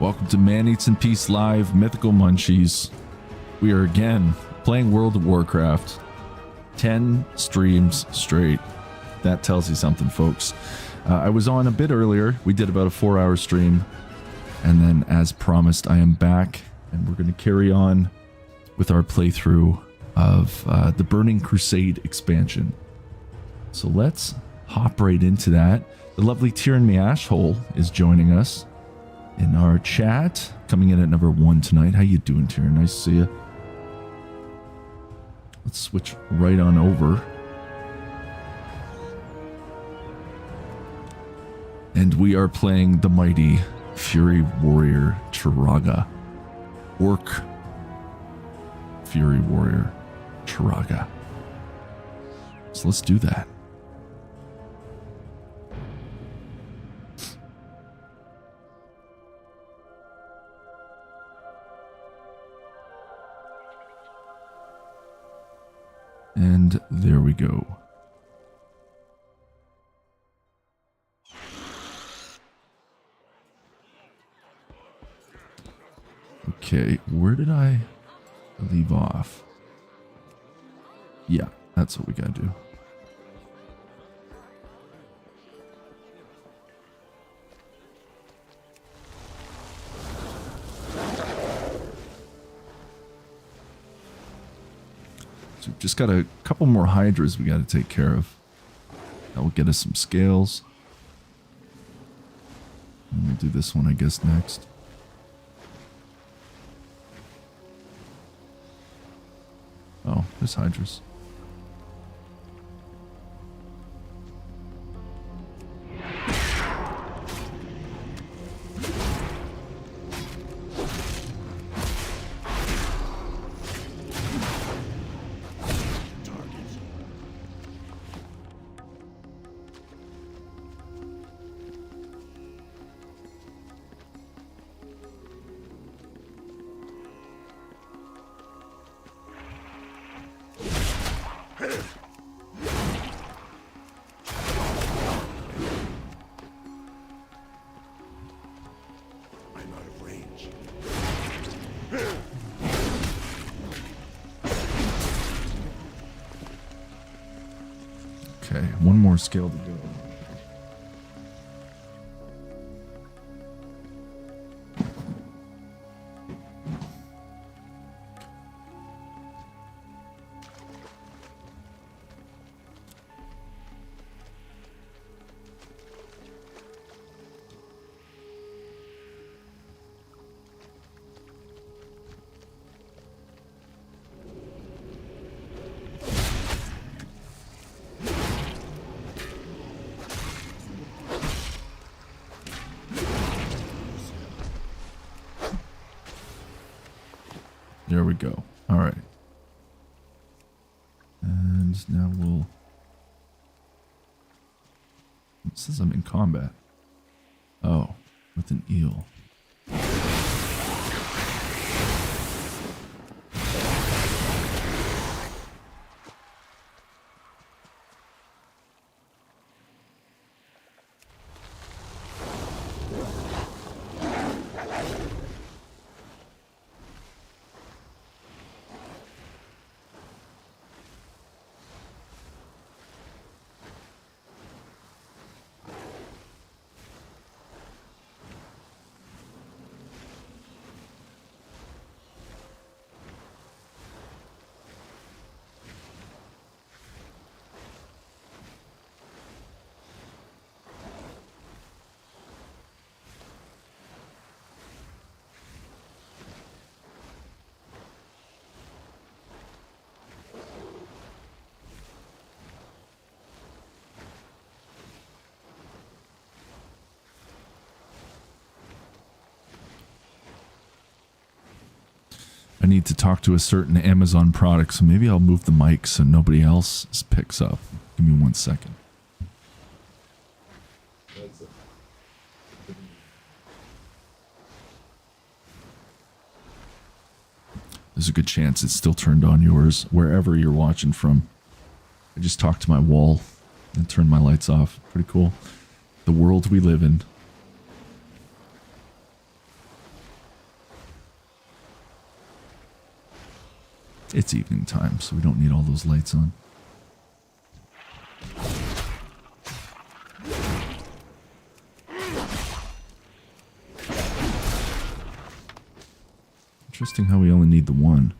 Welcome to Man Eats in Peace Live, Mythical Munchies. We are again playing World of Warcraft. 10 streams straight. That tells you something, folks. I was on a bit earlier. We did about a 4-hour stream. And then, as promised, I am back. And we're going to carry on with our playthrough of the Burning Crusade expansion. So let's hop right into that. The lovely Tyrion Miashhole is joining us in our chat, coming in at number 1 tonight. How you doing, Tyrion? Nice to see you. Let's switch right on over. And we are playing the mighty Fury Warrior Chiraga. Orc Fury Warrior Chiraga. So let's do that. And there we go. Okay, where did I leave off? Yeah, that's what we gotta do. So we've just got a couple more hydras we got to take care of. That will get us some scales. And we'll do this one, I guess, next. Oh, there's hydras. Okay, one more skill to do. There we go. All right. And now we'll... It says I'm in combat. Oh, with an eel. I need to talk to a certain Amazon product, so maybe I'll move the mic so nobody else picks up. Give me 1 second. There's a good chance it's still turned on yours, wherever you're watching from. I just talked to my wall and turned my lights off. Pretty cool. The world we live in. It's evening time, so we don't need all those lights on. Interesting how we only need the one.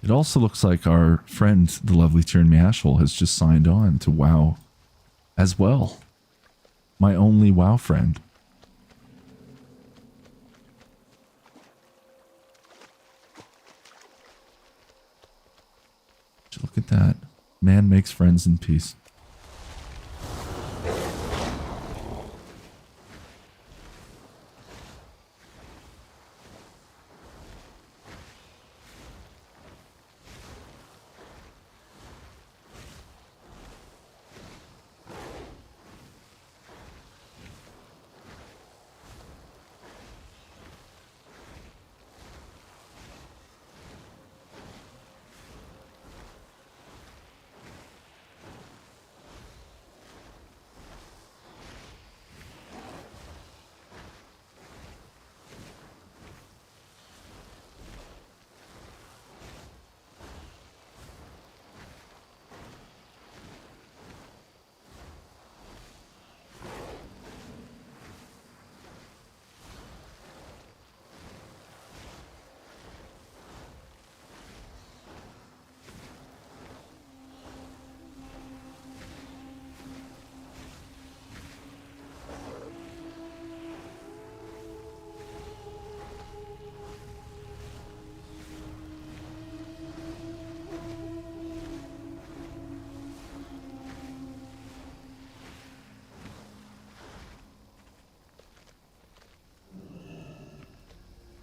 It also looks like our friend, the lovely Tyrann Mashal, has just signed on to WoW as well. My only WoW friend. Look at that. Man makes friends in peace.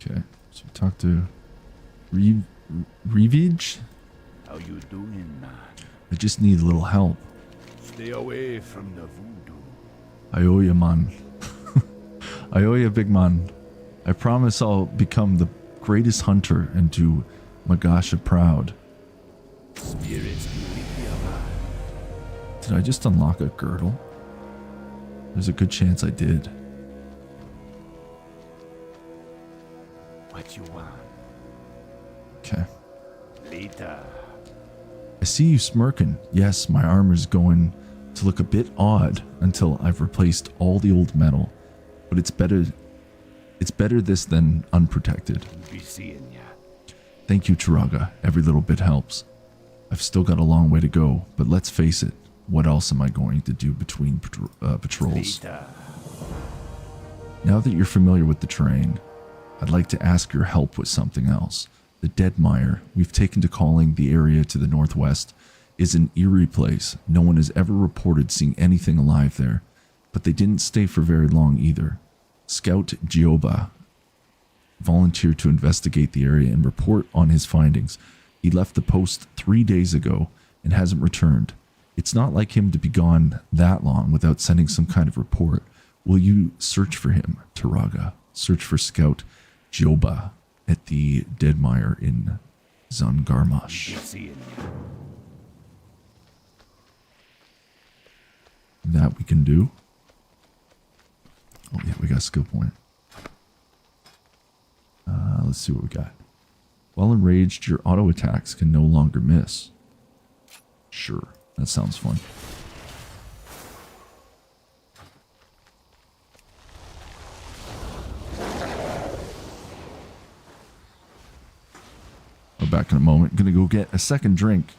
Okay, so we talked to Revige. How you doing, man? I just need a little help. Stay away from the voodoo. I owe you, man. I owe you, big man. I promise I'll become the greatest hunter and do Magasha proud. Spirits be with you, man. Did I just unlock a girdle? There's a good chance I did. What you want? Okay. Later. I see you smirking. Yes, my armor's going to look a bit odd until I've replaced all the old metal. But it's better this than unprotected. Be seeing ya. Thank you, Turaga. Every little bit helps. I've still got a long way to go, but let's face it. What else am I going to do between patrols? Later. Now that you're familiar with the terrain, I'd like to ask your help with something else. The Deadmire, we've taken to calling the area to the northwest, is an eerie place. No one has ever reported seeing anything alive there, but they didn't stay for very long either. Scout Gioba volunteered to investigate the area and report on his findings. He left the post 3 days ago and hasn't returned. It's not like him to be gone that long without sending some kind of report. Will you search for him, Turaga? Search for Scout Gioba at the Deadmire in Zangarmash. Be seeing ya. That we can do. Oh yeah, we got a skill point. Let's see what we got. While enraged, your auto attacks can no longer miss. Sure, that sounds fun. I'll be back in a moment. Gonna go get a second drink.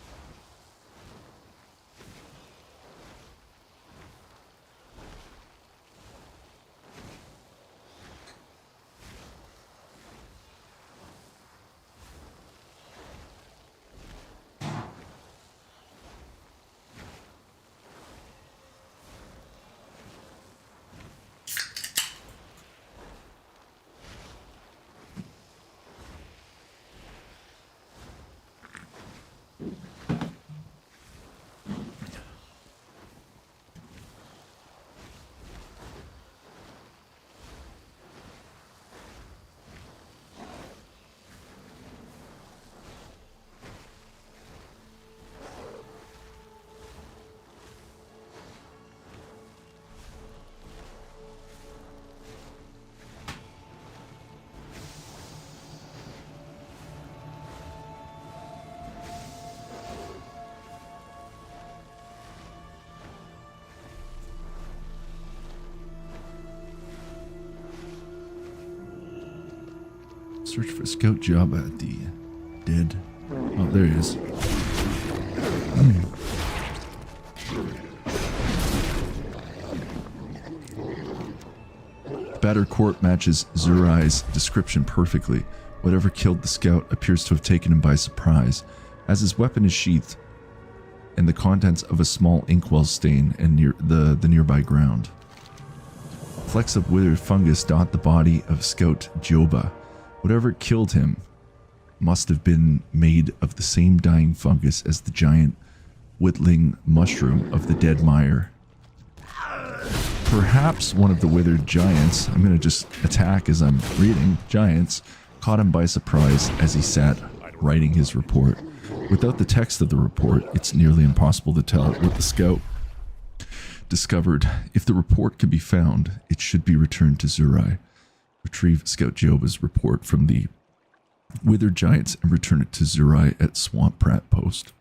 Search for Scout Jabba at the dead. Oh, there he is. Batter Court matches Zurai's description perfectly. Whatever killed the scout appears to have taken him by surprise, as his weapon is sheathed and the contents of a small inkwell stain and near the nearby ground. Flecks of withered fungus dot the body of Scout Joba. Whatever killed him must have been made of the same dying fungus as the giant whittling mushroom of the dead mire. Perhaps one of the withered giants, I'm going to just attack as I'm reading, giants, caught him by surprise as he sat writing his report. Without the text of the report, it's nearly impossible to tell what the scout discovered. If the report can be found, it should be returned to Zurai. Retrieve Scout Joba's report from the withered giants and return it to Zurai at Swamp Pratt Post.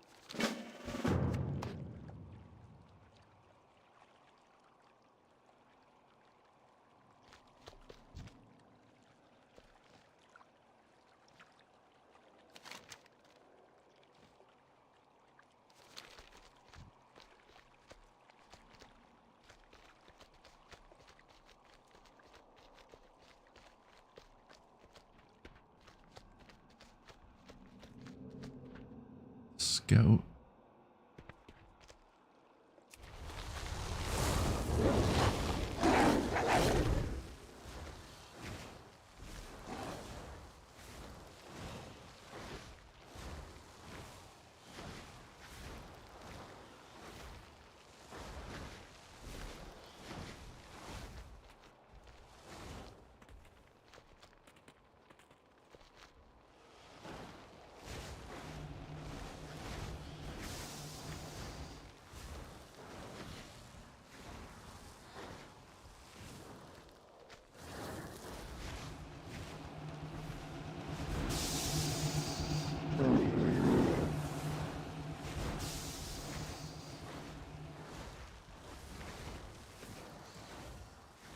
Scout.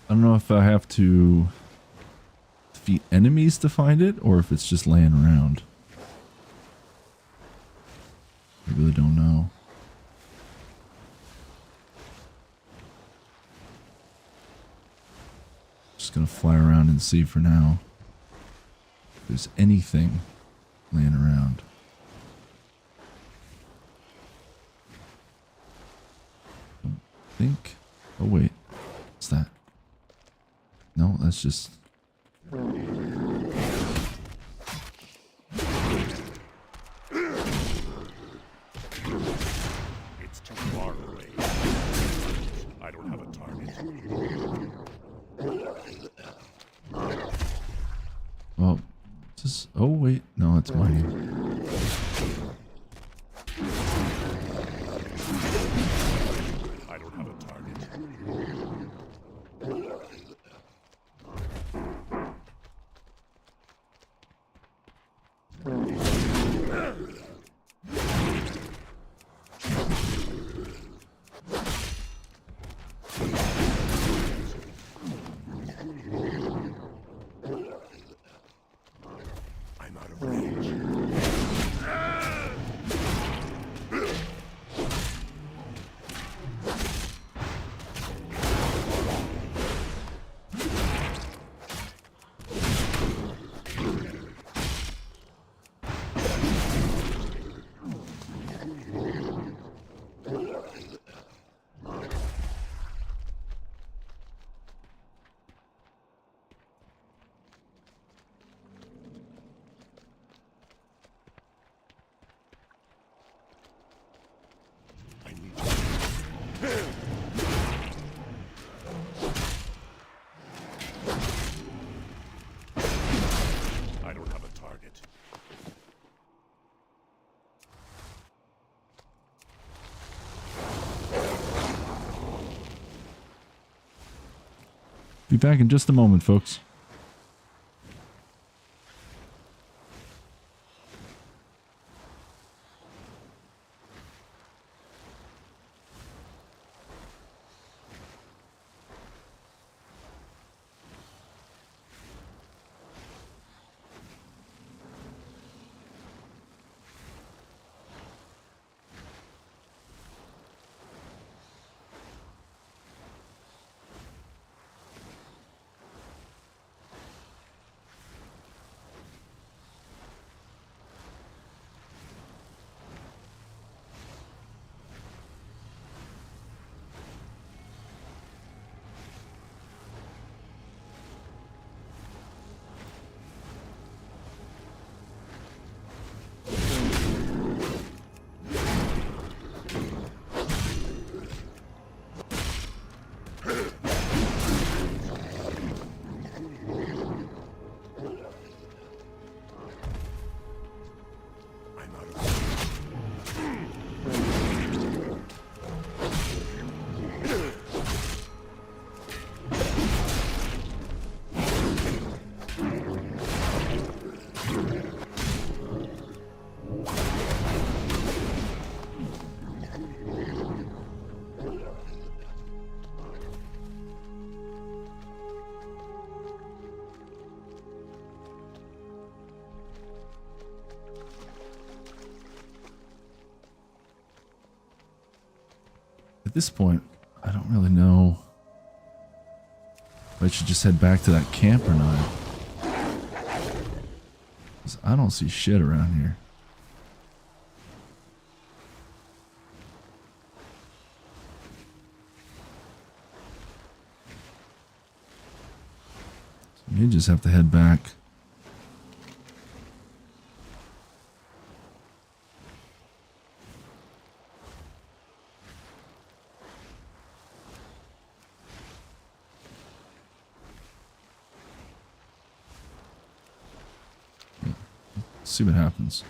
I don't know if I have to defeat enemies to find it, or if it's just laying around. I really don't know. Just gonna fly around and see for now if there's anything laying around. Don't think. Oh wait, what's that? No, that's just... It's too far away. I don't have a target. Well, this is... Oh wait, no, it's mine. I don't have a target. I'm out of range. I don't have a target. Be back in just a moment, folks. At this point, I don't really know if I should just head back to that camp or not. 'Cause I don't see shit around here. So you just have to head back. See what happens.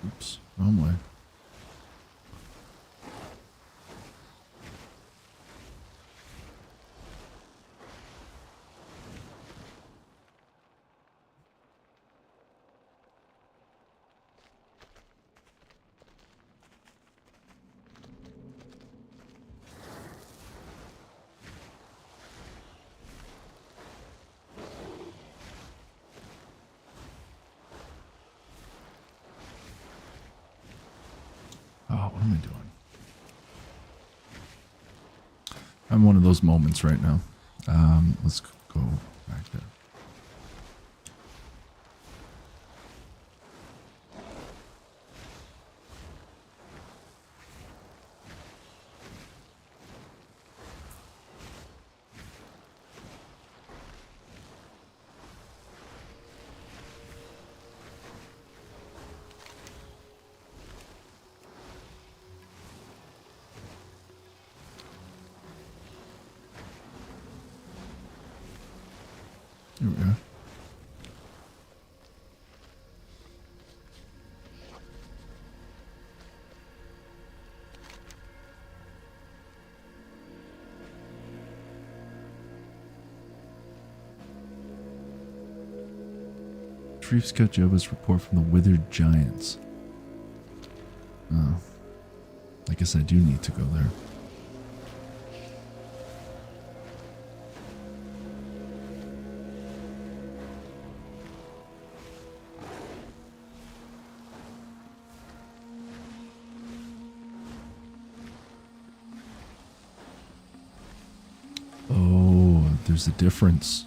Oops, wrong way. Oh, what am I doing? I'm one of those moments right now. Let's go back there. Here we go. Retrieve Scout Joba's report from the Withered Giants. Oh. I guess I do need to go there. There's a difference.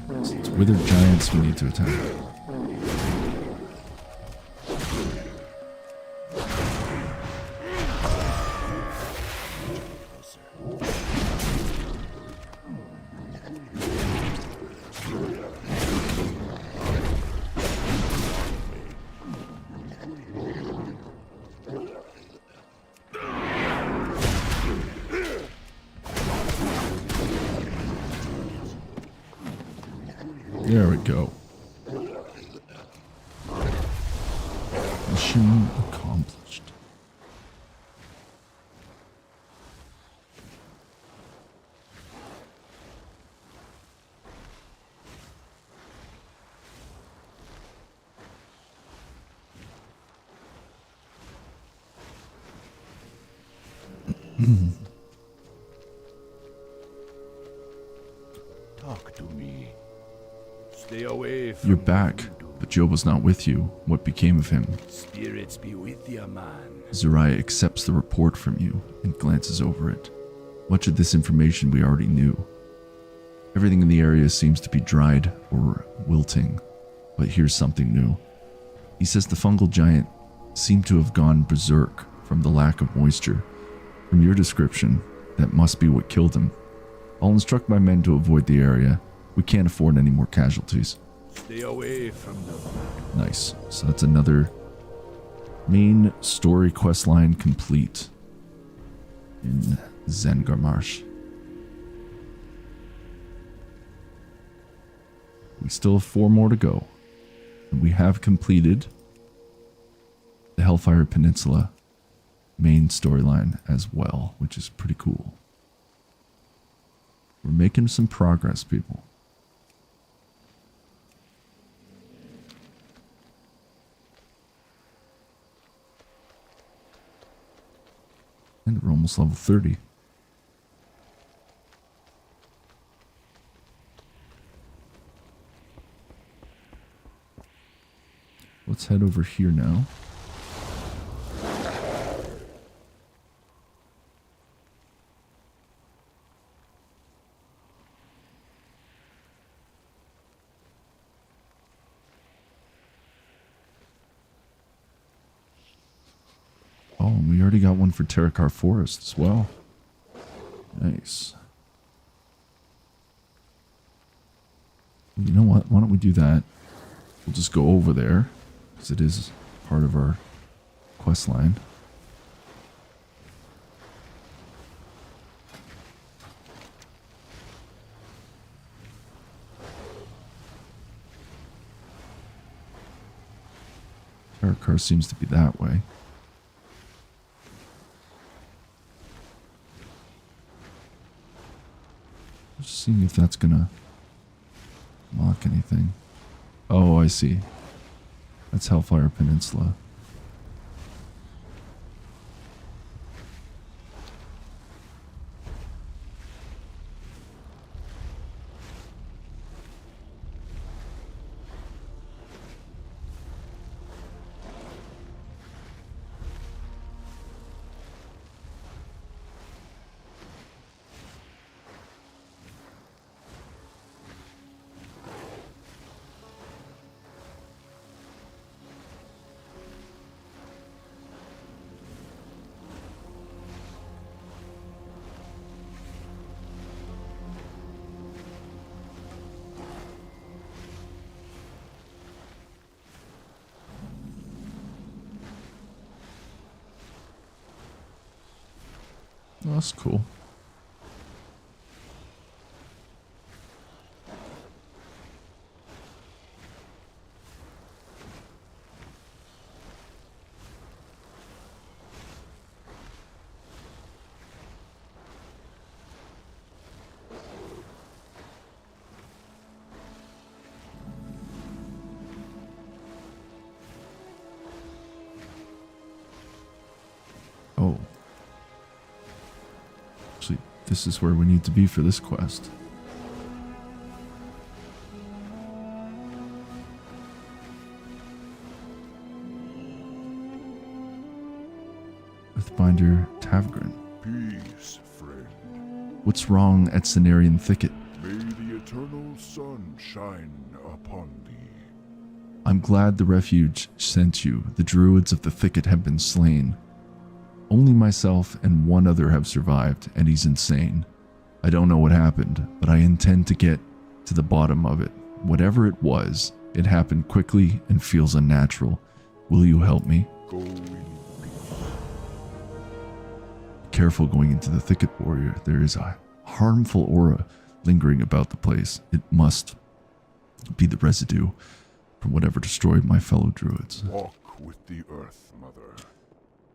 It's Withered Giants we need to attack. There we go. Mission accomplished. Talk to me. Stay away from You're back, but Joba's not with you. What became of him? spirits be with you, man. Zariah accepts the report from you and glances over it. Much of this information we already knew. Everything in the area seems to be dried or wilting, but here's something new. He says the fungal giant seemed to have gone berserk from the lack of moisture. From your description, that must be what killed him. I'll instruct my men to avoid the area. We can't afford any more casualties. Stay away from the Nice. So that's another main story quest line complete in Zengarmarsh. We still have 4 more to go. And we have completed the Hellfire Peninsula main storyline as well, which is pretty cool. We're making some progress, people. And we're almost level 30. Let's head over here now. Oh, and we already got one for Terrakar Forest as well. Nice. You know what? Why don't we do that? We'll just go over there, because it is part of our quest line. Terrakar seems to be that way. Just seeing if that's gonna lock anything. Oh, I see. That's Hellfire Peninsula. Oh, that's cool. Oh. Actually, this is where we need to be for this quest. Earthbinder Tavgren. Peace, friend. What's wrong at Cenarian Thicket? May the eternal sun shine upon thee. I'm glad the refuge sent you. The druids of the thicket have been slain. Only myself and one other have survived, and he's insane. I don't know what happened, but I intend to get to the bottom of it. Whatever it was, it happened quickly and feels unnatural. Will you help me? Go in peace. Careful going into the thicket, warrior. There is a harmful aura lingering about the place. It must be the residue from whatever destroyed my fellow druids. Walk with the earth, mother.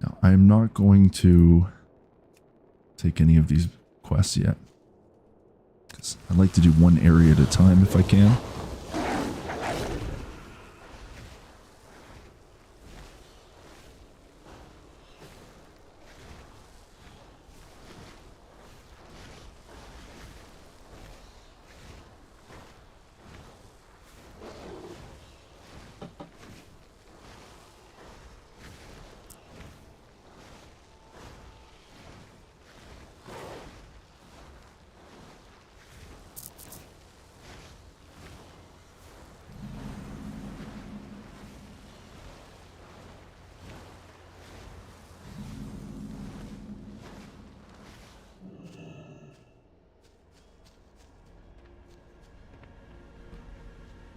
Now, I am not going to take any of these quests yet, because I like to do one area at a time if I can.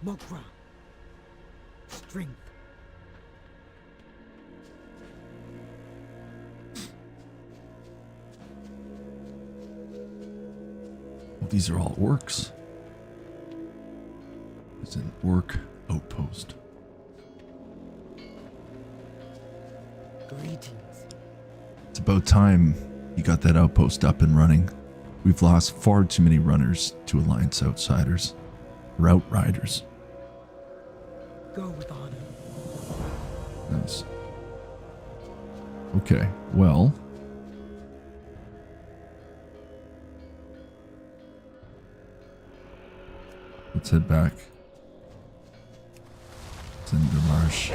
Mogra. Strength. Well, these are all orcs. It's an orc outpost. Greetings. It's about time you got that outpost up and running. We've lost far too many runners to Alliance outsiders, or outriders. Go with honor. Nice. Okay, well. Let's head back. Cinder Marsh.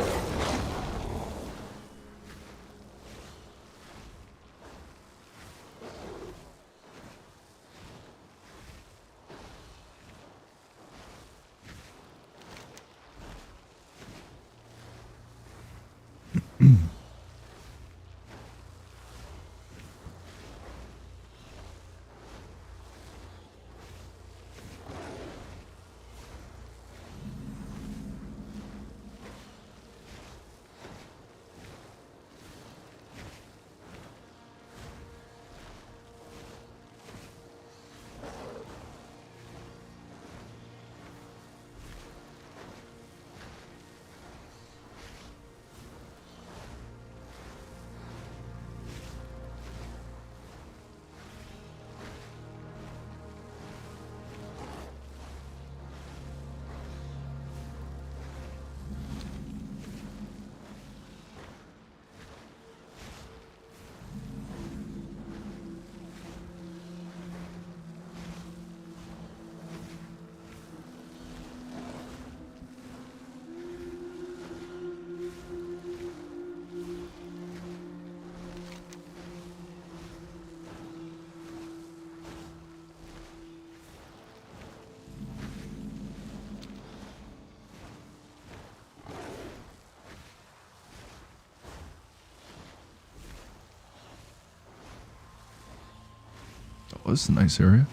Oh, this is a nice area.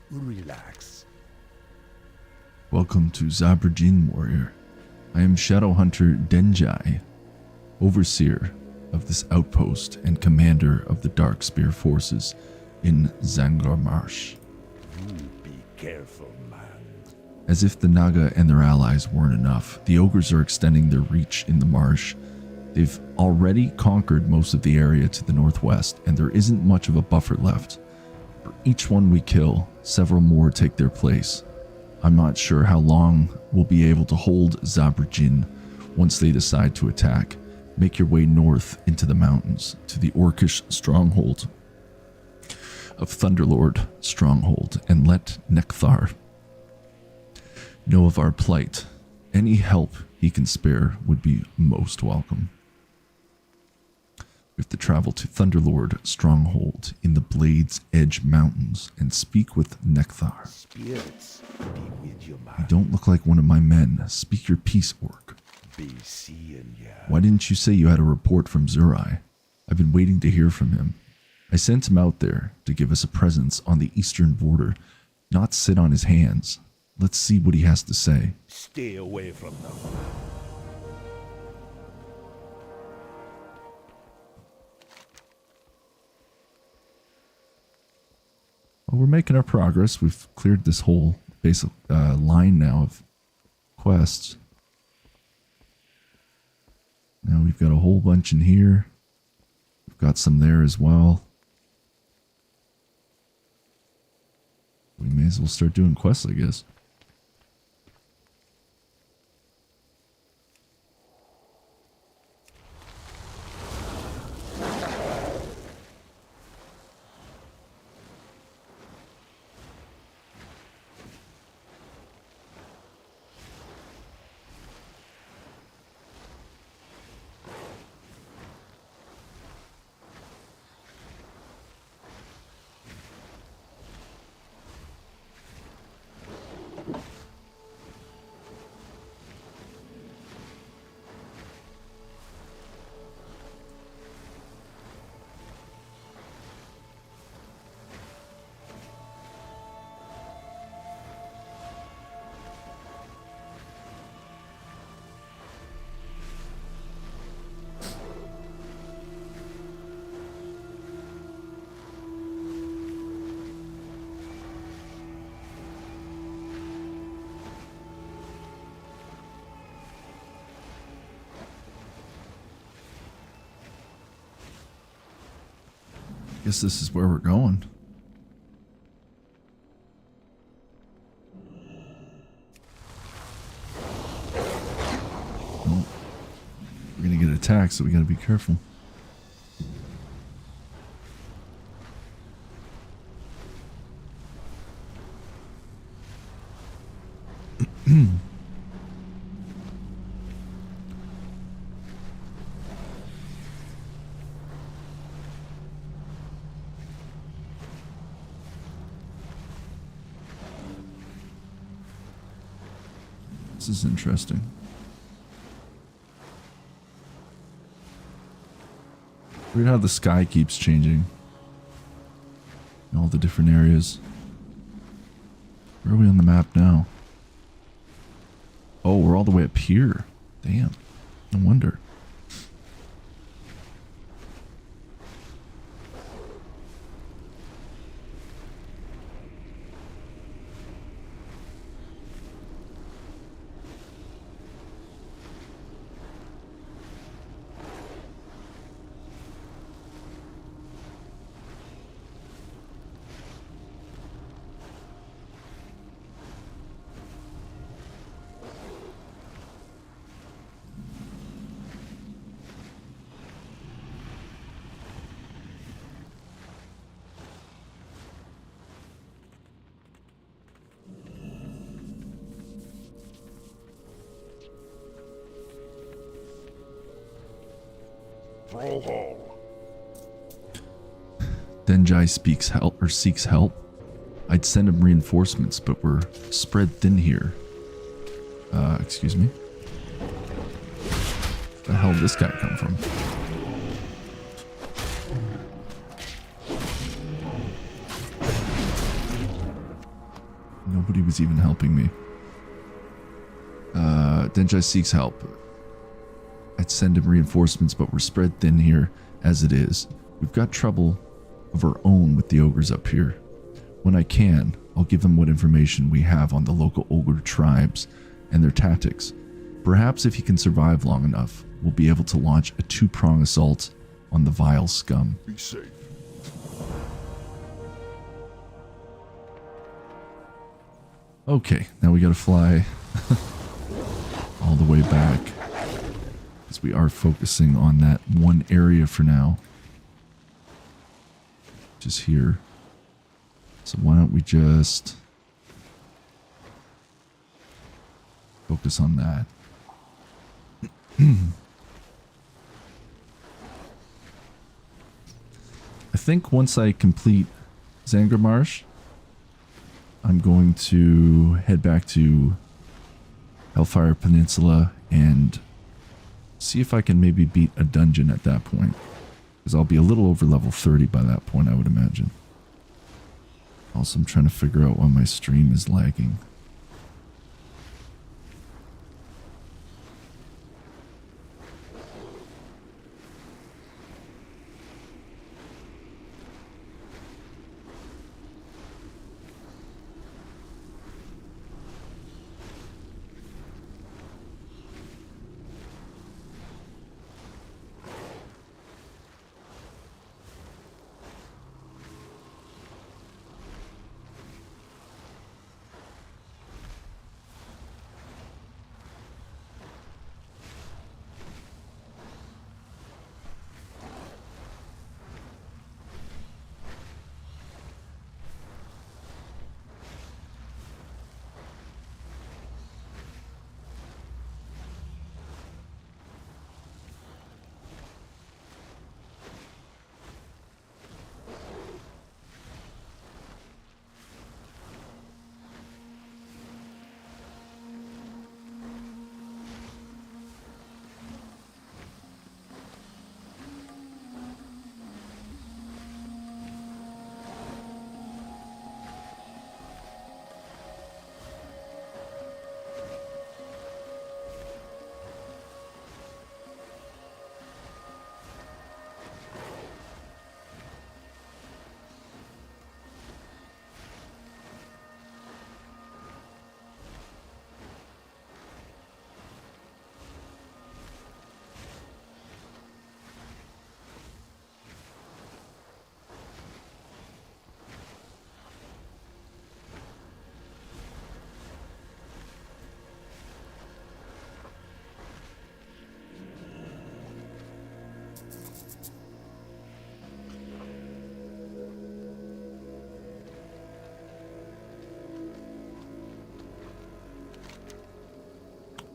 Relax. Welcome to Zabrajin, warrior. I am Shadow Hunter Denjai, overseer of this outpost and commander of the Dark Spear forces in Zangar Marsh. You be careful, man. As if the Naga and their allies weren't enough, the ogres are extending their reach in the marsh. They've already conquered most of the area to the northwest, and there isn't much of a buffer left. For each one we kill, several more take their place. I'm not sure how long we'll be able to hold Zabrajin once they decide to attack. Make your way north into the mountains to the Orcish stronghold of Thunderlord Stronghold, and let Nekthar know of our plight. Any help he can spare would be most welcome. We have to travel to Thunderlord Stronghold in the Blade's Edge Mountains and speak with Nekthar. Spirits be with you, man. You don't look like one of my men. Speak your peace, orc. Be seeing ya. Why didn't you say you had a report from Zurai? I've been waiting to hear from him. I sent him out there to give us a presence on the eastern border, not sit on his hands. Let's see what he has to say. Stay away from them. Well, we're making our progress. We've cleared this whole basic line now of quests. Now we've got a whole bunch in here. We've got some there as well. We may as well start doing quests, I guess. Guess this is where we're going. Well, we're gonna get attacked, so we gotta be careful. This is interesting. Weird how the sky keeps changing in all the different areas. Where are we on the map now? Oh, we're all the way up here. Damn. No wonder. Denjai seeks help. I'd send him reinforcements, but we're spread thin here. Excuse me. Where the hell did this guy come from? Nobody was even helping me. Denjai seeks help. I'd send him reinforcements, but we're spread thin here as it is. We've got trouble of our own with the ogres up here. When I can, I'll give them what information we have on the local ogre tribes and their tactics. Perhaps if he can survive long enough, we'll be able to launch a two-prong assault on the vile scum. Be safe. Okay, now we gotta fly all the way back, because we are focusing on that one area for now, which is here. So why don't we just focus on that. I think once I complete Zangarmarsh, I'm going to head back to Hellfire Peninsula and see if I can maybe beat a dungeon at that point. Because I'll be a little over level 30 by that point, I would imagine. Also, I'm trying to figure out why my stream is lagging.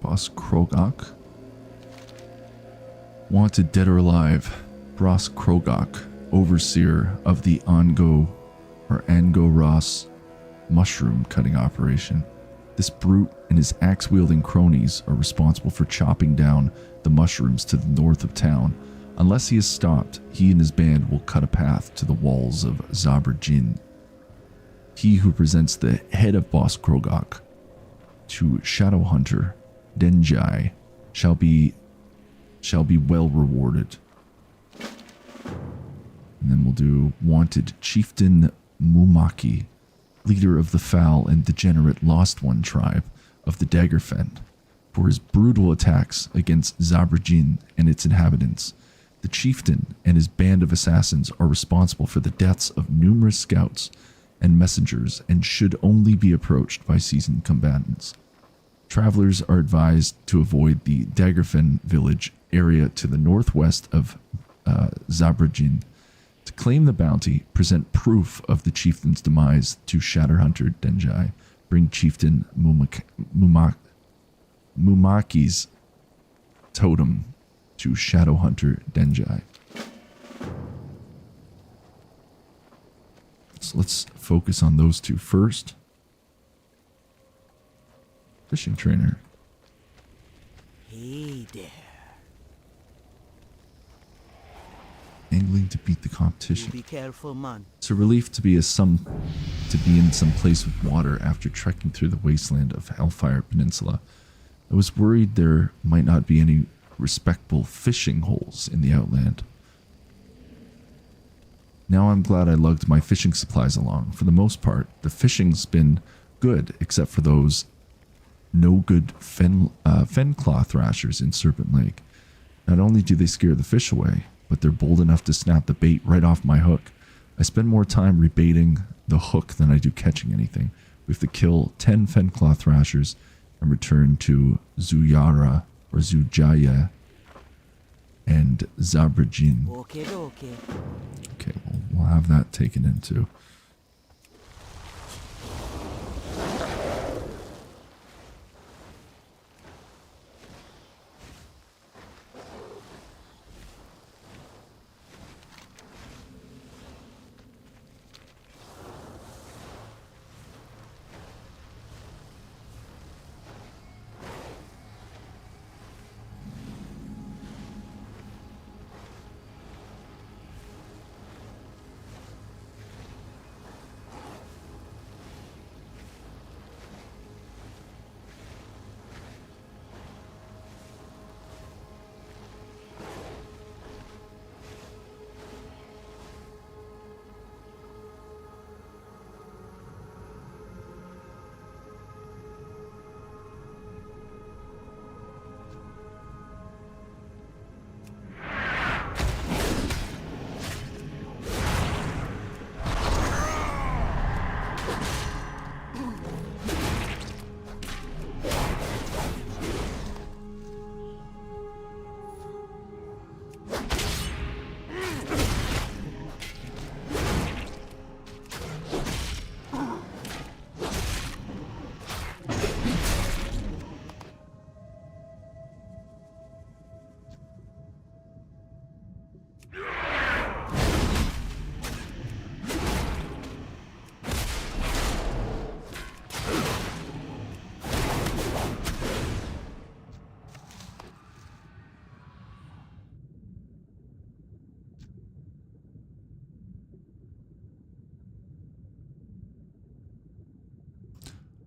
Boss Krogok. Wanted dead or alive. Bros Krogok, overseer of the Ango Ross mushroom cutting operation. This brute and his axe-wielding cronies are responsible for chopping down the mushrooms to the north of town. Unless he is stopped, he and his band will cut a path to the walls of Zabrjin. He who presents the head of Boss Krogok to Shadowhunter Denjai shall be well rewarded. And then we'll do Wanted Chieftain Mumaki, leader of the foul and degenerate Lost One tribe of the Daggerfen, for his brutal attacks against Zabrjin and its inhabitants. The chieftain and his band of assassins are responsible for the deaths of numerous scouts and messengers and should only be approached by seasoned combatants. Travelers are advised to avoid the Daggerfen village area to the northwest of Zabrjin. To claim the bounty, present proof of the chieftain's demise to Shadowhunter Denjai. Bring Chieftain Mumaki's totem to Shadowhunter Denjai. So let's focus on those two first. Fishing trainer. Hey there. Angling to beat the competition. Be careful, man. It's a relief to be in some place with water after trekking through the wasteland of Hellfire Peninsula. I was worried there might not be any respectable fishing holes in the outland. Now I'm glad I lugged my fishing supplies along. For the most part, the fishing's been good, except for those no good Fenclaw thrashers in Serpent Lake. Not only do they scare the fish away, but they're bold enough to snap the bait right off my hook. I spend more time rebaiting the hook than I do catching anything. We have to kill 10 Fenclaw thrashers and return to Zuyara or Zujaya and Zabrajin. Okay, okay. Okay, we'll have that taken into.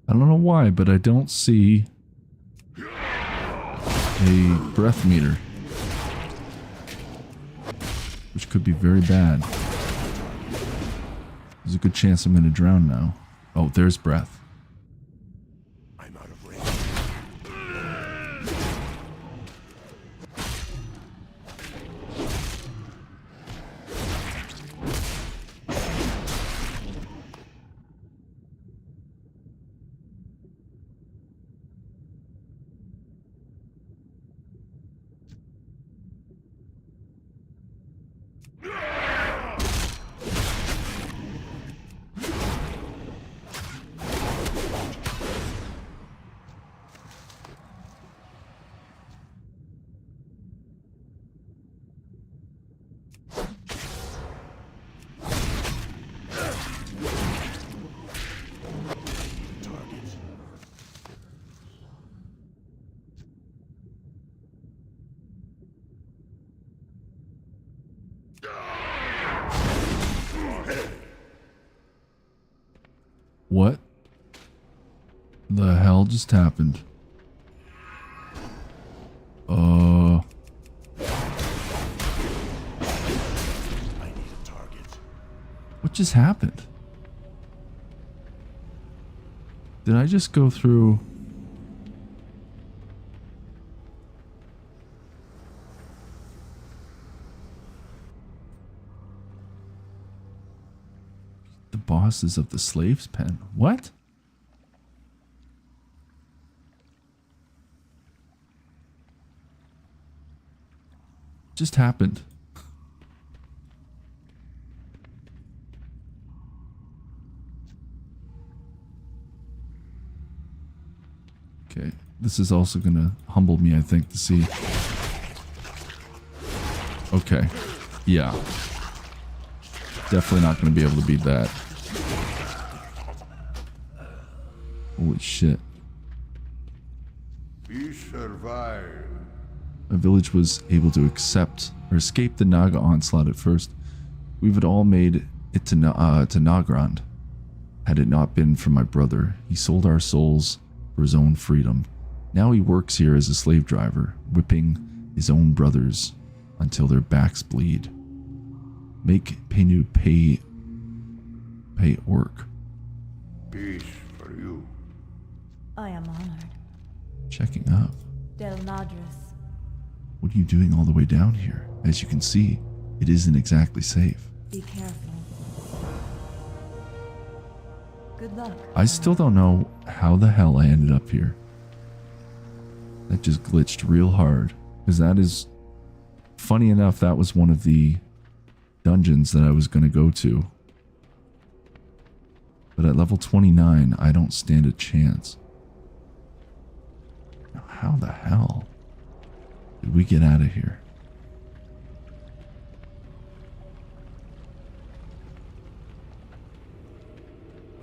I don't know why, but I don't see a breath meter, which could be very bad. There's a good chance I'm going to drown now. Oh, there's breath. I'm out of range. What the hell just happened? I need a target. What just happened? Did I just go through? The bosses of the slaves' pen. What? Just happened. Okay, this is also gonna humble me, I think, to see. Okay, yeah. Definitely not gonna be able to beat that. Holy shit. We survived. My village was able to accept or escape the Naga onslaught at first. We had all made it to Nagrand. Had it not been for my brother, he sold our souls for his own freedom. Now he works here as a slave driver, whipping his own brothers until their backs bleed. Make Penu pay orc. Peace for you. I am honored. Checking up. Del Madras. What are you doing all the way down here? As you can see, it isn't exactly safe. Be careful. Good luck. I still don't know how the hell I ended up here. That just glitched real hard. Because that is... Funny enough, that was one of the dungeons that I was going to go to. But at level 29, I don't stand a chance. Now, how the hell did we get out of here?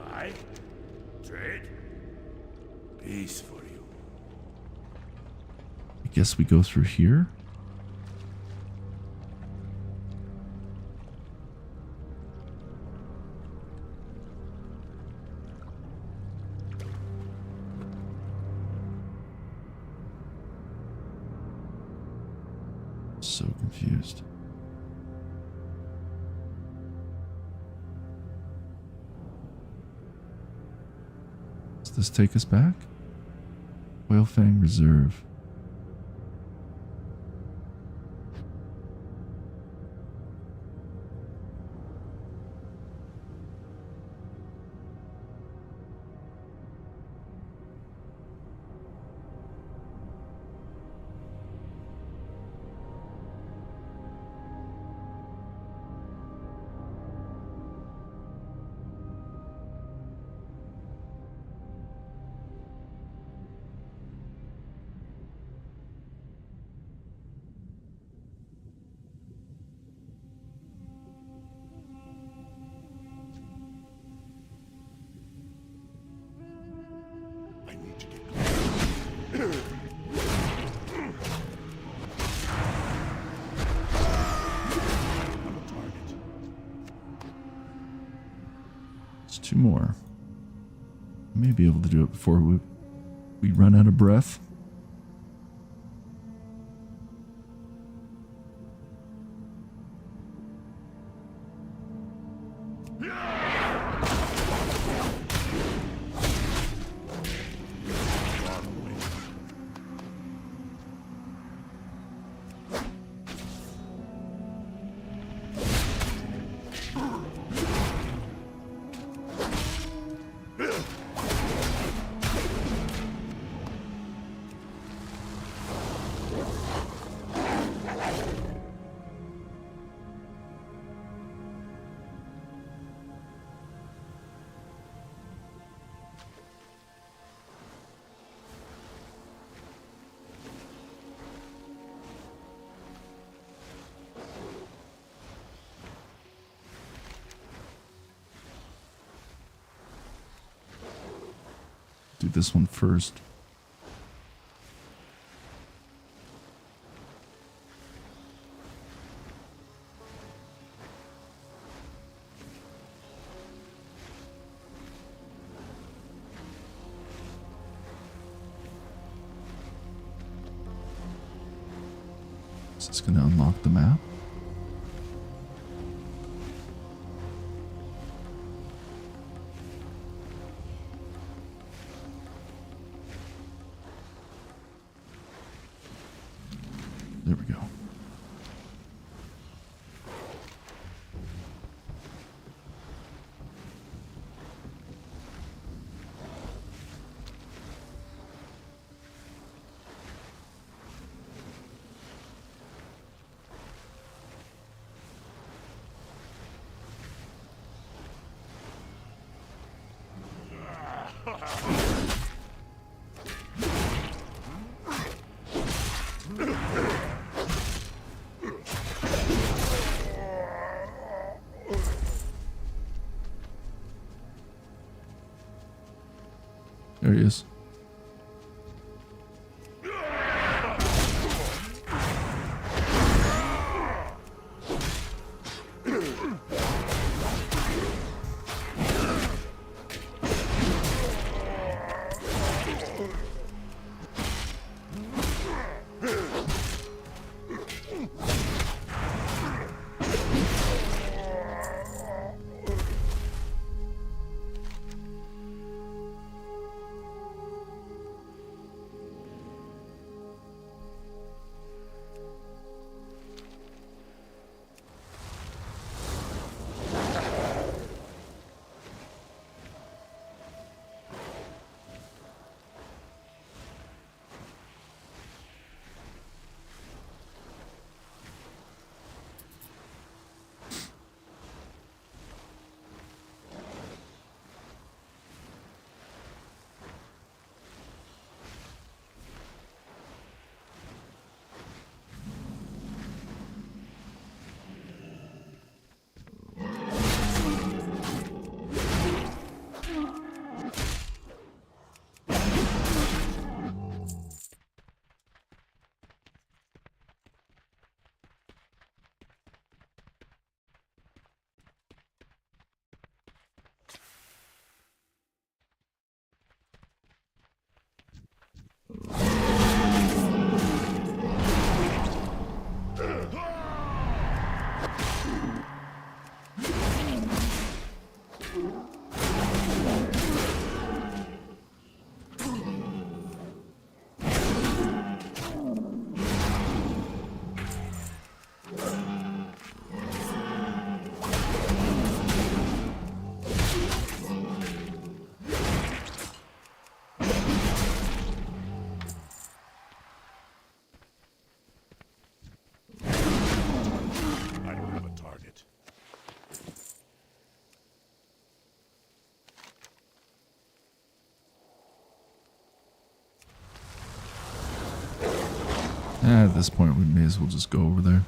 I trade. Peace for you. I guess we go through here? So confused. Does this take us back? Whalefang Reserve. I need to get closer. I'm a target. It's two more. I may be able to do it before we run out of breath. Do this one first. Is this going to unlock the map? There we go. There he is. At this point, we may as well just go over there.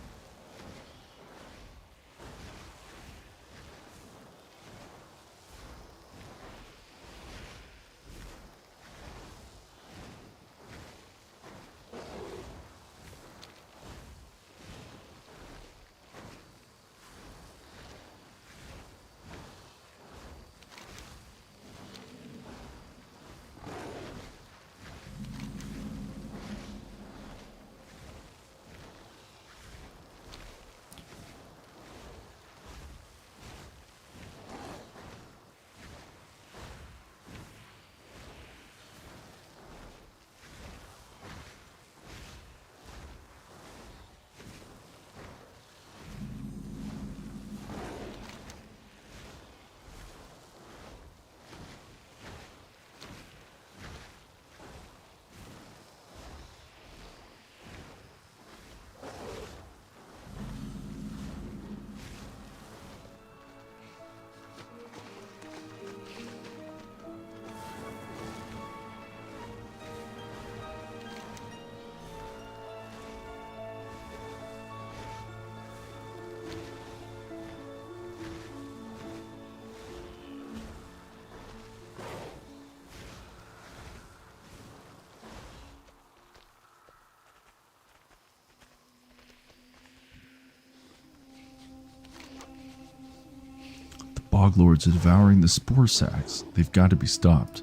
Boglords are devouring the spore sacks. They've got to be stopped.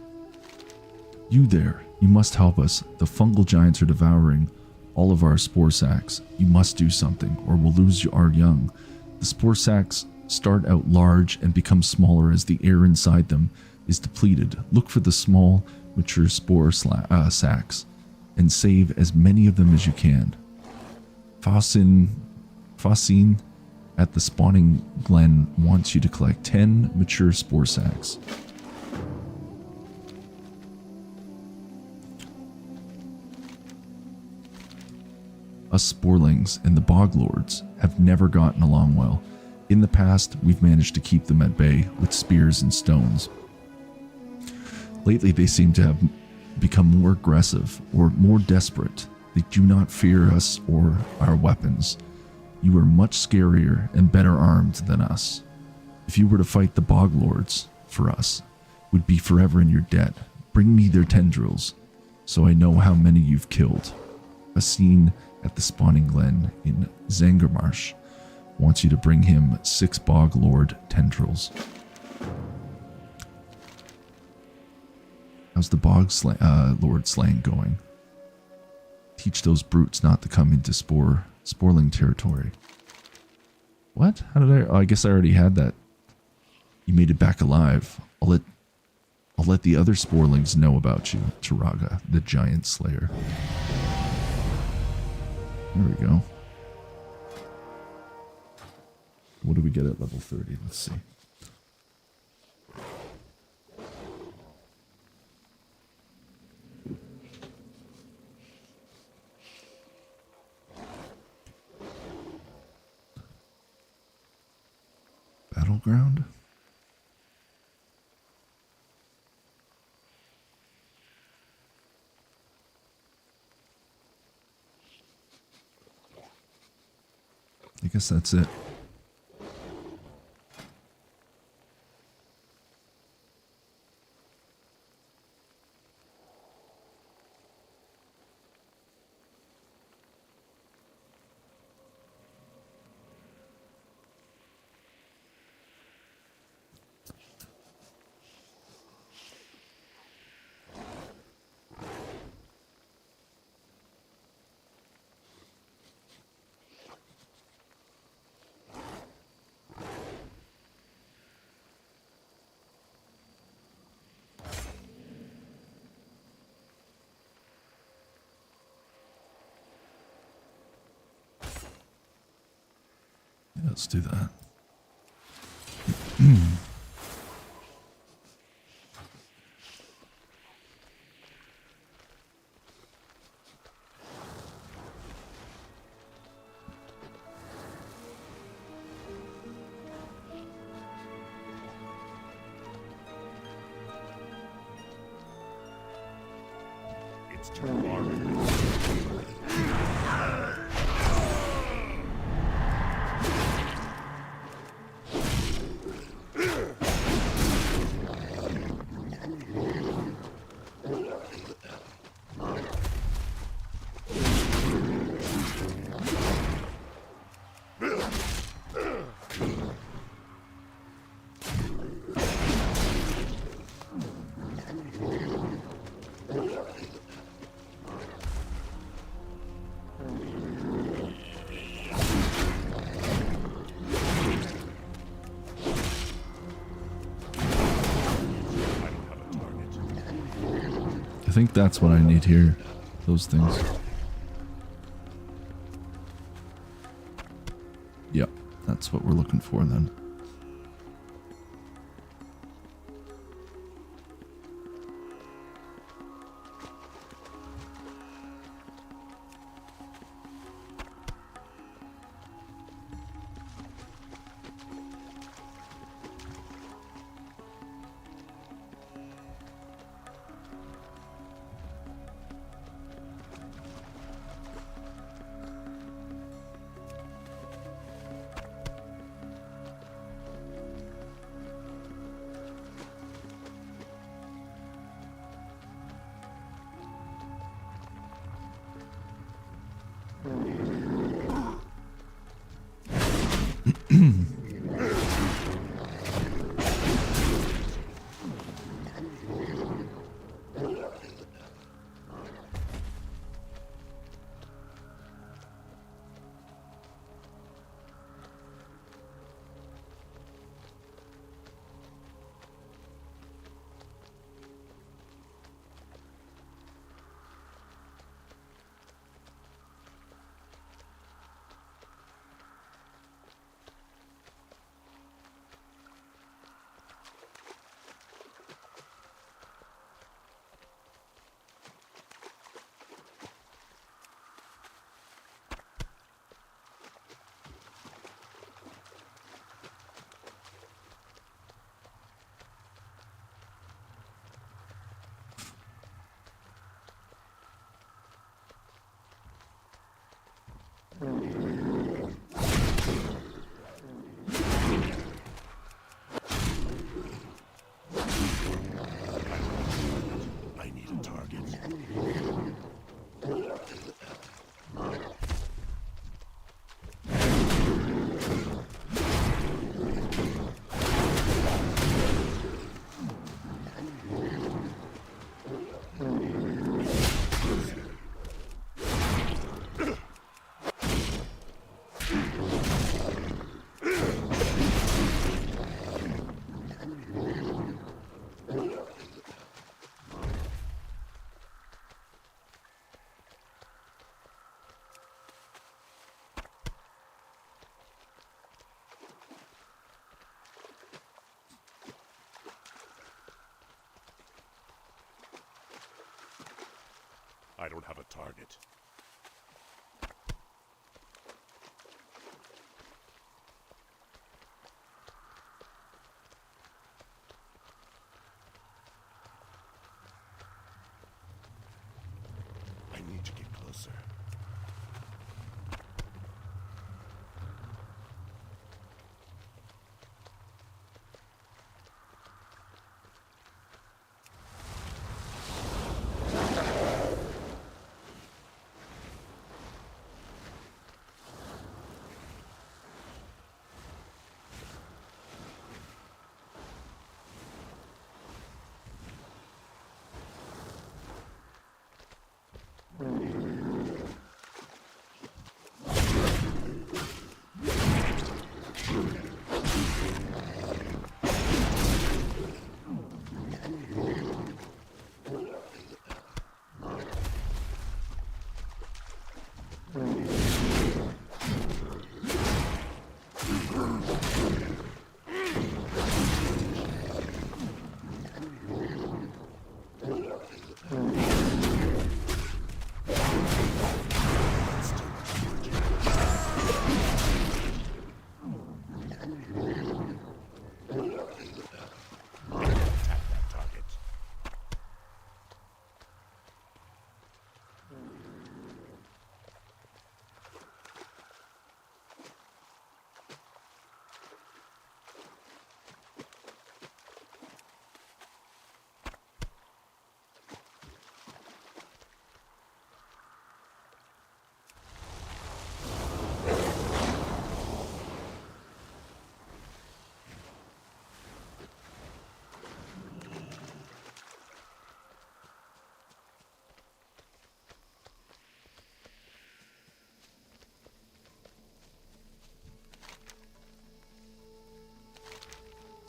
You there, you must help us. The fungal giants are devouring all of our spore sacks. You must do something, or we'll lose our young. The spore sacks start out large and become smaller as the air inside them is depleted. Look for the small, mature spore sacks and save as many of them as you can. Fasin at the spawning glen wants you to collect 10 mature spore sacks. Us sporelings and the boglords have never gotten along well. In the past, we've managed to keep them at bay with spears and stones. Lately, they seem to have become more aggressive or more desperate. They do not fear us or our weapons. You are much scarier and better armed than us. If you were to fight the boglords for us, would be forever in your debt. Bring me their tendrils, so I know how many you've killed. A scene at the spawning glen in Zangarmarsh wants you to bring him 6 boglord tendrils. How's the lord slaying going? Teach those brutes not to come into sporling territory. What? How did I? Oh, I guess I already had that. You made it back alive. I'll let the other sporelings know about you, Taraga, the giant slayer. There we go. What do we get at level 30? Let's see. Battleground? I guess that's it. Let's do that. It's tomorrow. I think that's what I need here. Those things. Yep, that's what we're looking for then. I need a target. I don't have a target. I need to get closer.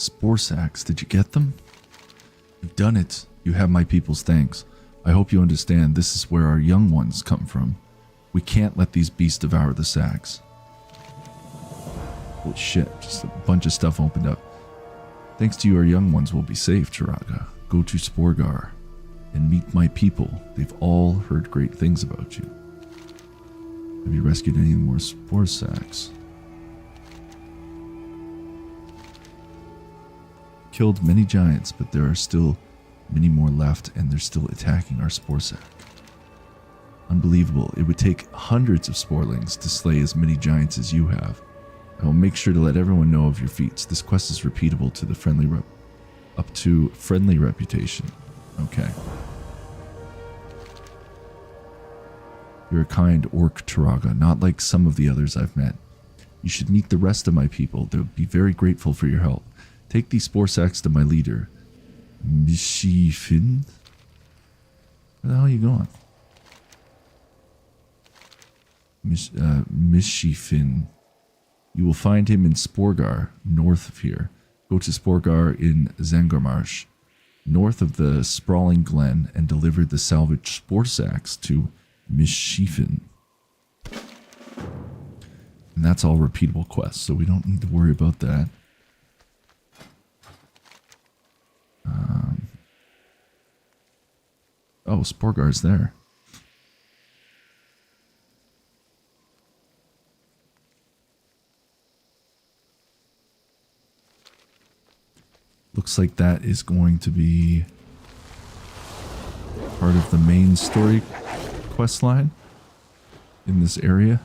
Spore sacks, did you get them? You've done it. You have my people's thanks. I hope you understand this is where our young ones come from. We can't let these beasts devour the sacks. Holy shit, just a bunch of stuff opened up. Thanks to you, our young ones will be safe, Turaga. Go to Sporgar and meet my people. They've all heard great things about you. Have you rescued any more spore sacks? Killed many giants, but there are still many more left, and they're still attacking our spore sack. Unbelievable. It would take hundreds of sporelings to slay as many giants as you have. I will make sure to let everyone know of your feats. This quest is repeatable to the up to friendly reputation. Okay. You're a kind orc, Turaga, not like some of the others I've met. You should meet the rest of my people. They'll be very grateful for your help. Take these spore sacks to my leader, Mishifin. Where the hell are you going? Mishifin. You will find him in Sporgar, north of here. Go to Sporgar in Zangarmarsh, north of the sprawling glen, and deliver the salvaged spore sacks to Mishifin. And that's all repeatable quests, so we don't need to worry about that. Oh, Sporgar's there. Looks like that is going to be part of the main story quest line in this area.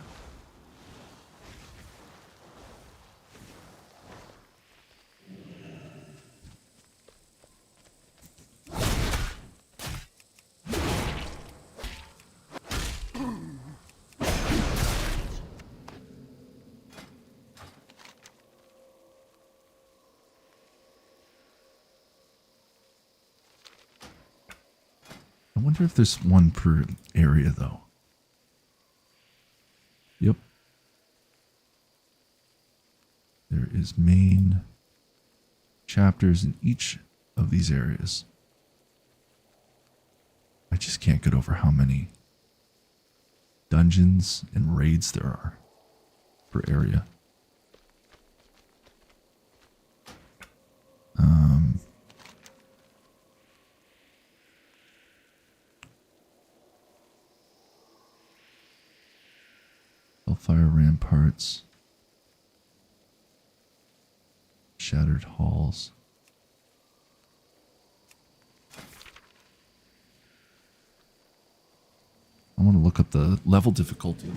I wonder if there's one per area, though. Yep. There is main chapters in each of these areas. I just can't get over how many dungeons and raids there are per area. Hellfire ramparts, shattered halls. I want to look up the level difficulty.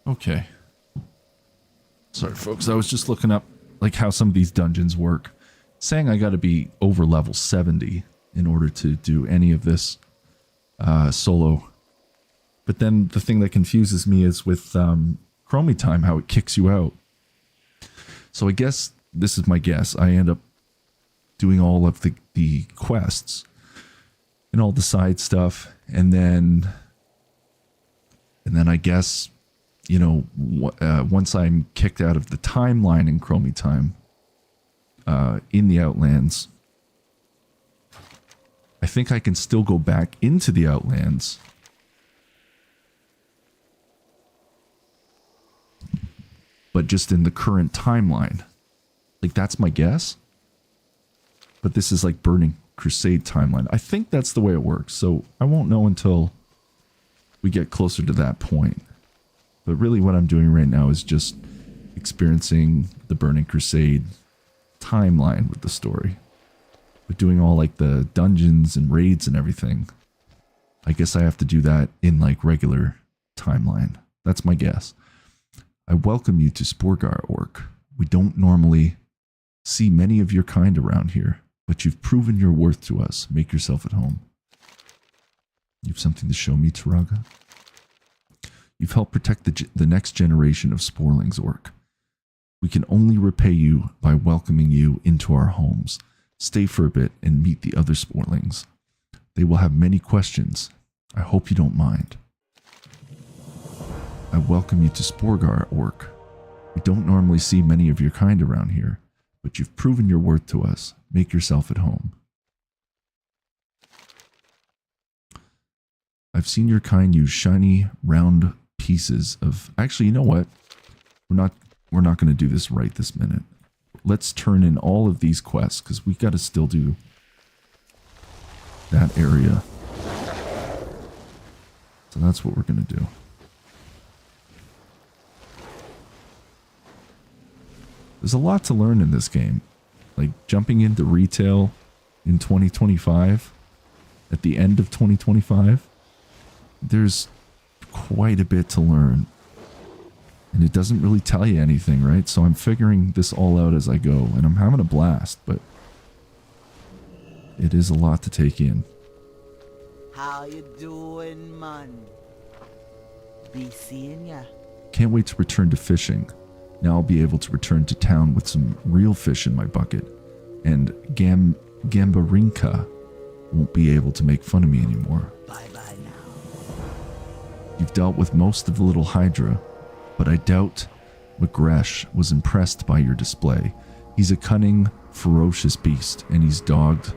Okay. Sorry, folks. I was just looking up like how some of these dungeons work. Saying I got to be over level 70 in order to do any of this solo. But then the thing that confuses me is with Chromie Time, how it kicks you out. So I guess, this is my guess, I end up doing all of the quests and all the side stuff, and then I guess, you know, once I'm kicked out of the timeline in Chromie Time, in the Outlands, I think I can still go back into the Outlands, but just in the current timeline. Like, that's my guess. But this is like Burning Crusade timeline. I think that's the way it works, so I won't know until we get closer to that point. But really what I'm doing right now is just experiencing the Burning Crusade timeline with the story. But doing all like the dungeons and raids and everything, I guess I have to do that in like regular timeline. That's my guess. I welcome you to Sporgar, Orc. We don't normally see many of your kind around here, but you've proven your worth to us. Make yourself at home. You have something to show me, Taraga? You've helped protect the next generation of Sporlings, Orc. We can only repay you by welcoming you into our homes. Stay for a bit and meet the other Sporlings. They will have many questions. I hope you don't mind. I welcome you to Sporgar, Orc. We don't normally see many of your kind around here, but you've proven your worth to us. Make yourself at home. I've seen your kind use shiny, round pieces of... Actually, you know what? We're not going to do this right this minute. Let's turn in all of these quests, because we got to still do that area. So that's what we're going to do. There's a lot to learn in this game. Like, jumping into retail in 2025, at the end of 2025, there's quite a bit to learn. And it doesn't really tell you anything, right? So I'm figuring this all out as I go, and I'm having a blast, but it is a lot to take in. How you doing, man? Be seeing ya. Can't wait to return to fishing. Now I'll be able to return to town with some real fish in my bucket, and Gambarinka won't be able to make fun of me anymore. Bye-bye now. You've dealt with most of the little Hydra, but I doubt Magresh was impressed by your display. He's a cunning, ferocious beast, and he's dogged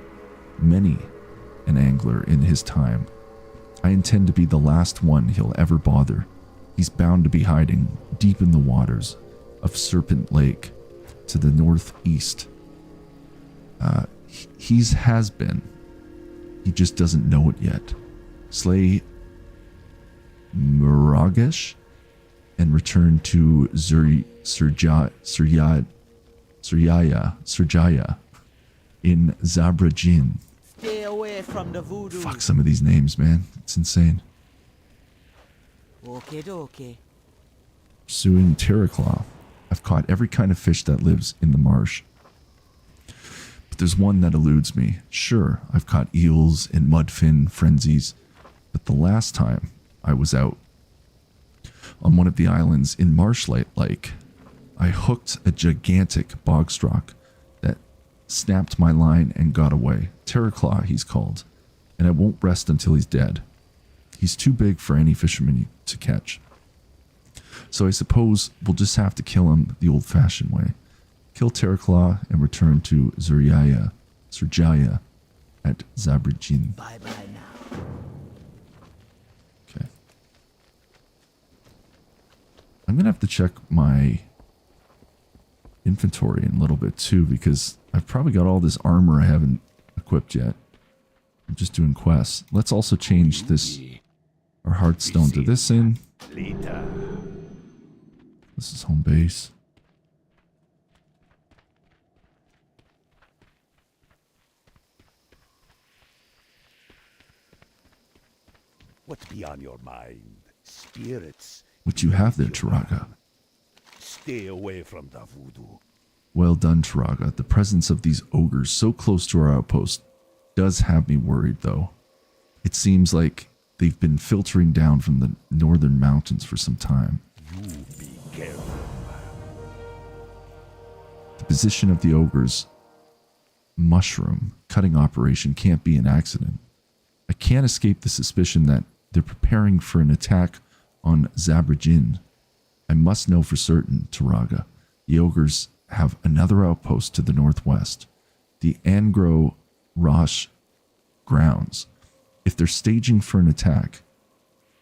many an angler in his time. I intend to be the last one he'll ever bother. He's bound to be hiding deep in the waters of Serpent Lake to the northeast. Has been. He just doesn't know it yet. Slay Miragesh and return to Surjaya in Zabrajin. Stay away from the voodoo. Fuck some of these names, man. It's insane. Okay. Pursuing Terraclaw. I've caught every kind of fish that lives in the marsh. But there's one that eludes me. Sure, I've caught eels and mudfin frenzies, but the last time I was out on one of the islands in Marshlight Lake, I hooked a gigantic bogstrock that snapped my line and got away. Terraclaw, he's called, and I won't rest until he's dead. He's too big for any fisherman to catch. So I suppose we'll just have to kill him the old-fashioned way. Kill Terraclaw and return to Surjaya at Zabrajin. Bye-bye now. Okay. I'm going to have to check my inventory in a little bit too, because I've probably got all this armor I haven't equipped yet. I'm just doing quests. Let's also change this, our Hearthstone to this in. This is home base. What's be on your mind? Spirits, What you have there, Turaga? Stay away from the voodoo. Well done, Turaga. The presence of these ogres so close to our outpost does have me worried, though. It seems like they've been filtering down from the northern mountains for some time. You be careful, man. The position of the ogres' mushroom cutting operation can't be an accident. I can't escape the suspicion that they're preparing for an attack on Zabrajin. I must know for certain, Turaga. The ogres have another outpost to the northwest, the Angro Rosh grounds. If they're staging for an attack,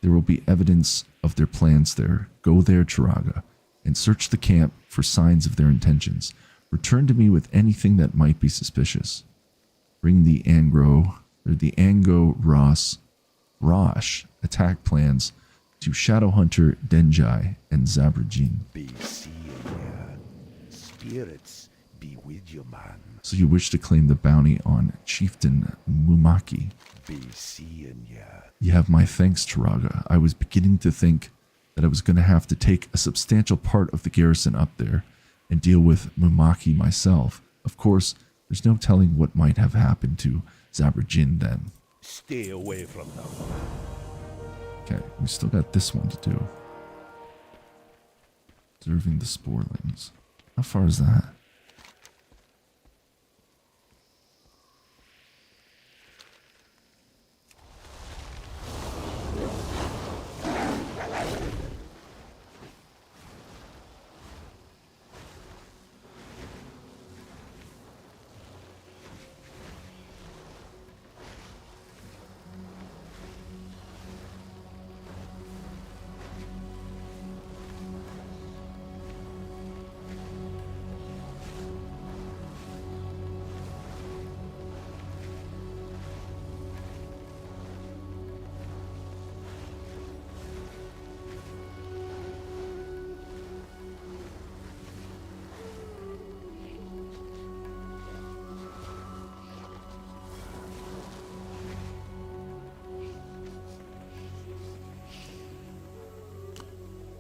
there will be evidence of their plans there. Go there, Turaga, and search the camp for signs of their intentions. Return to me with anything that might be suspicious. Bring the Ango Rosh attack plans to Shadowhunter Denjai and Zabrajin. Be seeing ya. Spirits be with you, man. So you wish to claim the bounty on Chieftain Mumaki. Be seeing ya. You have my thanks, Turaga. I was beginning to think that I was going to have to take a substantial part of the garrison up there and deal with Mumaki myself. Of course, there's no telling what might have happened to Zabrajin then. Stay away from them. Okay, we still got this one to do. Observing the sporelings. How far is that?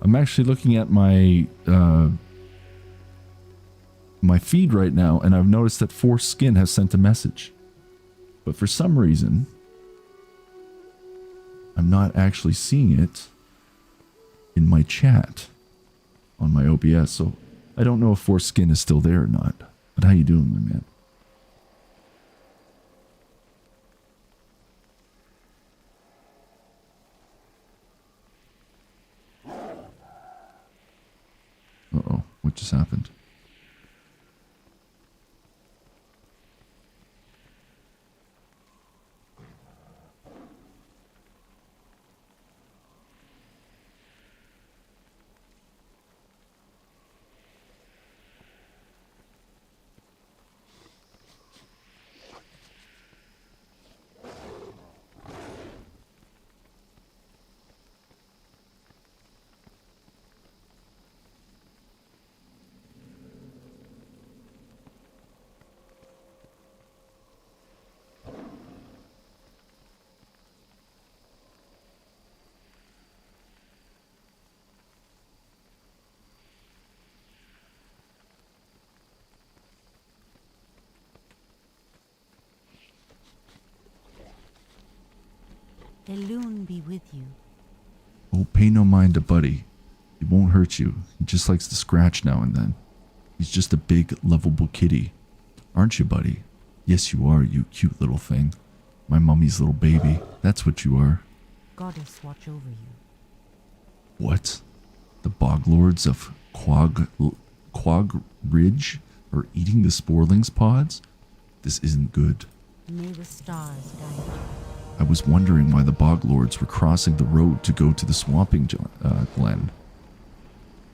I'm actually looking at my my feed right now, and I've noticed that Foreskin has sent a message. But for some reason, I'm not actually seeing it in my chat on my OBS. So I don't know if Foreskin is still there or not. But how you doing, my man? Uh-oh, what just happened? Elune be with you. Oh, pay no mind to Buddy. He won't hurt you. He just likes to scratch now and then. He's just a big, lovable kitty. Aren't you, Buddy? Yes, you are, you cute little thing. My mummy's little baby. That's what you are. Goddess watch over you. What? The bog lords of Quag Ridge are eating the sporelings pods? This isn't good. May the stars guide you. I was wondering why the bog lords were crossing the road to go to the swamping glen.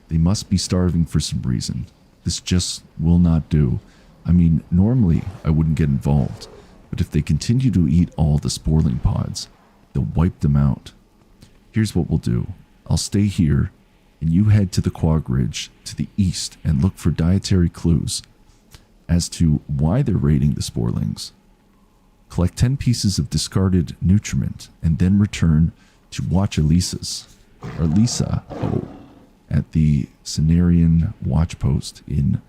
They must be starving for some reason. This just will not do. I mean, normally I wouldn't get involved, but if they continue to eat all the sporling pods, they'll wipe them out. Here's what we'll do. I'll stay here, and you head to the Quag Ridge to the east and look for dietary clues as to why they're raiding the sporelings. Collect 10 pieces of discarded nutriment and then return to watch Elisa's. or Lisa O, at the Cenarian Watch Post in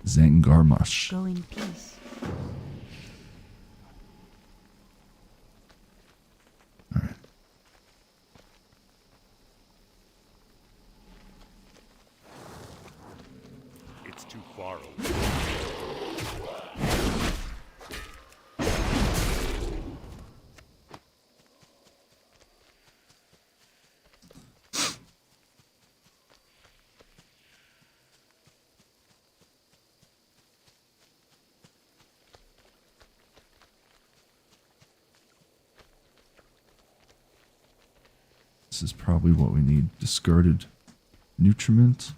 Zangarmash. Go in peace. All right. It's too far away. This is probably what we need. Discarded nutriment.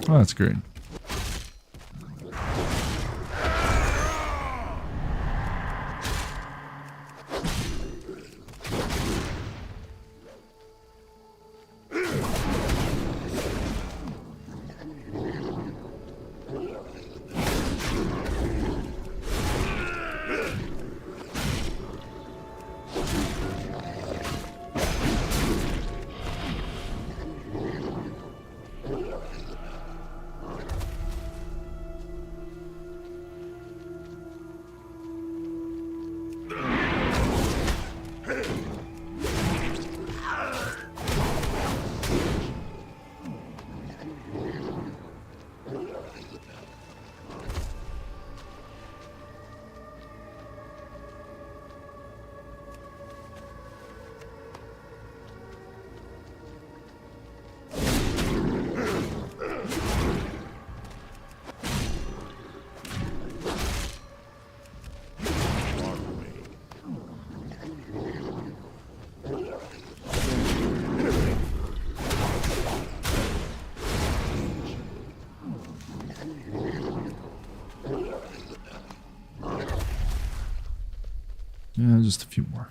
Oh, that's great. Yeah, just a few more.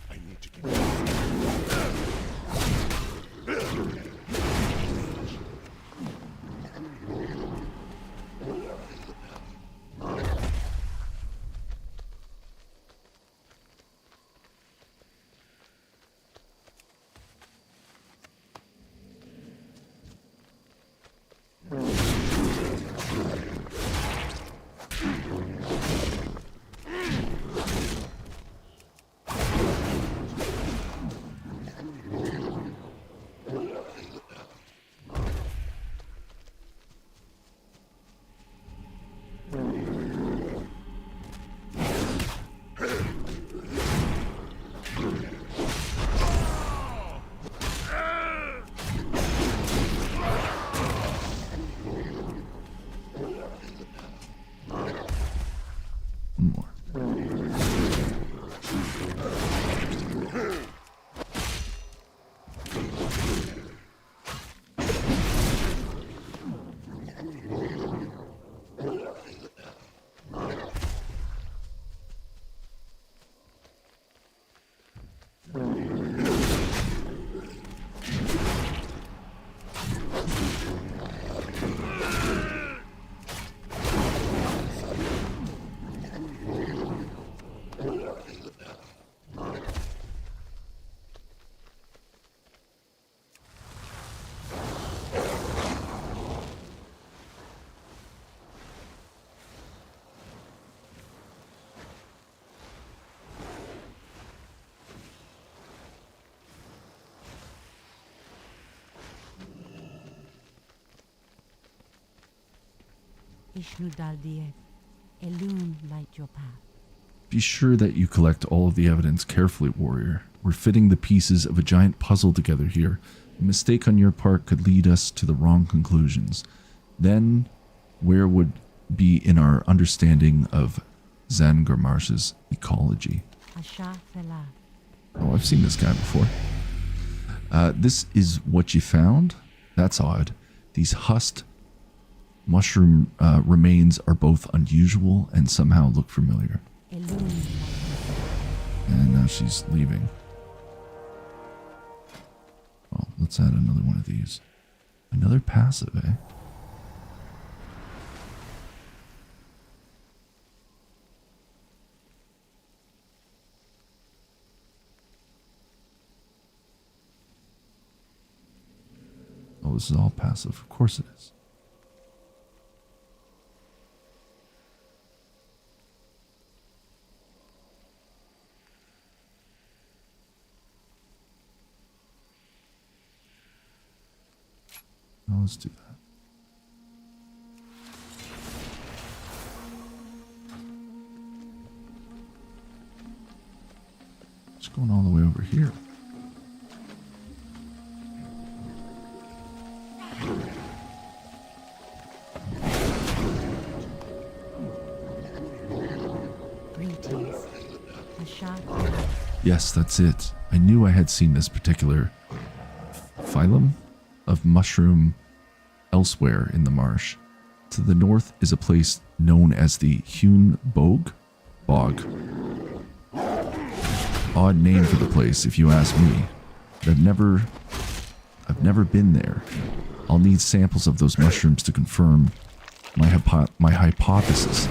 I need to keep Ishnu Daldiek, Elune light your path. Be sure that you collect all of the evidence carefully, warrior. We're fitting the pieces of a giant puzzle together here. A mistake on your part could lead us to the wrong conclusions. Then, where would be in our understanding of Zangarmarsh's ecology? Asha Fela. Oh, I've seen this guy before. This is what you found? That's odd. These husked mushroom remains are both unusual and somehow look familiar. Elune. And now she's leaving. Well, let's add another one of these. Another passive, eh? Oh, this is all passive. Of course it is. Now let's do that. It's going all the way over here. Greetings. Asha Fela. Yes, that's it. I knew I had seen this particular phylum of mushroom elsewhere in the marsh. To the north is a place known as the Hewn Bog. Odd name for the place, if you ask me. But I've never been there. I'll need samples of those mushrooms to confirm my hypothesis.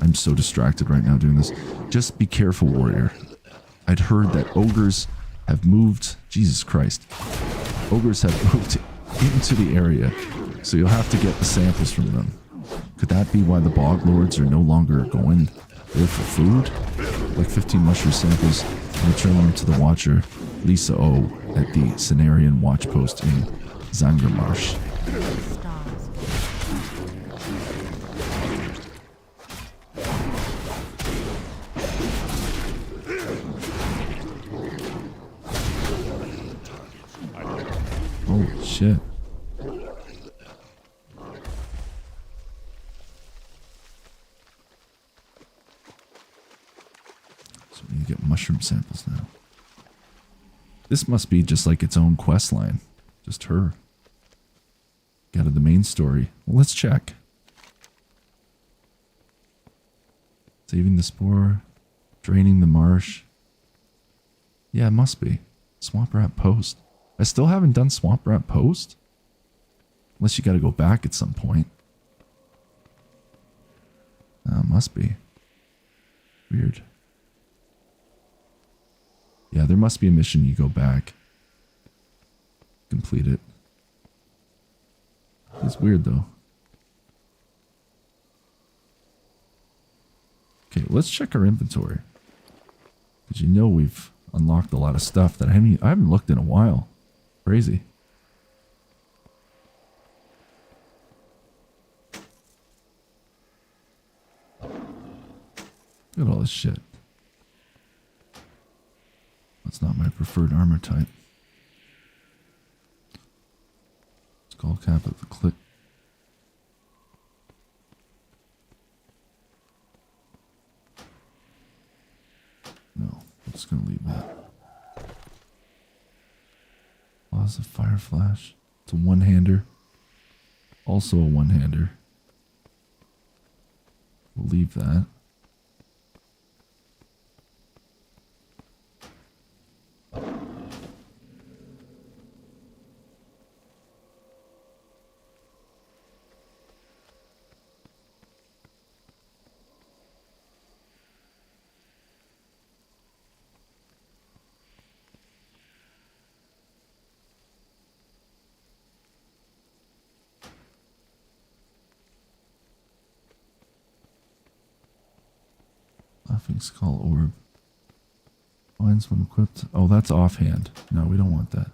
I'm so distracted right now doing this. Just be careful, warrior. I'd heard that ogres have moved. Jesus Christ. Ogres have moved into the area, so you'll have to get the samples from them. Could that be why the bog lords are no longer going there for food? Like 15 mushroom samples and return them to the watcher, Lisa O, at the Cenarian watch post in Zangarmarsh. Stars. Holy shit. So we need to get mushroom samples now. This must be just like its own quest line. Just her. Get out of the main story. Well, let's check. Saving the spore. Draining the marsh. Yeah, it must be. Swamp Rat Post. I still haven't done Swamp Rat Post. Unless you gotta go back at some point. Must be. Weird. Yeah, there must be a mission you go back. Complete it. It's weird though. Okay, let's check our inventory. Because you know we've unlocked a lot of stuff that I haven't looked in a while. Crazy. Look at all this shit. That's not my preferred armor type. Skull cap of the clip. No, I'm just gonna leave that. Laws of Fire Flash. It's a one-hander. Also a one-hander. We'll leave that. Laughing Skull Orb. Finds when equipped. Oh, that's offhand. No, we don't want that.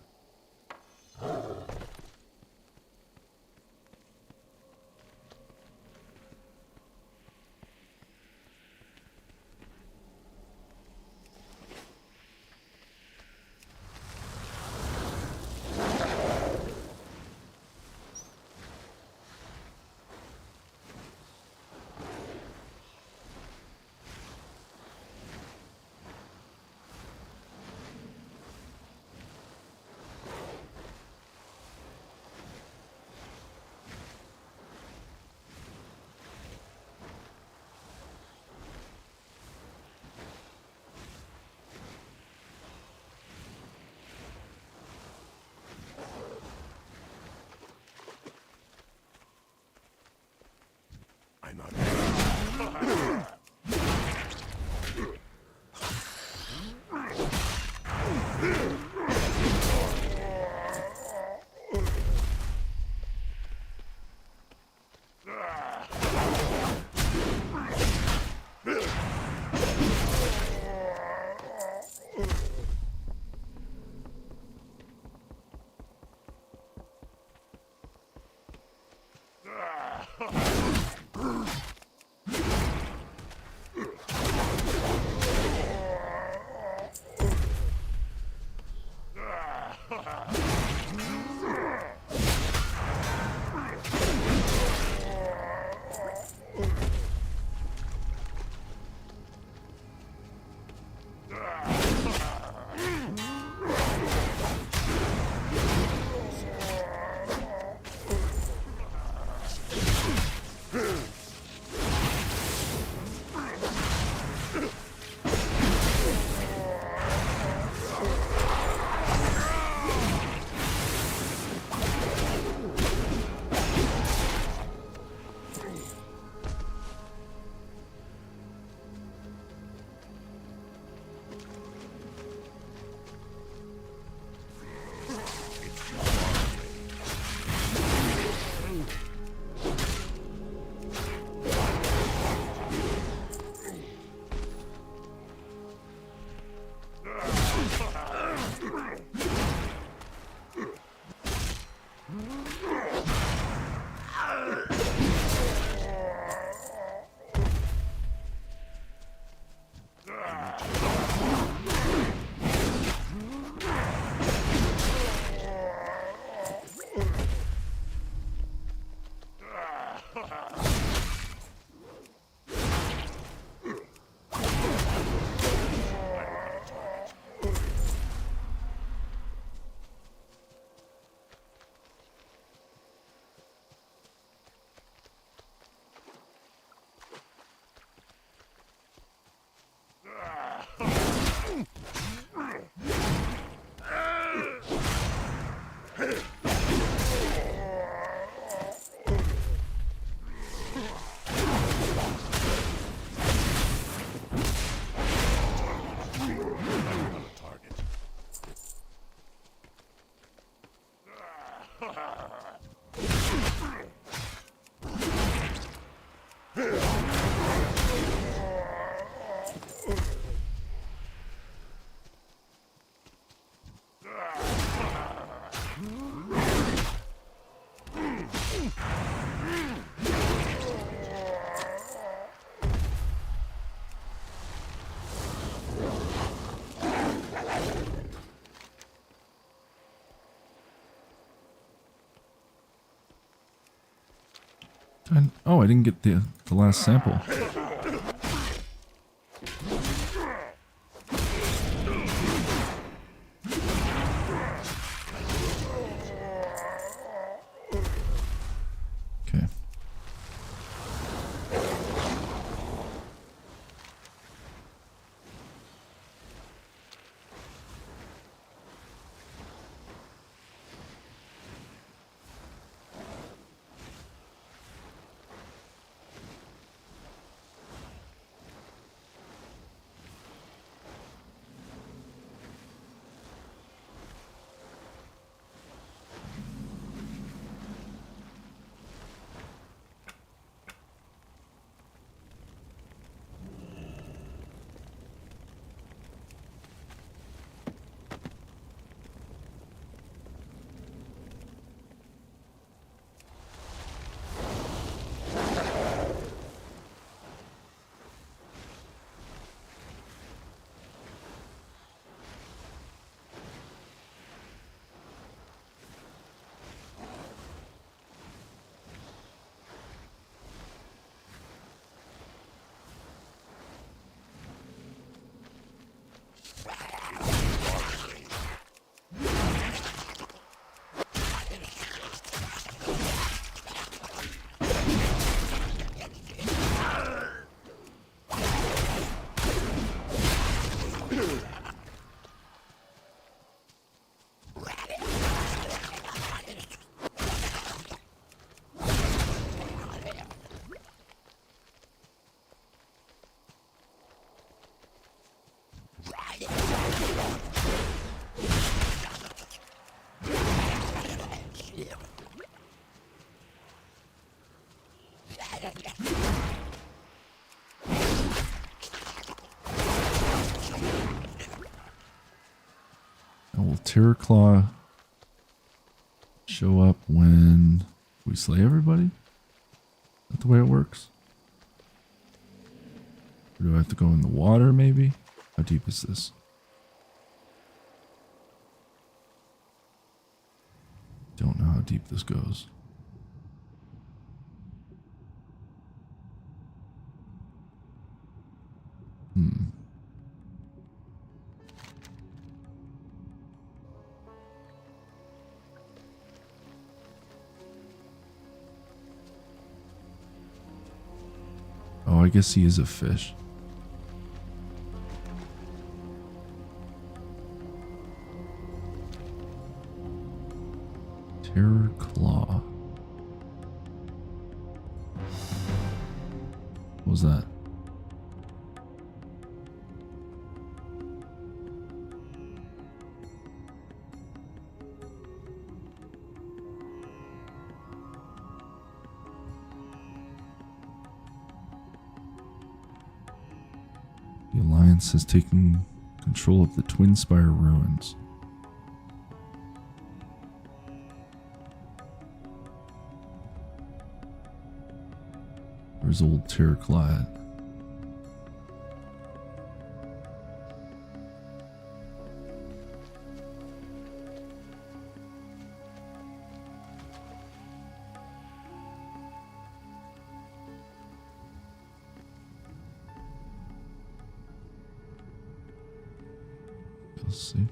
Oh, I didn't get the last sample. Okay. will Terror Claw show up when we slay everybody? Is that the way it works? Or do I have to go in the water maybe? How deep is this? Don't know how deep this goes. Oh, I guess he is a fish. Terror Claw. What was that? The Alliance has taken control of the Twin Spire ruins. Where's old Terror Claw at? Let's see.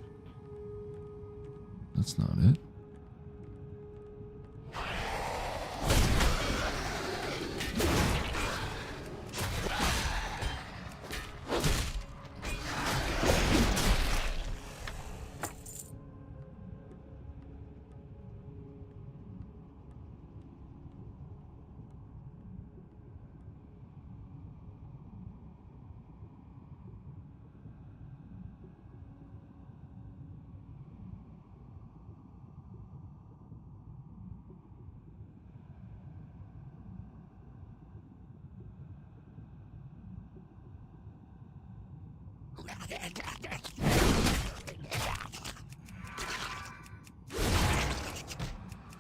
That's not it.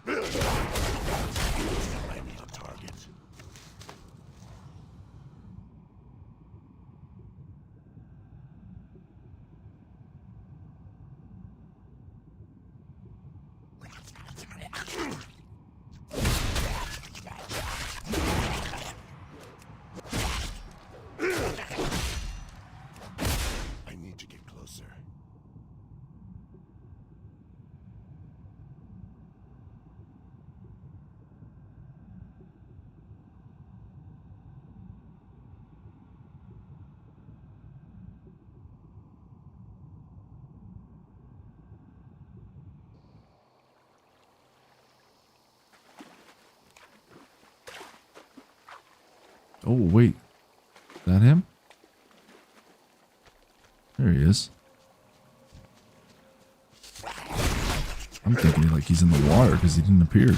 I need a target. I need to get closer. Oh, wait. Is that him? There he is. I'm thinking like he's in the water because he didn't appear.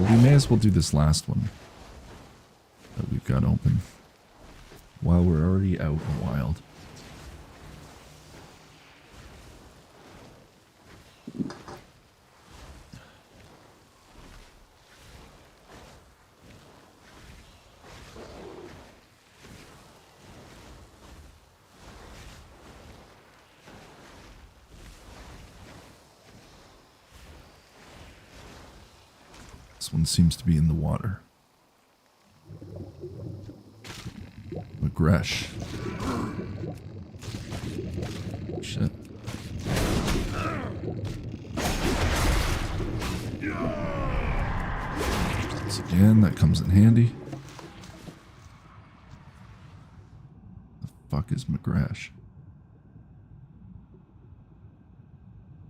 We may as well do this last one that we've got open while we're already out in the wild. This one seems to be in the water. Magresh. Shit. Once again, that comes in handy. The fuck is Magresh?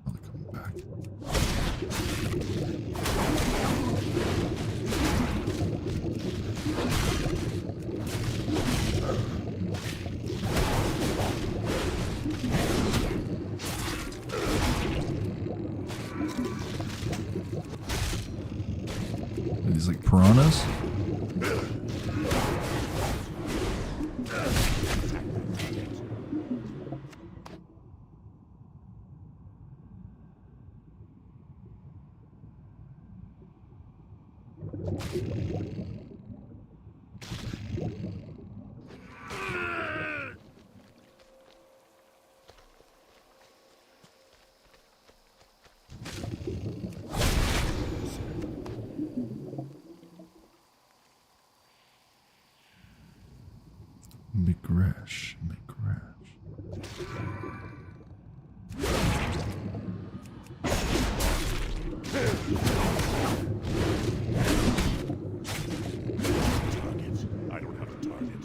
Oh, they're coming back. Are these like piranhas? McGrash. Target. I don't have a target.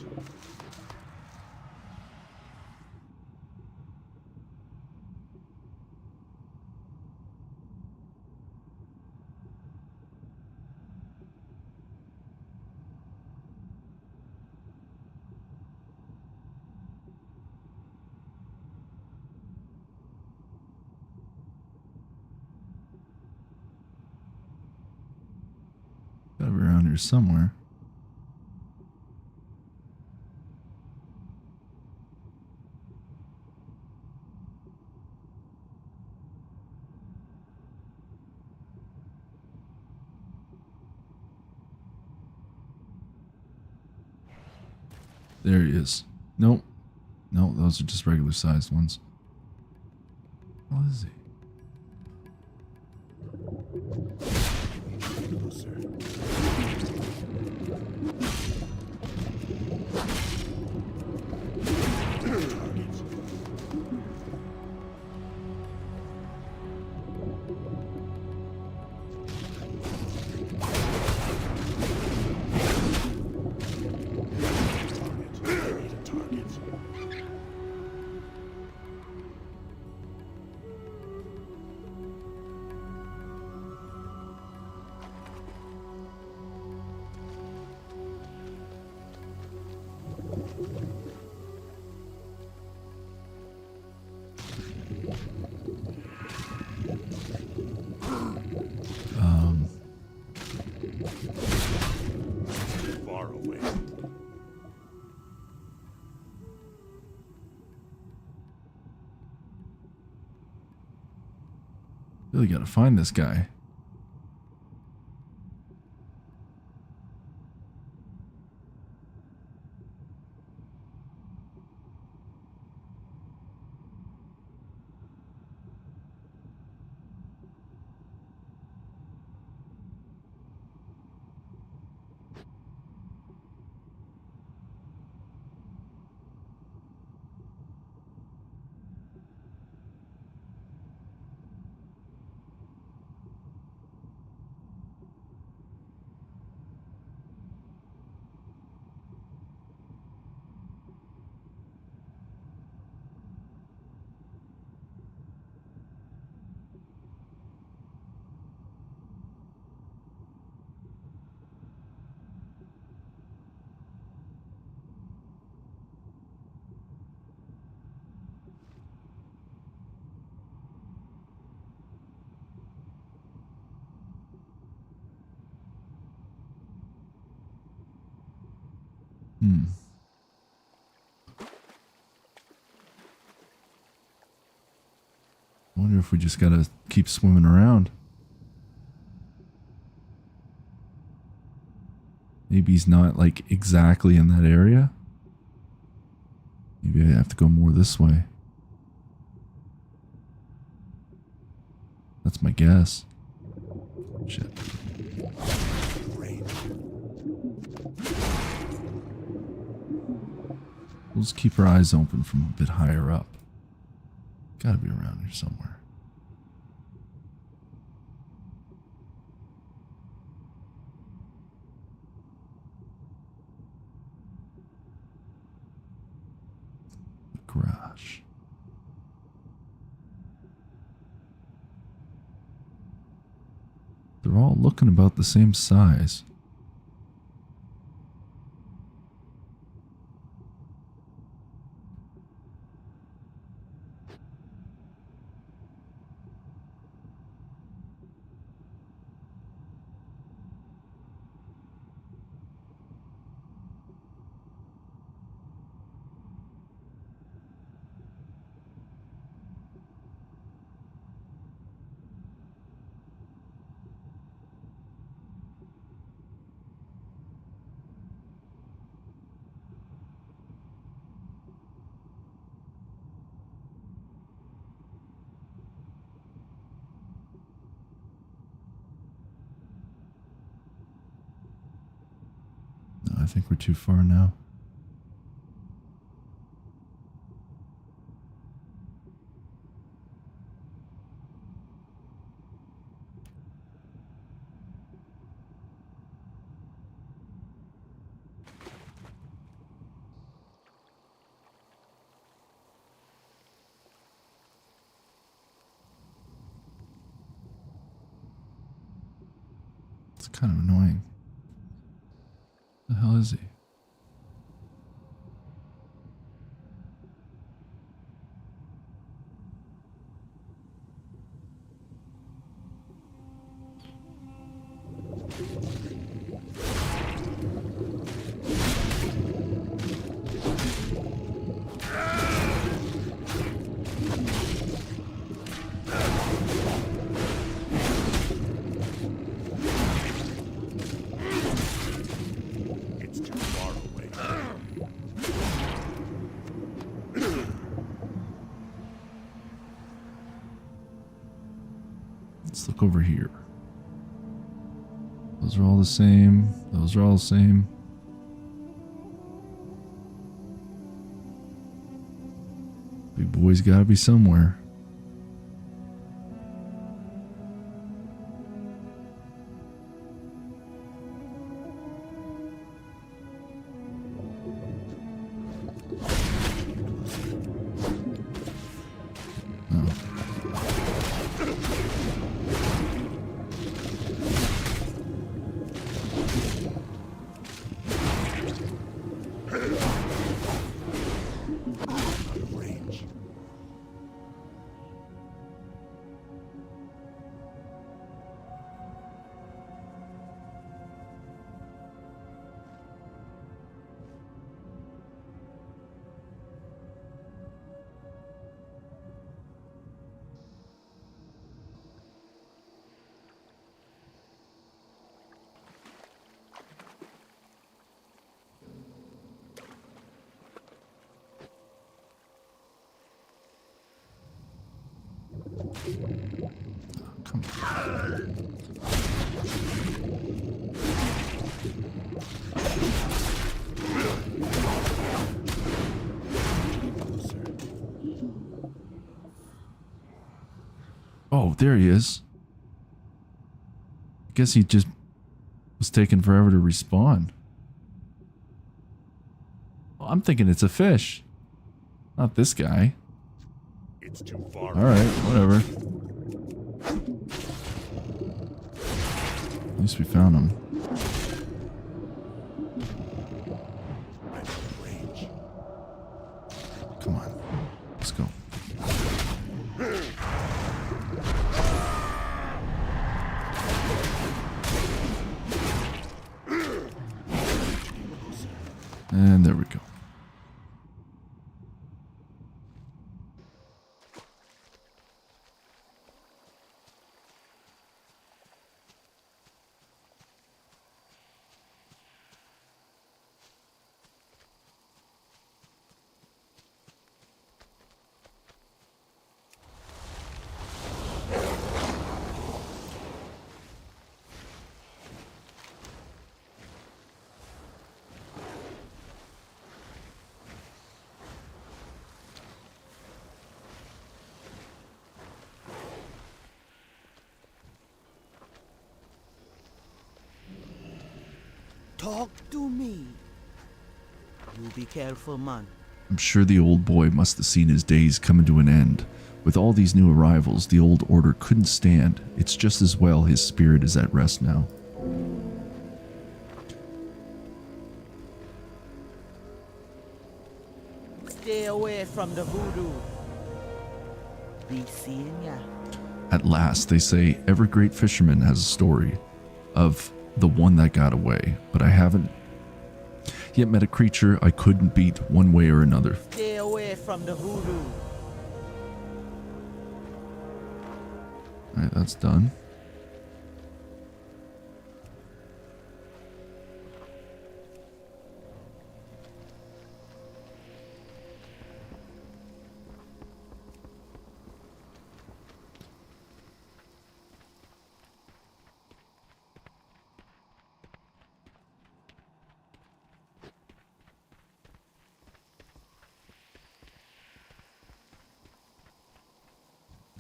Gotta be around here somewhere. There he is. Nope. No, those are just regular sized ones. What is he? Closer. Far away. Really gotta find this guy. I wonder if we just gotta keep swimming around. Maybe he's not like exactly in that area. Maybe I have to go more this way. That's my guess. Shit. We'll just keep our eyes open from a bit higher up. Gotta be around here somewhere. The garage. They're all looking about the same size. I think we're too far now. It's kind of annoying. The hell is he? It's too far away. Let's look over here. Those are all the same. Those are all the same. Big boy's gotta be somewhere. Out of range. Come on. Oh, there he is. Guess he just was taking forever to respawn. Oh, I'm thinking it's a fish. Not this guy. It's too far. Alright, whatever. At least we found him. Out of range. Come on. Let's go. And there we go. Talk to me. You be careful, man. I'm sure the old boy must have seen his days coming to an end. With all these new arrivals, the old order couldn't stand. It's just as well his spirit is at rest now. Stay away from the voodoo. Be seeing ya. At last, they say every great fisherman has a story of the one that got away, but I haven't yet met a creature I couldn't beat one way or another. Stay away from the voodoo. Alright, that's done.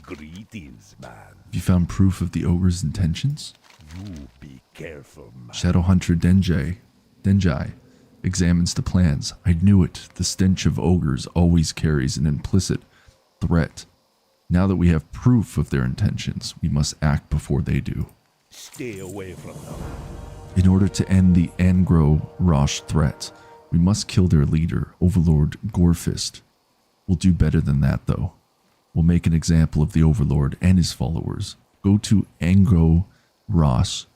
Greetings, man. Have you found proof of the ogre's intentions? You be careful, man. Shadowhunter Denjai examines the plans. I knew it. The stench of ogres always carries an implicit threat. Now that we have proof of their intentions, we must act before they do. Stay away from them. In order to end the Angro Rosh threat, we must kill their leader, Overlord Gorefist. We'll do better than that, though. We'll make an example of the Overlord and his followers. Go to Angro Rosh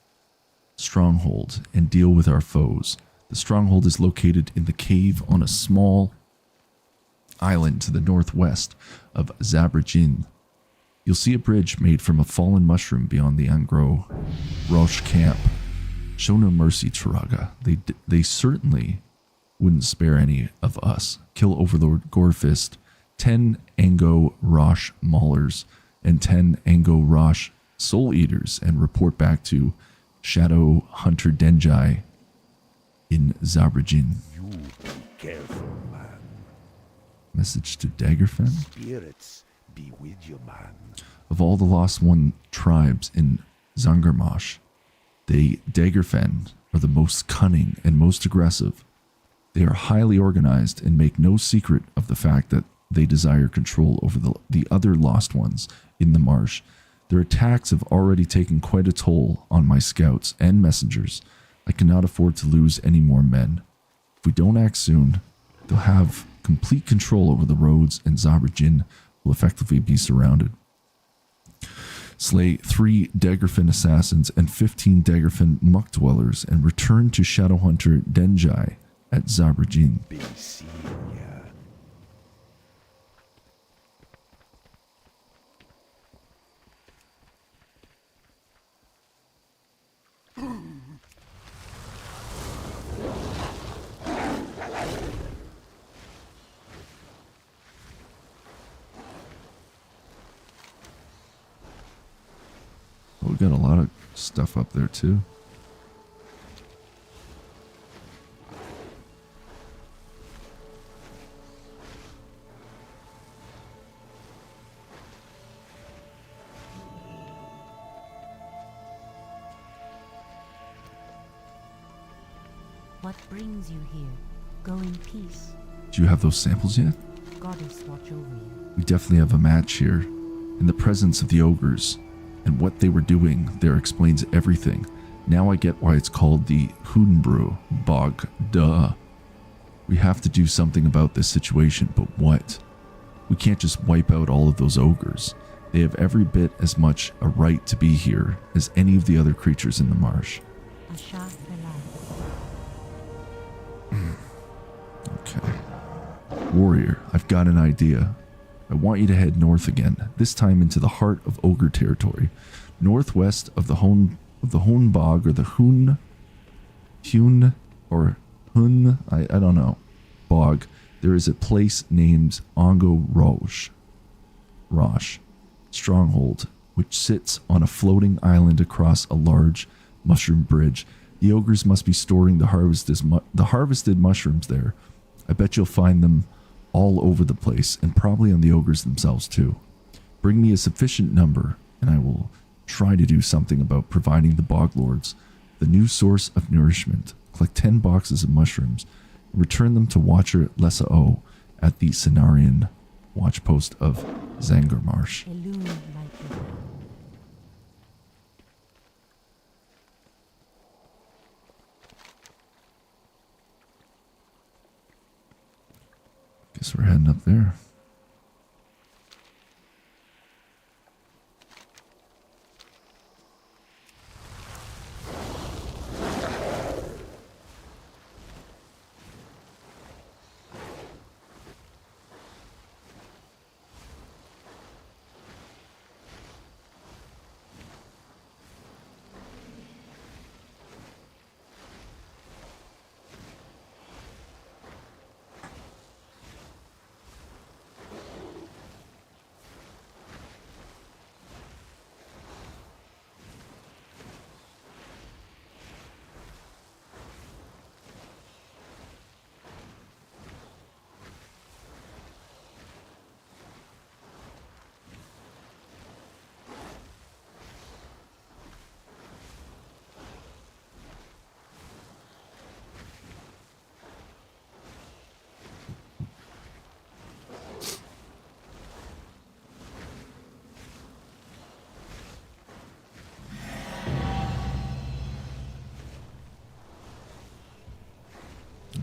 stronghold and deal with our foes. The stronghold is located in the cave on a small island to the northwest of Zabrajin. You'll see a bridge made from a fallen mushroom beyond the Angro Rosh camp. Show no mercy, Turaga. They certainly wouldn't spare any of us. Kill Overlord Gorefist, 10 Ango Rosh Maulers, and 10 Ango Rosh Soul Eaters, and report back to Shadow Hunter Denjai in Zabrajin. You be careful, man. Message to Daggerfen. Spirits be with you, man. Of all the Lost One tribes in Zangarmosh, the Daggerfen are the most cunning and most aggressive. They are highly organized and make no secret of the fact that they desire control over the other Lost Ones in the marsh. Their attacks have already taken quite a toll on my scouts and messengers. I cannot afford to lose any more men. If we don't act soon, they'll have complete control over the roads, and Zabrajin will effectively be surrounded. Slay 3 Daggerfen assassins and 15 Daggerfen muck dwellers and return to Shadowhunter Denjai at Zabrajin. Be seeing ya. We got a lot of stuff up there too. What brings you here? Go in peace. Do you have those samples yet? Goddess watch over you. We definitely have a match here. In the presence of the ogres, and what they were doing there explains everything. Now I get why it's called the Hoonbrew Bog. Duh. We have to do something about this situation, but what? We can't just wipe out all of those ogres. They have every bit as much a right to be here as any of the other creatures in the marsh. Asha Okay. Warrior, I've got an idea. I want you to head north again, this time into the heart of ogre territory, northwest of the Hoon Bog, or the Hun, I don't know, Bog. There is a place named Ongo Rosh stronghold, which sits on a floating island across a large mushroom bridge. The ogres must be storing the harvested mushrooms there. I bet you'll find them all over the place, and probably on the ogres themselves too. Bring me a sufficient number, and I will try to do something about providing the bog lords the new source of nourishment. Collect 10 boxes of mushrooms, and return them to Watcher Lesao at the Cenarian watch post of Zangarmarsh. Elune light your path. Guess we're heading up there.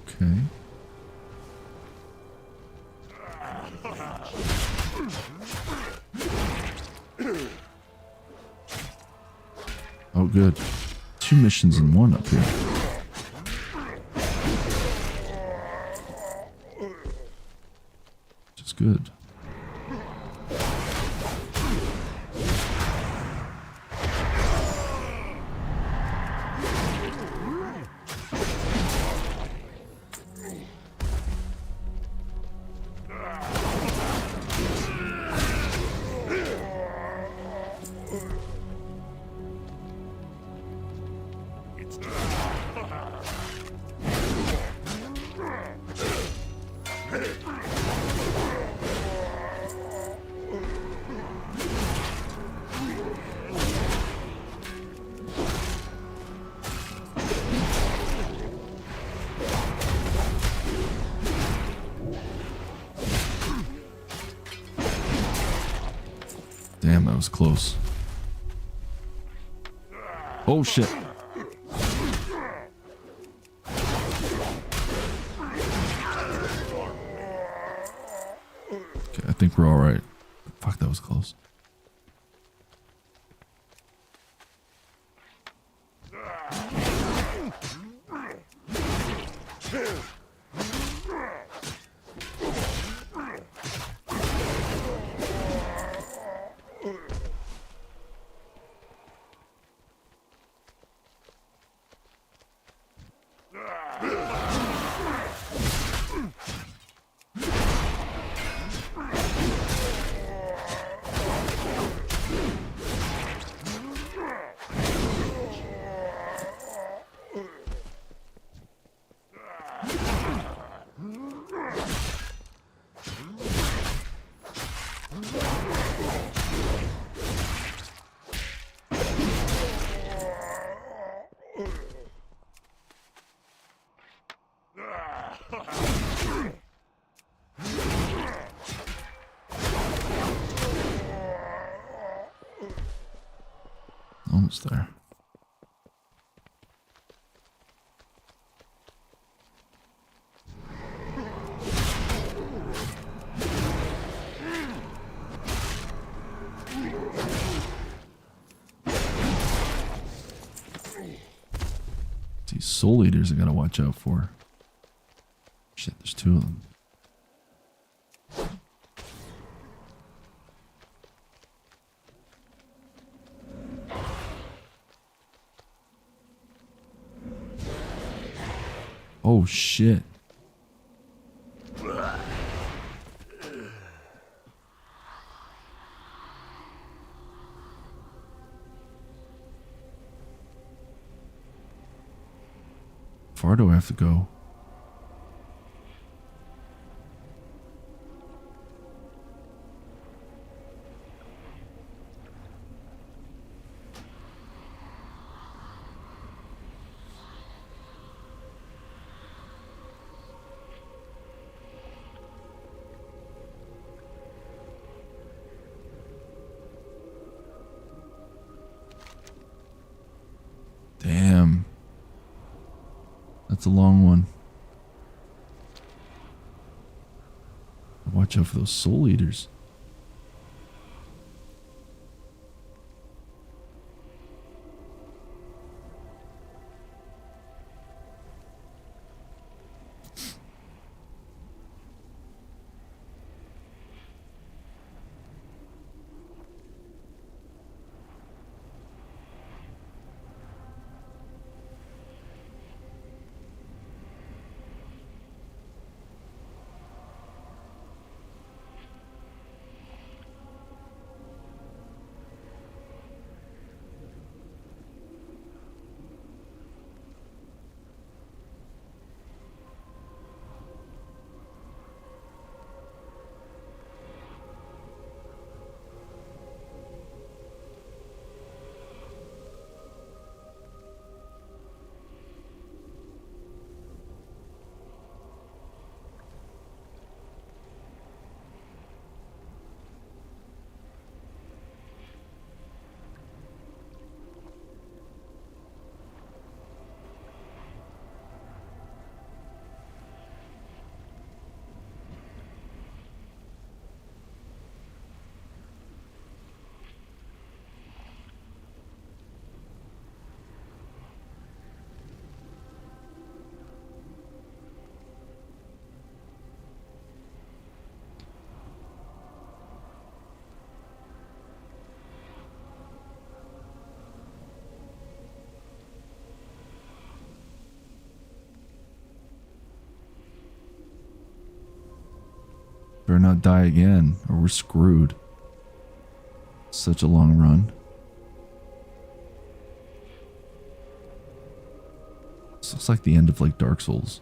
Okay. Oh, good. 2 missions in one up here. Which is good. Damn, that was close. Oh shit. Okay, I think we're all right. Fuck, that was close. Almost there. These soul eaters I gotta watch out for. Shit, there's 2 of them. Oh shit. How far do I have to go? Damn. That's a long one. Watch out for those soul eaters. Better not die again, or we're screwed. Such a long run. This looks like the end of like Dark Souls.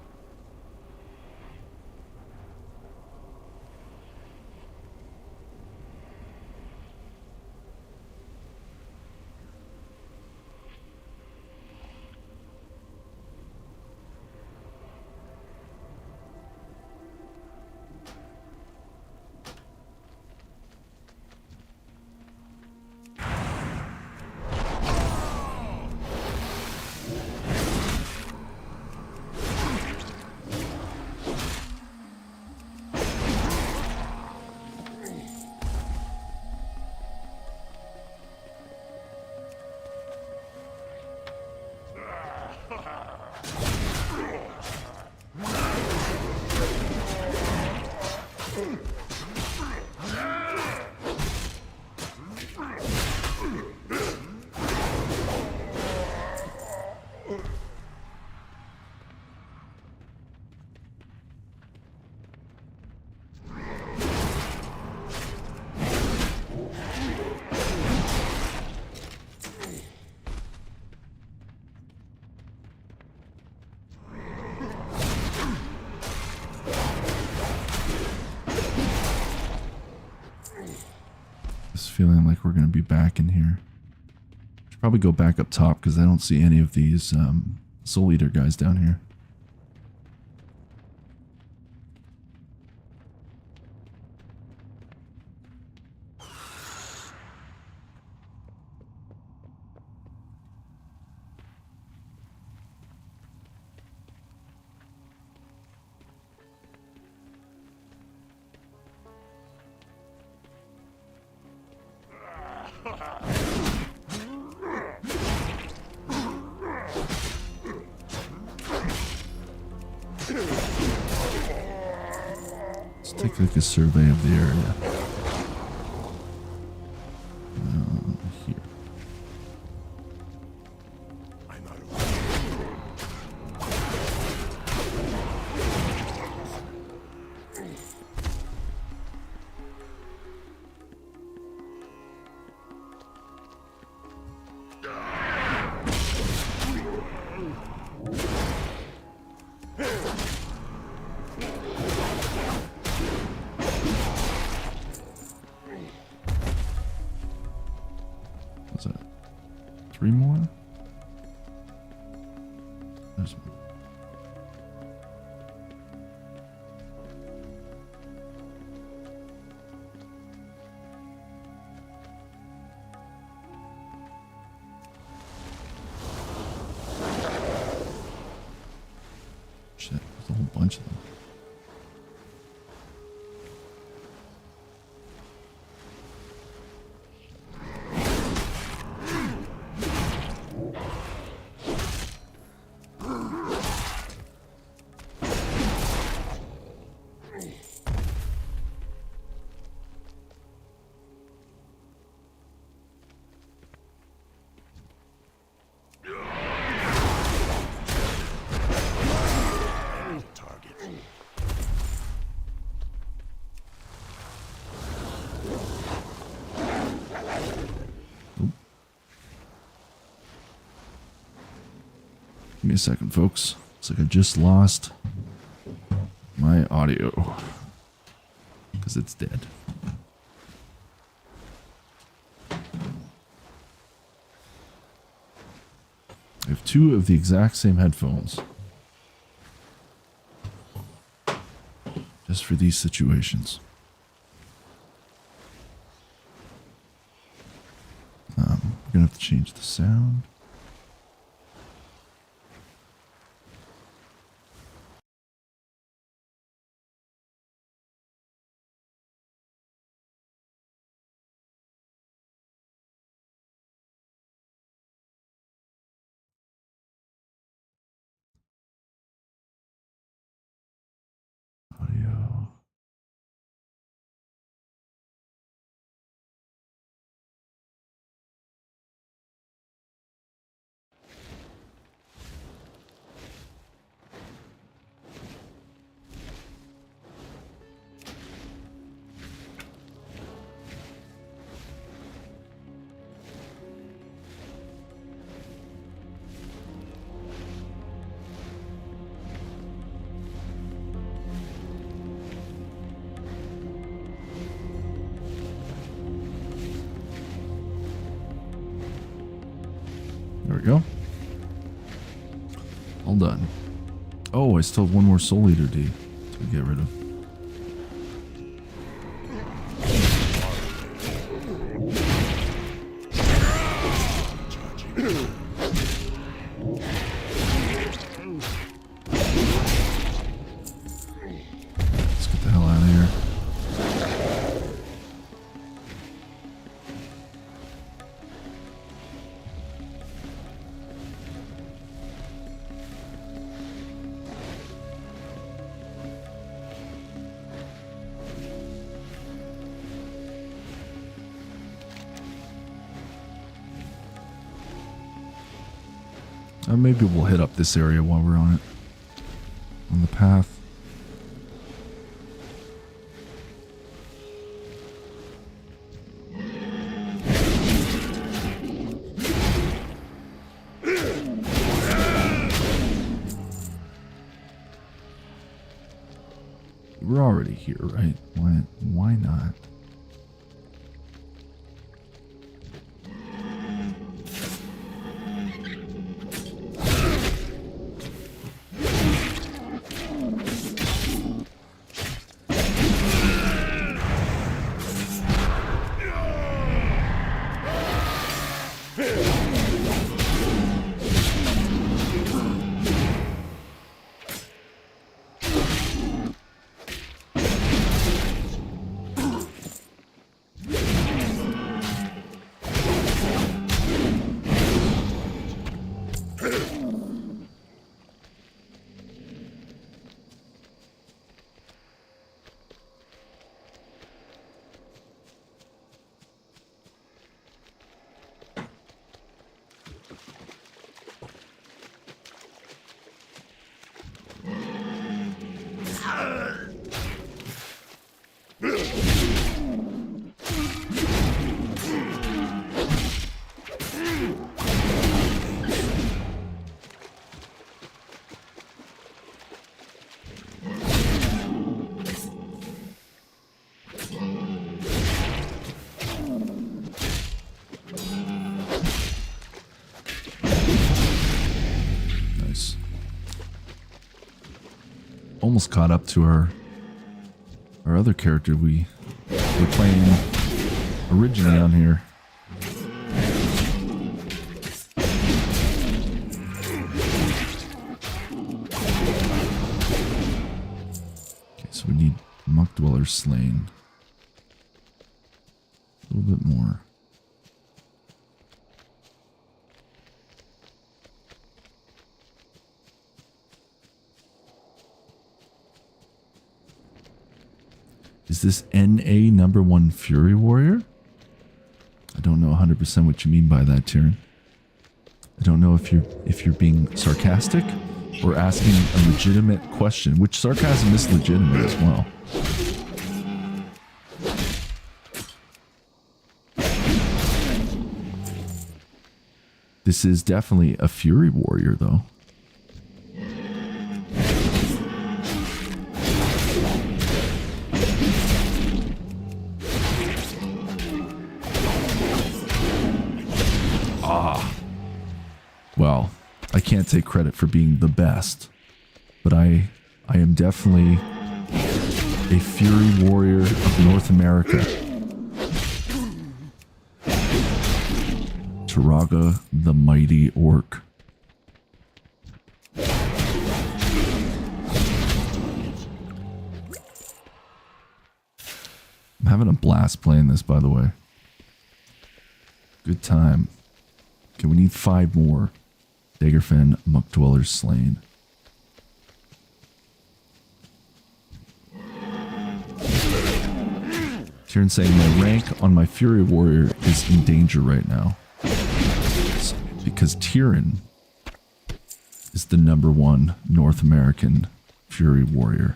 Feeling like we're going to be back in here. Should probably go back up top because I don't see any of these Soul Eater guys down here. Let's take like a survey of the area. Here. I'm out of What's that? 3 more? There's one. Shit, there's a whole bunch of them. target. Give me a second, folks. Looks like I just lost my audio because it's dead. I have 2 of the exact same headphones just for these situations. We're gonna have to change the sound. Audio. There we go. All done. Oh, I still have one more Soul Eater D to get rid of. Let's get the hell out of here. Maybe we'll hit up this area while we're on it. On the path. We're already here, right? Why not? Almost caught up to our other character we were playing originally on here. Okay, so we need Muck Dwellers slain. A little bit more. Is this NA #1 Fury Warrior? I don't know 100% what you mean by that, Tyrion. I don't know if you're being sarcastic or asking a legitimate question, which sarcasm is legitimate as well. This is definitely a Fury Warrior, though. Well, I can't take credit for being the best, but I am definitely a Fury Warrior of North America. Taraga the Mighty Orc. I'm having a blast playing this, by the way. Good time. Okay, we need 5 more. Daggerfin, Muck Dwellers slain. Tyrion saying my rank on my Fury Warrior is in danger right now. It's because Tyrion is the #1 North American Fury Warrior.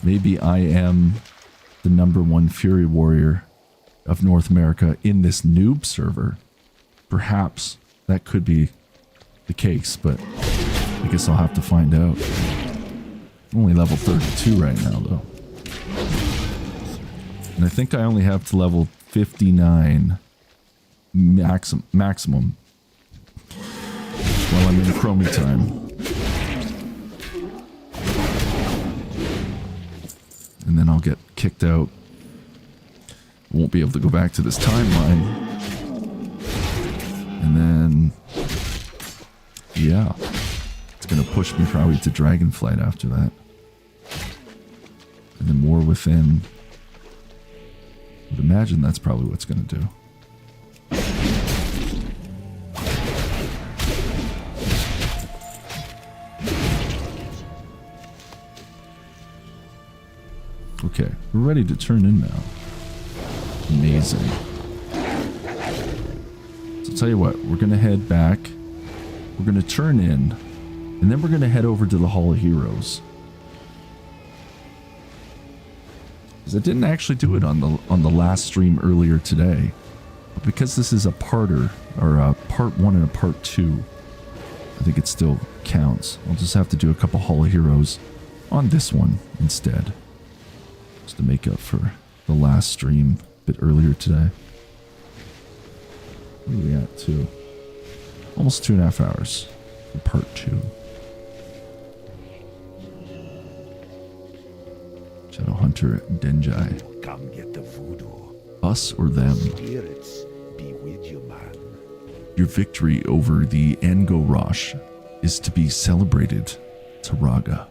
Maybe I am the #1 Fury Warrior of North America in this noob server. Perhaps that could be the case, but I guess I'll have to find out. Only level 32 right now, though. And I think I only have to level 59 maximum while I'm in Chromie time. And then I'll get kicked out. Won't be able to go back to this timeline. And then, yeah, it's going to push me probably to Dragonflight after that. And then War Within. I would imagine that's probably what's going to do. Okay, we're ready to turn in now. Amazing. So I'll tell you what, we're going to head back. We're going to turn in. And then we're going to head over to the Hall of Heroes. Because I didn't actually do it on the last stream earlier today. But because this is a parter, or a part 1 and a part 2, I think it still counts. I'll just have to do a couple Hall of Heroes on this one instead. Just to make up for the last stream a bit earlier today. What are we at? 2. Almost 2.5 hours for part 2. Shadowhunter Denjai. Come get the voodoo. Us or them? Spirits be with you, man. Your victory over the Angorosh is to be celebrated, Taraga.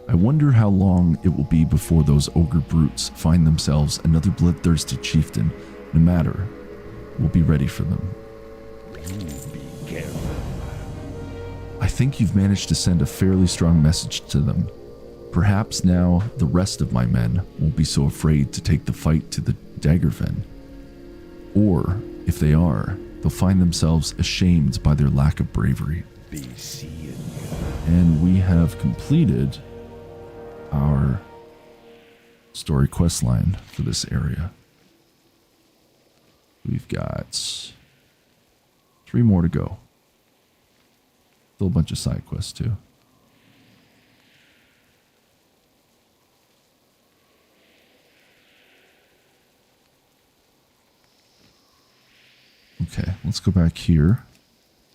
I wonder how long it will be before those ogre brutes find themselves another bloodthirsty chieftain. No matter, we'll be ready for them. You be careful, man. I think you've managed to send a fairly strong message to them. Perhaps now the rest of my men won't be so afraid to take the fight to the Daggerfen. Or, if they are, they'll find themselves ashamed by their lack of bravery. Be seeing you. And we have completed our story quest line for this area. We've got 3 more to go. Still a bunch of side quests too. Okay, let's go back here.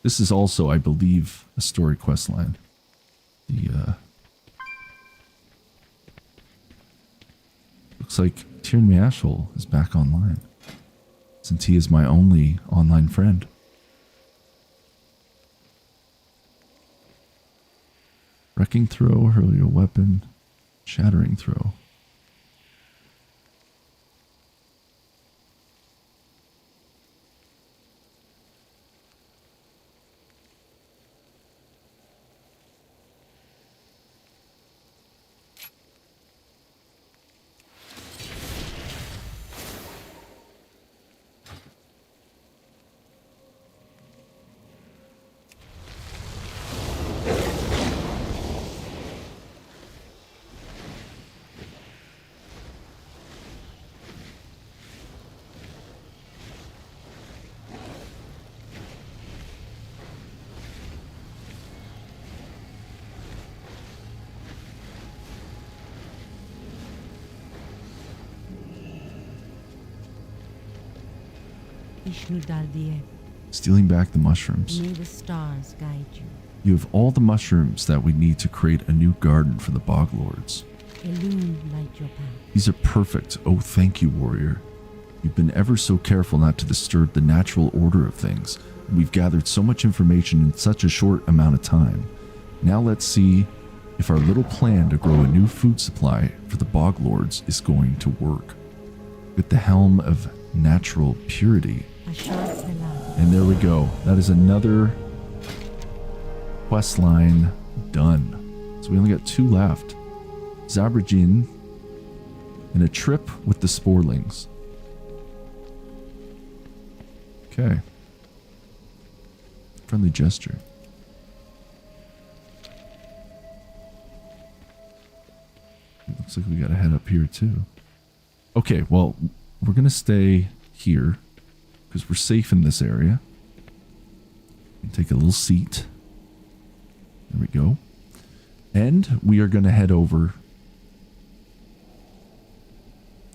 This is also, I believe, a story quest line. Looks like Tyrn Miashol is back online, since he is my only online friend. Wrecking throw, hurl your weapon, shattering throw. Ishnu Daldie, Stealing back the mushrooms. may the stars guide you. You have all the mushrooms that we need to create a new garden for the Bog Lords. Illume light your path. These are perfect. Oh, thank you, warrior. You've been ever so careful not to disturb the natural order of things. We've gathered so much information in such a short amount of time. Now let's see if our little plan to grow a new food supply for the Bog Lords is going to work. With the helm of natural purity. Ashar Selah. And there we go. That is another quest line done. So we only got 2 left. Zabrajin and a trip with the Sporlings. Okay. Friendly gesture. Looks like we gotta head up here too. Okay, well, we're gonna stay here because we're safe in this area. Take a little seat. There we go. And we are going to head over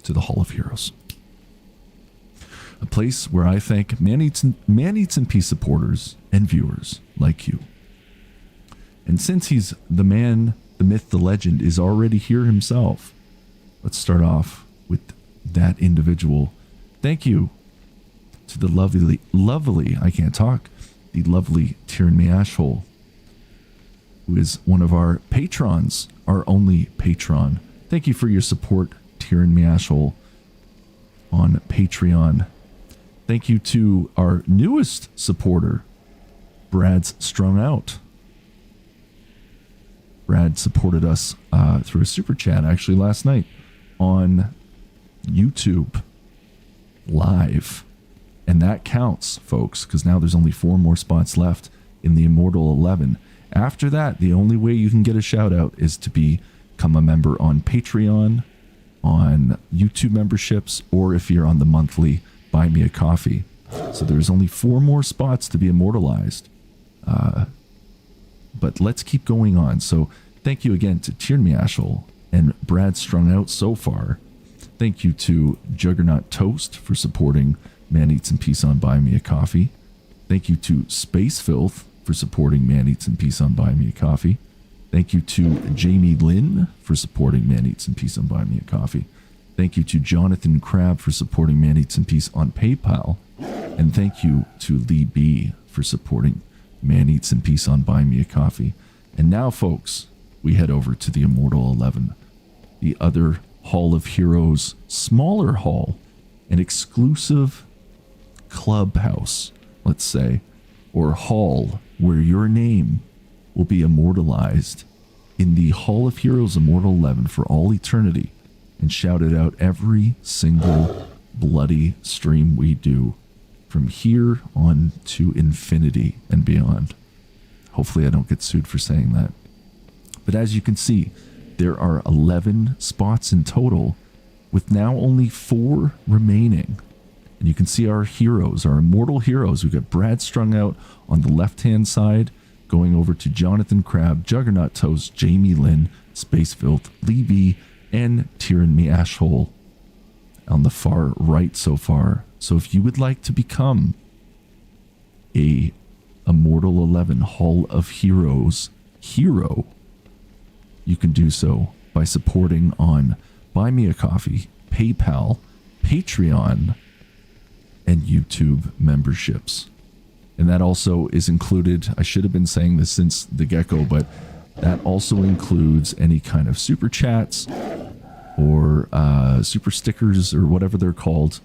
to the Hall of Heroes. A place where I thank Man Eats and Peace supporters and viewers like you. And since he's the man, the myth, the legend is already here himself, let's start off with that individual. Thank you to the lovely, I can't talk, the lovely Tyrann Miashol, who is one of our patrons, our only patron. Thank you for your support, Tyrann Miashol, on Patreon. Thank you to our newest supporter, Brad's Strung Out. Brad supported us through a super chat actually last night on YouTube live. And that counts, folks, because now there's only 4 more spots left in the Immortal 11. After that, the only way you can get a shout out is to become a member on Patreon, on YouTube memberships, or if you're on the monthly Buy Me a Coffee. So there's only 4 more spots to be immortalized. But let's keep going on. So thank you again to Tyrann Miashol and Brad Strung Out so far. Thank you to Juggernaut Toast for supporting Man Eats and Peace on Buy Me a Coffee. Thank you to Space Filth for supporting Man Eats and Peace on Buy Me a Coffee. Thank you to Jamie Lynn for supporting Man Eats and Peace on Buy Me a Coffee. Thank you to Jonathan Crabb for supporting Man Eats and Peace on PayPal. And thank you to Lee B for supporting Man Eats and Peace on Buy Me a Coffee. And now, folks, we head over to the Immortal 11, the other Hall of Heroes, smaller hall, an exclusive clubhouse, let's say, or hall where your name will be immortalized in the Hall of Heroes Immortal 11 for all eternity and shouted out every single bloody stream we do from here on to infinity and beyond. Hopefully I don't get sued for saying that. But as you can see, there are 11 spots in total, with now only 4 remaining. And you can see our heroes, our immortal heroes. We've got Brad Strung Out on the left-hand side, going over to Jonathan Crabb, Juggernaut Toast, Jamie Lynn, Space Filth, Lee B, and Tyrann Miashol on the far right so far. So if you would like to become a Immortal 11 Hall of Heroes hero, you can do so by supporting on Buy Me a Coffee, PayPal, Patreon, and YouTube memberships. And that also is included, I should have been saying this since the get-go, but that also includes any kind of super chats or super stickers or whatever they're called.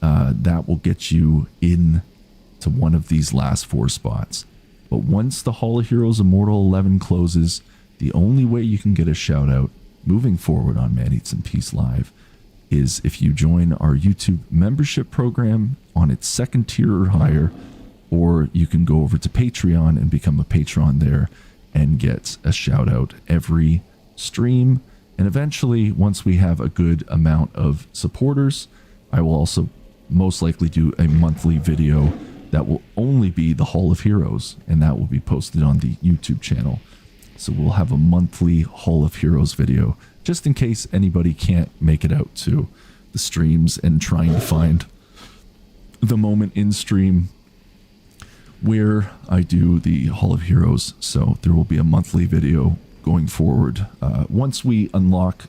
That will get you in to one of these last 4 spots. But once the Hall of Heroes Immortal 11 closes, the only way you can get a shout out moving forward on Man Eats and Peace Live is if you join our YouTube membership program on its 2nd tier or higher, or you can go over to Patreon and become a patron there and get a shout out every stream. And eventually, once we have a good amount of supporters, I will also most likely do a monthly video that will only be the Hall of Heroes, and that will be posted on the YouTube channel. So we'll have a monthly Hall of Heroes video, just in case anybody can't make it out to the streams and trying to find the moment in stream where I do the Hall of Heroes. So there will be a monthly video going forward. Once we unlock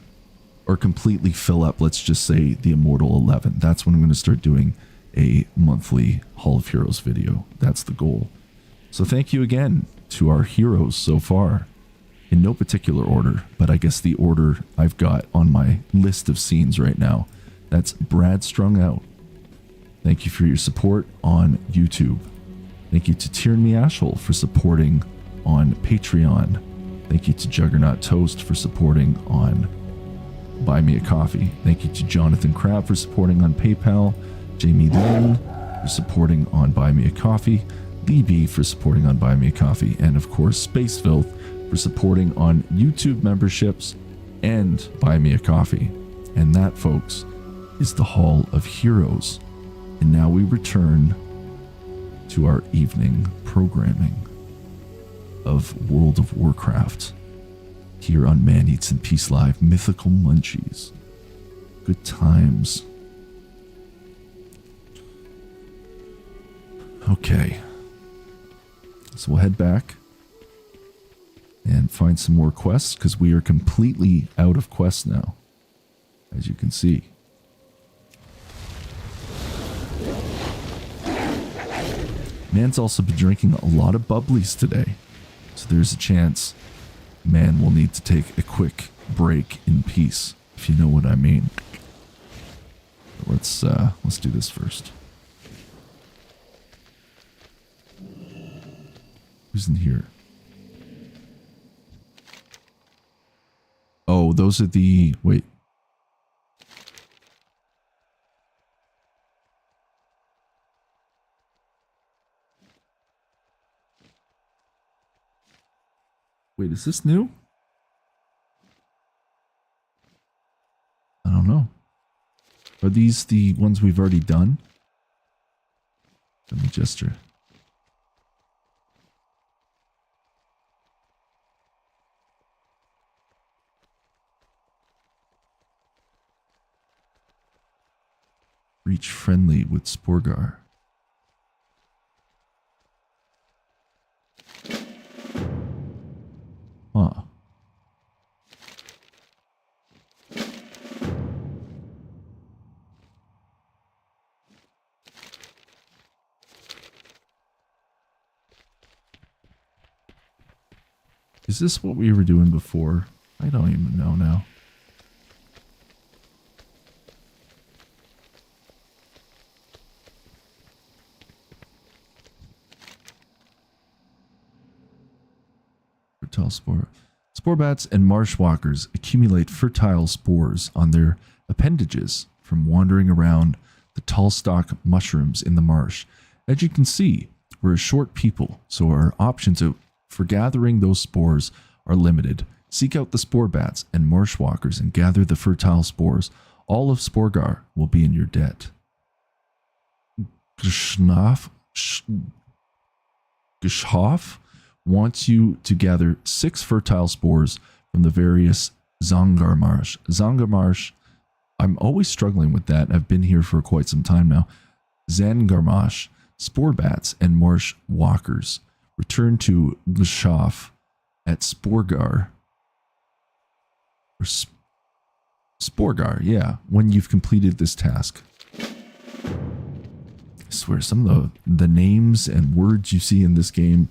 or completely fill up, let's just say, the Immortal 11, that's when I'm going to start doing a monthly Hall of Heroes video. That's the goal. So thank you again to our heroes so far, in no particular order, but I guess the order I've got on my list of scenes right now. That's Brad Strung Out. Thank you for your support on YouTube. Thank you to Tyrann Miashol for supporting on Patreon. Thank you to Juggernaut Toast for supporting on Buy Me a Coffee. Thank you to Jonathan Crabb for supporting on PayPal. Jamie Lynn for supporting on Buy Me a Coffee. Lee B for supporting on Buy Me a Coffee. And of course, Space Filth for supporting on YouTube memberships and Buy Me a Coffee. And that, folks, is the Hall of Heroes. And now we return to our evening programming of World of Warcraft here on Man Eats and Peace Live. Mythical Munchies. Good times. Okay. So we'll head back and find some more quests because we are completely out of quests now, as you can see. Man's also been drinking a lot of bubblies today, so there's a chance Man will need to take a quick break in peace, if you know what I mean. Let's do this first. Who's in here? Oh, those are the... Wait. Wait, is this new? I don't know. Are these the ones we've already done? Let me gesture. Reach friendly with Sporgar. Huh. Is this what we were doing before? I don't even know now. Fertile spore. Spore bats and marsh walkers accumulate fertile spores on their appendages from wandering around the tall stalk mushrooms in the marsh. As you can see, we're a short people, so our options for gathering those spores are limited. Seek out the spore bats and marsh walkers and gather the fertile spores. All of Sporgar will be in your debt. Gishnoff wants you to gather 6 fertile spores from the various Zongar Marsh. Zongar Marsh, I'm always struggling with that. I've been here for quite some time now. Zangar Marsh, spore bats, and marsh walkers. Return to Gishnoff at Sporgar. Or Sporgar, yeah, when you've completed this task. I swear, some of the names and words you see in this game,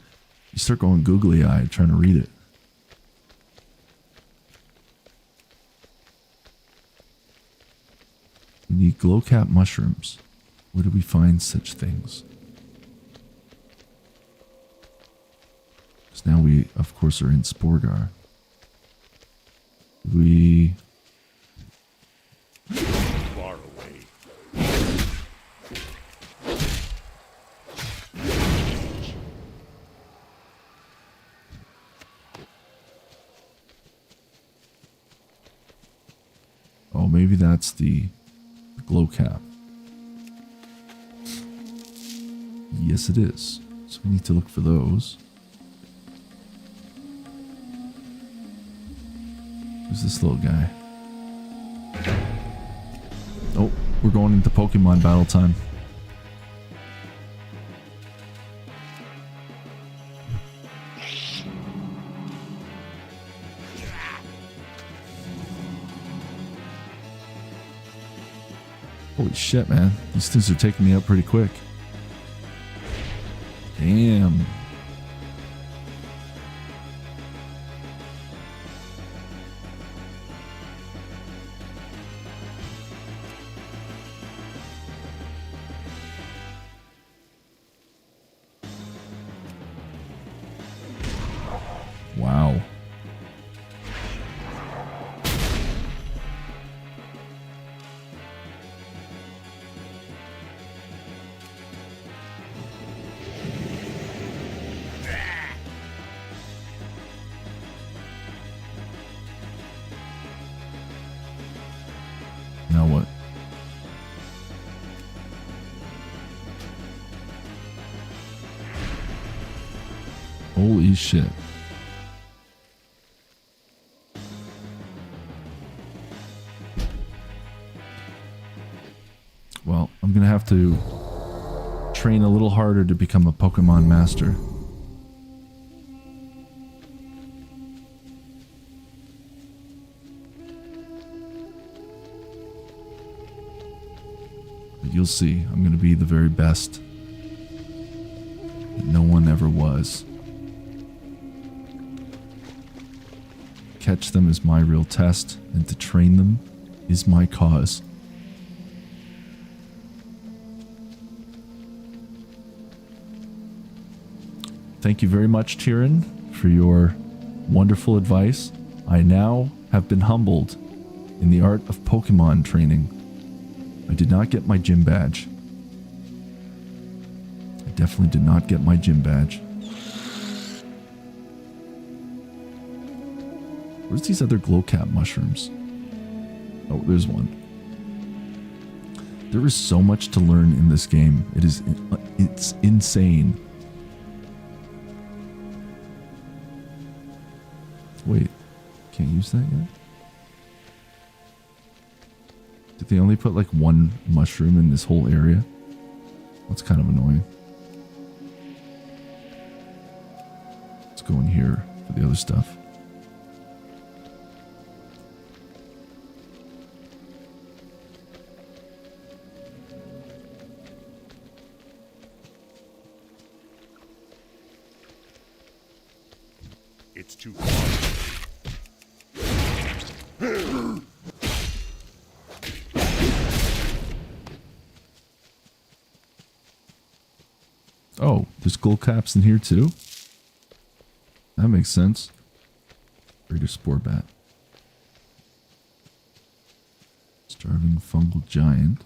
you start going googly-eyed trying to read it. We need glowcap mushrooms. Where do we find such things? Because now we, of course, are in Sporgar. We... Far away. Oh, maybe that's the glow cap. Yes, it is. So we need to look for those. Who's this little guy? Oh, we're going into Pokemon battle time. Holy shit, man. These things are taking me out pretty quick. Damn. Wow. Now what? Holy shit. Well, I'm gonna have to train a little harder to become a Pokemon master. But you'll see, I'm gonna be the very best that no one ever was. Catch them is my real test, and to train them is my cause. Thank you very much, Tyrion, for your wonderful advice. I now have been humbled in the art of Pokemon training. I did not get my gym badge. I definitely did not get my gym badge. Where's these other glowcap mushrooms? Oh, there's one. There is so much to learn in this game. It's insane. Wait, can't use that yet? Did they only put like one mushroom in this whole area? That's kind of annoying. Let's go in here for the other stuff. It's too far. Oh, there's gold caps in here too? That makes sense. Greater spore bat. Starving fungal giant.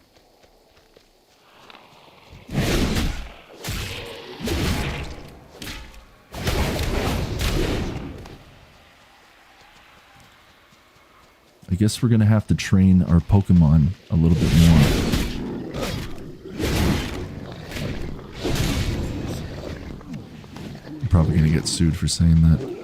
I guess we're gonna have to train our Pokemon a little bit more. I'm probably gonna get sued for saying that.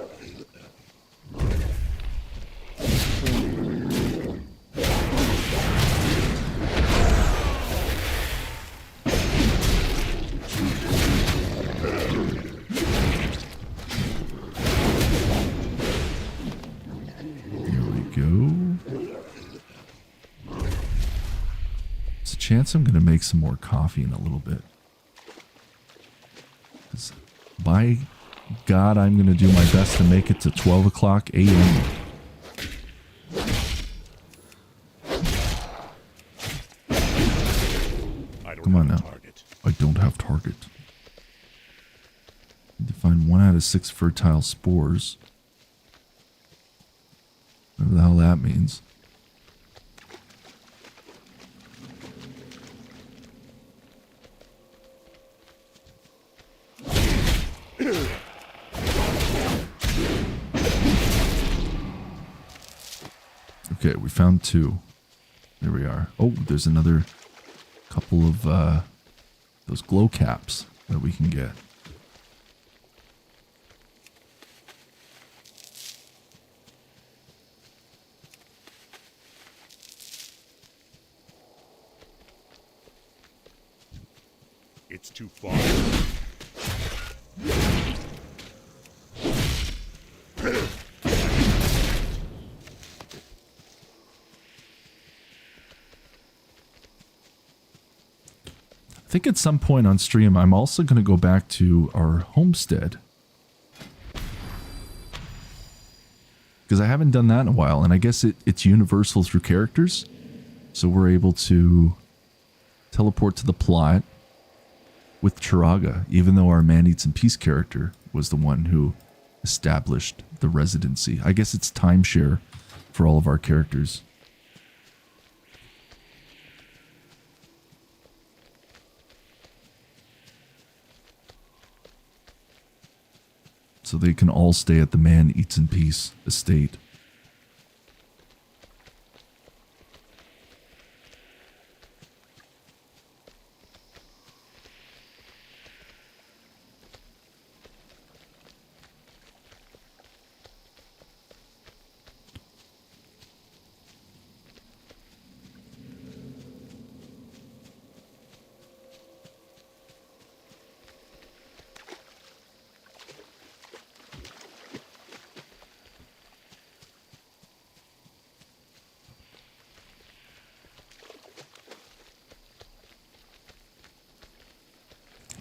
Chance I'm gonna make some more coffee in a little bit. 'Cause by God, I'm gonna do my best to make it to 12 o'clock a.m. Come on now. I don't have target. Need to find 1 out of 6 fertile spores. Whatever the hell that means. Okay, we found 2. There we are. Oh, there's another couple of those glow caps that we can get. It's too far. I think at some point on stream, I'm also going to go back to our homestead. Because I haven't done that in a while, and I guess it's universal through characters. So we're able to teleport to the plot with Chiraga, even though our Man Eats in Peace character was the one who established the residency. I guess it's timeshare for all of our characters. So they can all stay at the Man Eats in Peace estate.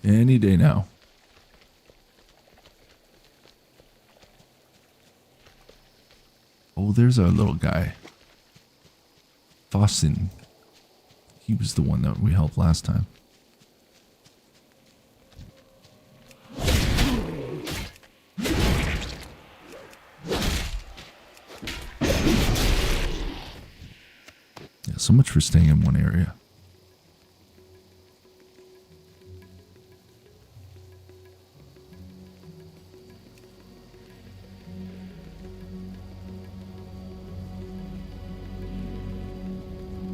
Any day now. Oh, there's our little guy. Fossin. He was the one that we helped last time. Yeah, so much for staying in one area.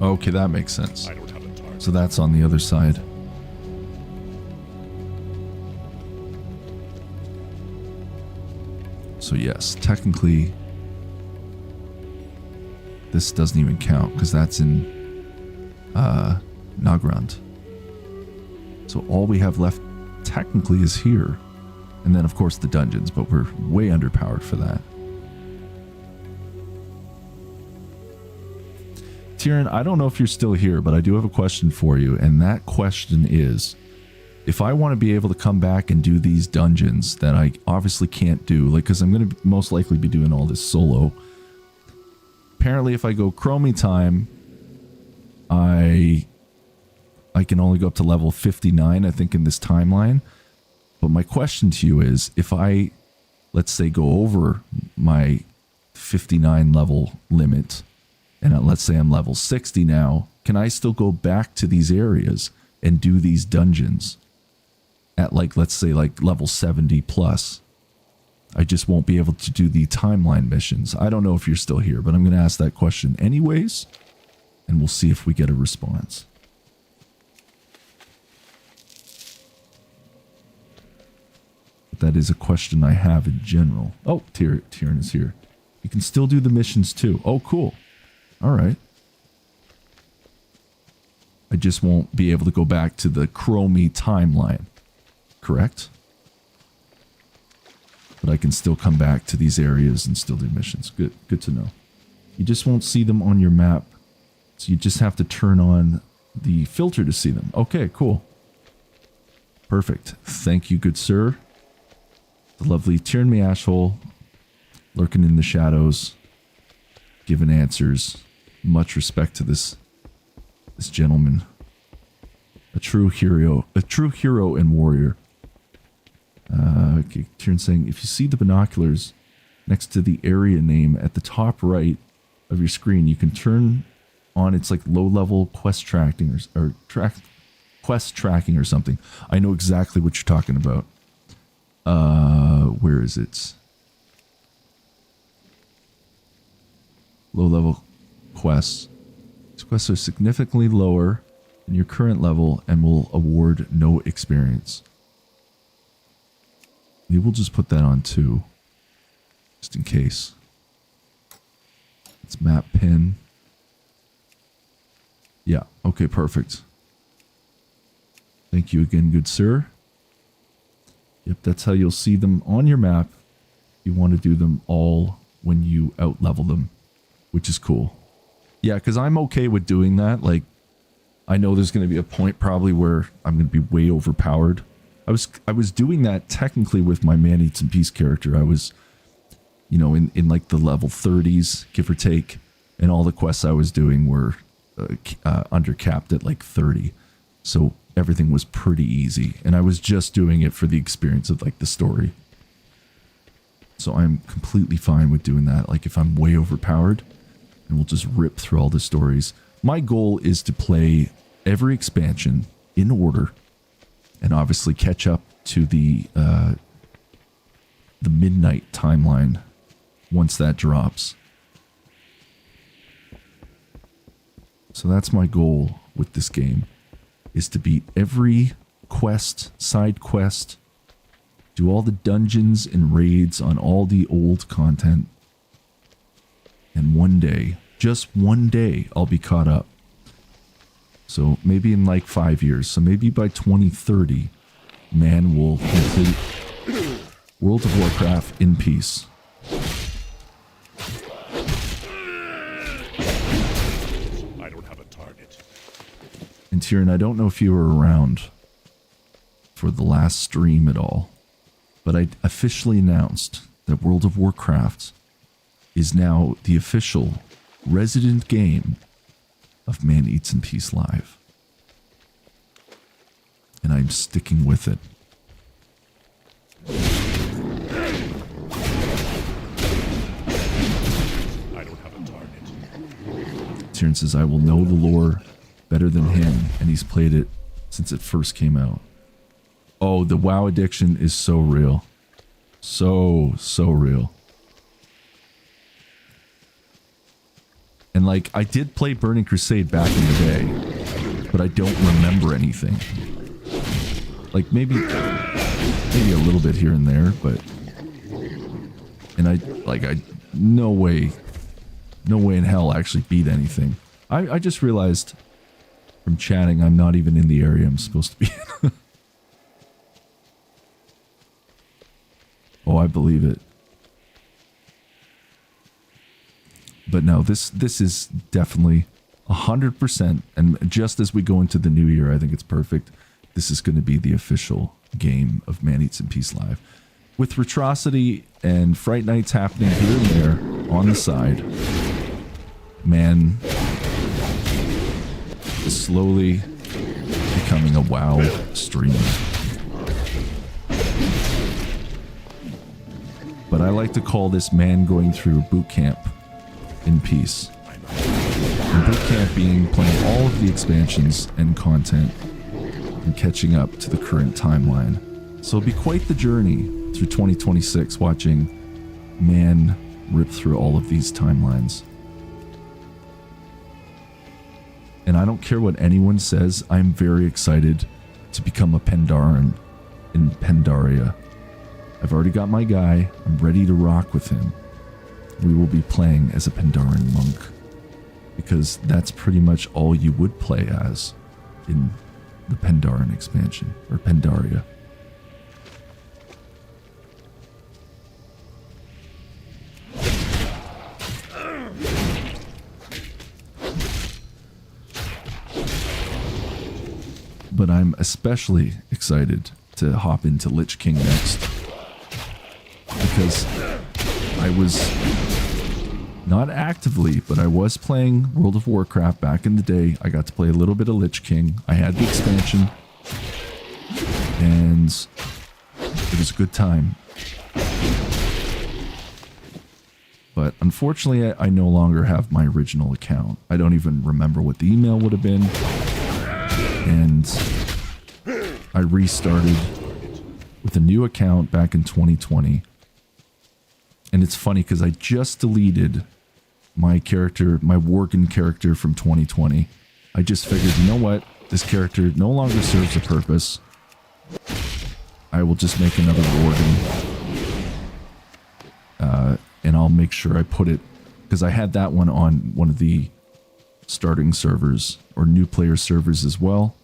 Okay, that makes sense. I don't have a target. So that's on the other side. So yes, technically this doesn't even count because that's in Nagrand. So all we have left technically is here. And then of course the dungeons, but we're way underpowered for that. Tyrion, I don't know if you're still here, but I do have a question for you. And that question is, if I want to be able to come back and do these dungeons that I obviously can't do, like, because I'm going to most likely be doing all this solo. Apparently, if I go Chromie time, I can only go up to level 59, I think, in this timeline. But my question to you is, if I, let's say, go over my 59 level limit, and let's say I'm level 60 now, can I still go back to these areas and do these dungeons at, like, let's say, like level 70 plus? I just won't be able to do the timeline missions. I don't know if you're still here, but I'm going to ask that question anyways, and we'll see if we get a response. But that is a question I have in general. Oh, Tyrion is here. You can still do the missions too. Oh, cool. All right. I just won't be able to go back to the Chromie timeline. Correct? But I can still come back to these areas and still do missions. Good to know. You just won't see them on your map. So you just have to turn on the filter to see them. Okay, cool. Perfect. Thank you, good sir. The lovely Tyrion Meashol, lurking in the shadows, giving answers. Much respect to this gentleman. A true hero and warrior. Okay, Tyrion saying, if you see the binoculars next to the area name at the top right of your screen, you can turn on its like low-level quest tracking or quest tracking or something. I know exactly what you're talking about. Where is it? Low-level quests. These quests are significantly lower than your current level and will award no experience. Maybe we'll just put that on 2, just in case. It's map pin. Yeah, okay, perfect. Thank you again, good sir. Yep, that's how you'll see them on your map. You want to do them all when you out-level them, which is cool. Yeah, because I'm okay with doing that. Like, I know there's going to be a point probably where I'm going to be way overpowered. I was doing that technically with my Man Eats in Peace character. I was, you know, in like the level 30s, give or take, and all the quests I was doing were undercapped at like 30. So everything was pretty easy, and I was just doing it for the experience of like the story. So I'm completely fine with doing that. Like if I'm way overpowered, and we'll just rip through all the stories. My goal is to play every expansion in order, and obviously catch up to the midnight timeline once that drops. So that's my goal with this game, is to beat every quest, side quest, do all the dungeons and raids on all the old content, and one day, just one day, I'll be caught up. So maybe in like 5 years, so maybe by 2030, man will complete World of Warcraft in peace. I don't have a target. And Tyrion, I don't know if you were around for the last stream at all, but I officially announced that World of Warcraft is now the official resident game of Man Eats in Peace Live. And I'm sticking with it. I don't have a target. Tyrion says, I will know the lore better than him, and he's played it since it first came out. Oh, the WoW addiction is so real. So real. And like, I did play Burning Crusade back in the day, but I don't remember anything. Like, maybe a little bit here and there, but... And no way in hell I actually beat anything. I just realized from chatting I'm not even in the area I'm supposed to be in. Oh, I believe it. But no, this is definitely 100%, and just as we go into the new year, I think it's perfect. This is going to be the official game of Man Eats in Peace Live. With Retrocity and Fright Nights happening here and there on the side, man is slowly becoming a WoW streamer. But I like to call this man going through boot camp in peace. And boot camp being playing all of the expansions and content and catching up to the current timeline. So it'll be quite the journey through 2026 watching man rip through all of these timelines. And I don't care what anyone says, I'm very excited to become a Pandaren in Pandaria. I've already got my guy, I'm ready to rock with him. We will be playing as a Pandaren monk, because that's pretty much all you would play as in the Pandaren expansion, or Pandaria. But I'm especially excited to hop into Lich King next, because I was not actively, but I was playing World of Warcraft back in the day. I got to play a little bit of Lich King. I had the expansion, and it was a good time. But unfortunately, I no longer have my original account. I don't even remember what the email would have been. And I restarted with a new account back in 2020. And it's funny because I just deleted my character, my Worgen character from 2020. I just figured, you know what? This character no longer serves a purpose. I will just make another Worgen. And I'll make sure I put it, because I had that one on one of the starting servers or new player servers as well.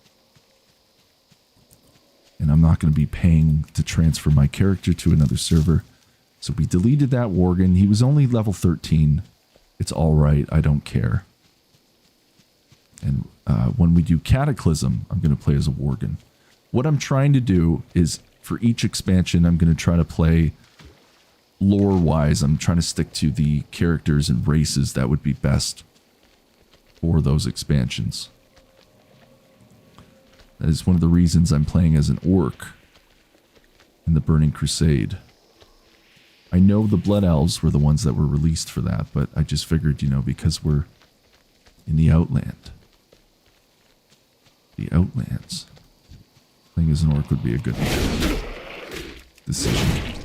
And I'm not going to be paying to transfer my character to another server. So we deleted that Worgen. He was only level 13. It's all right. I don't care. And when we do Cataclysm, I'm going to play as a Worgen. What I'm trying to do is, for each expansion, I'm going to try to play lore-wise. I'm trying to stick to the characters and races that would be best for those expansions. That is one of the reasons I'm playing as an orc in the Burning Crusade. I know the Blood Elves were the ones that were released for that, but I just figured, you know, because we're in the Outland. The Outlands. Playing as an orc would be a good decision.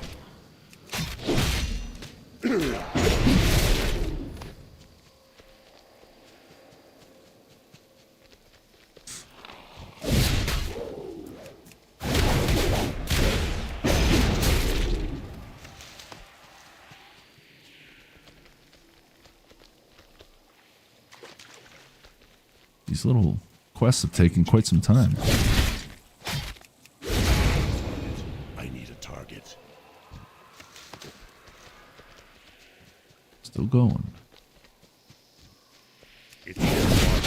These little quests have taken quite some time. I need a target. Still going. It's your target.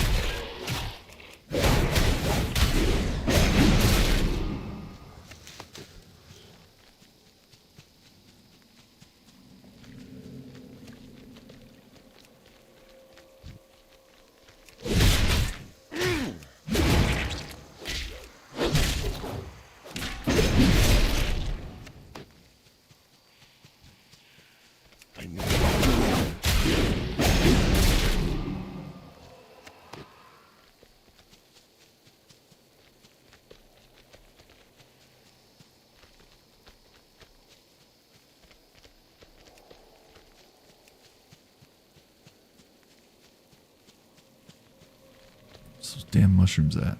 those damn mushrooms at?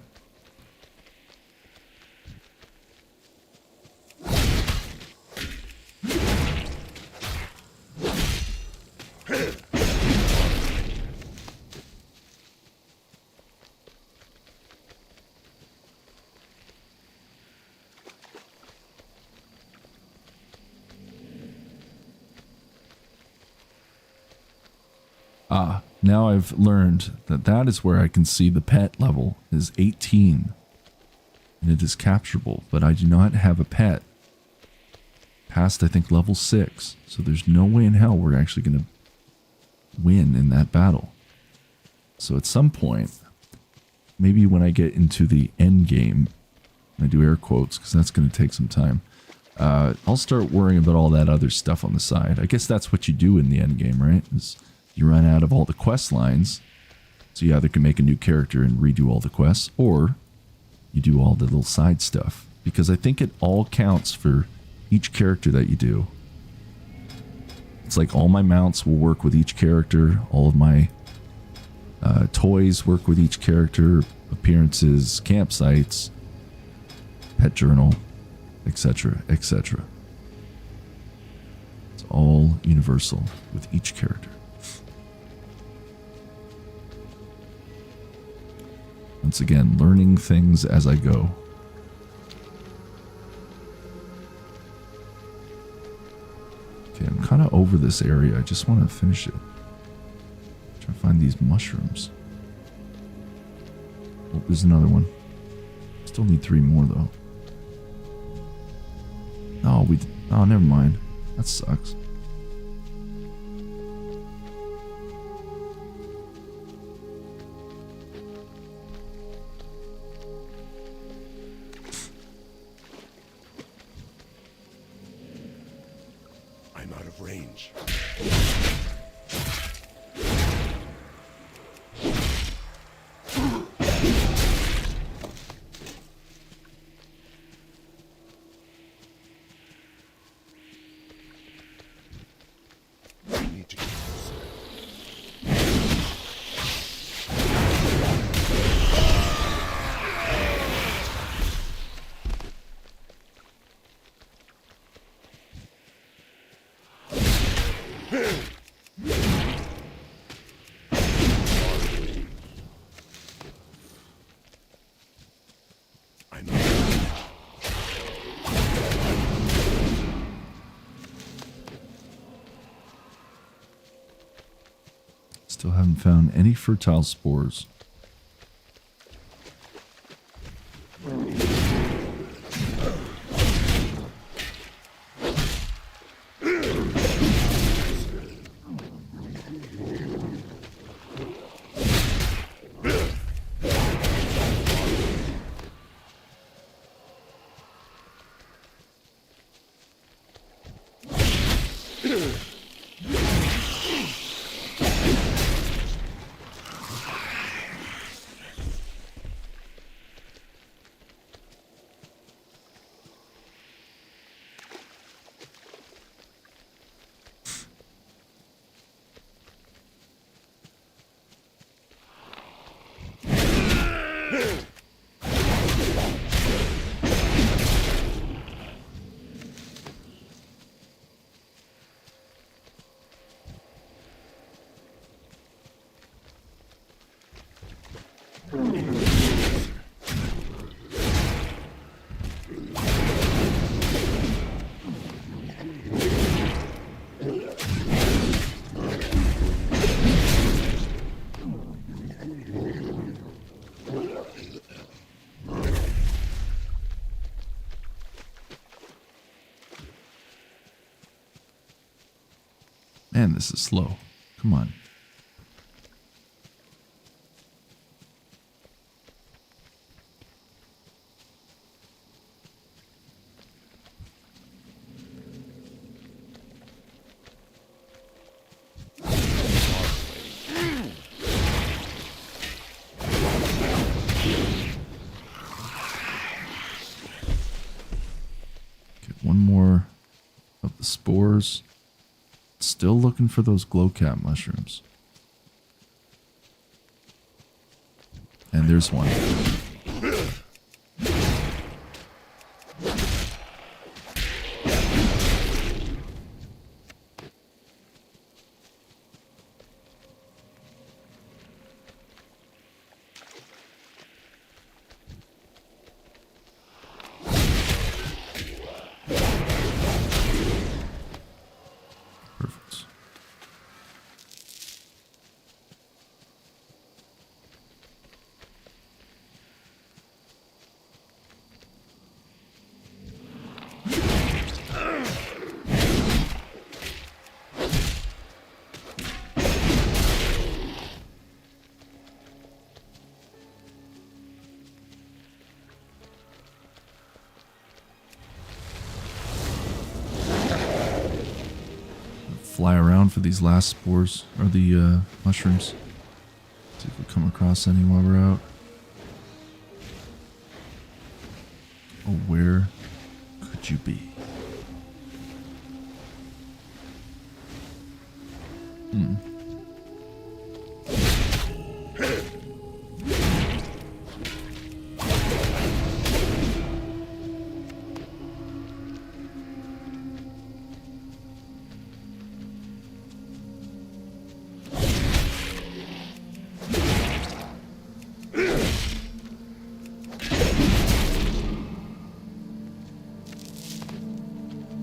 Ah, now I've learned that that is where I can see the pet level is 18. And it is capturable, but I do not have a pet past, I think, level 6. So there's no way in hell we're actually going to win in that battle. So at some point, maybe when I get into the end game, I do air quotes because that's going to take some time, I'll start worrying about all that other stuff on the side. I guess that's what you do in the end game, right? Is you run out of all the quest lines, so you either can make a new character and redo all the quests, or you do all the little side stuff. Because I think it all counts for each character that you do. It's like all my mounts will work with each character, all of my toys work with each character, appearances, campsites, pet journal, etc., etc. It's all universal with each character. Once again, learning things as I go. Okay, I'm kind of over this area. I just want to finish it. Try to find these mushrooms. Oh, there's another one. Still need 3 more though. Oh, never mind. That sucks. I'm out of range. I need to get closer. I'm out of range. Still haven't found any fertile spores. Man, this is slow. Come on. Get one more of the spores. Still looking for those glowcap mushrooms. And there's one. Perfect. Fly around for these last spores, or the mushrooms. See if we come across any while we're out. Oh, where could you be?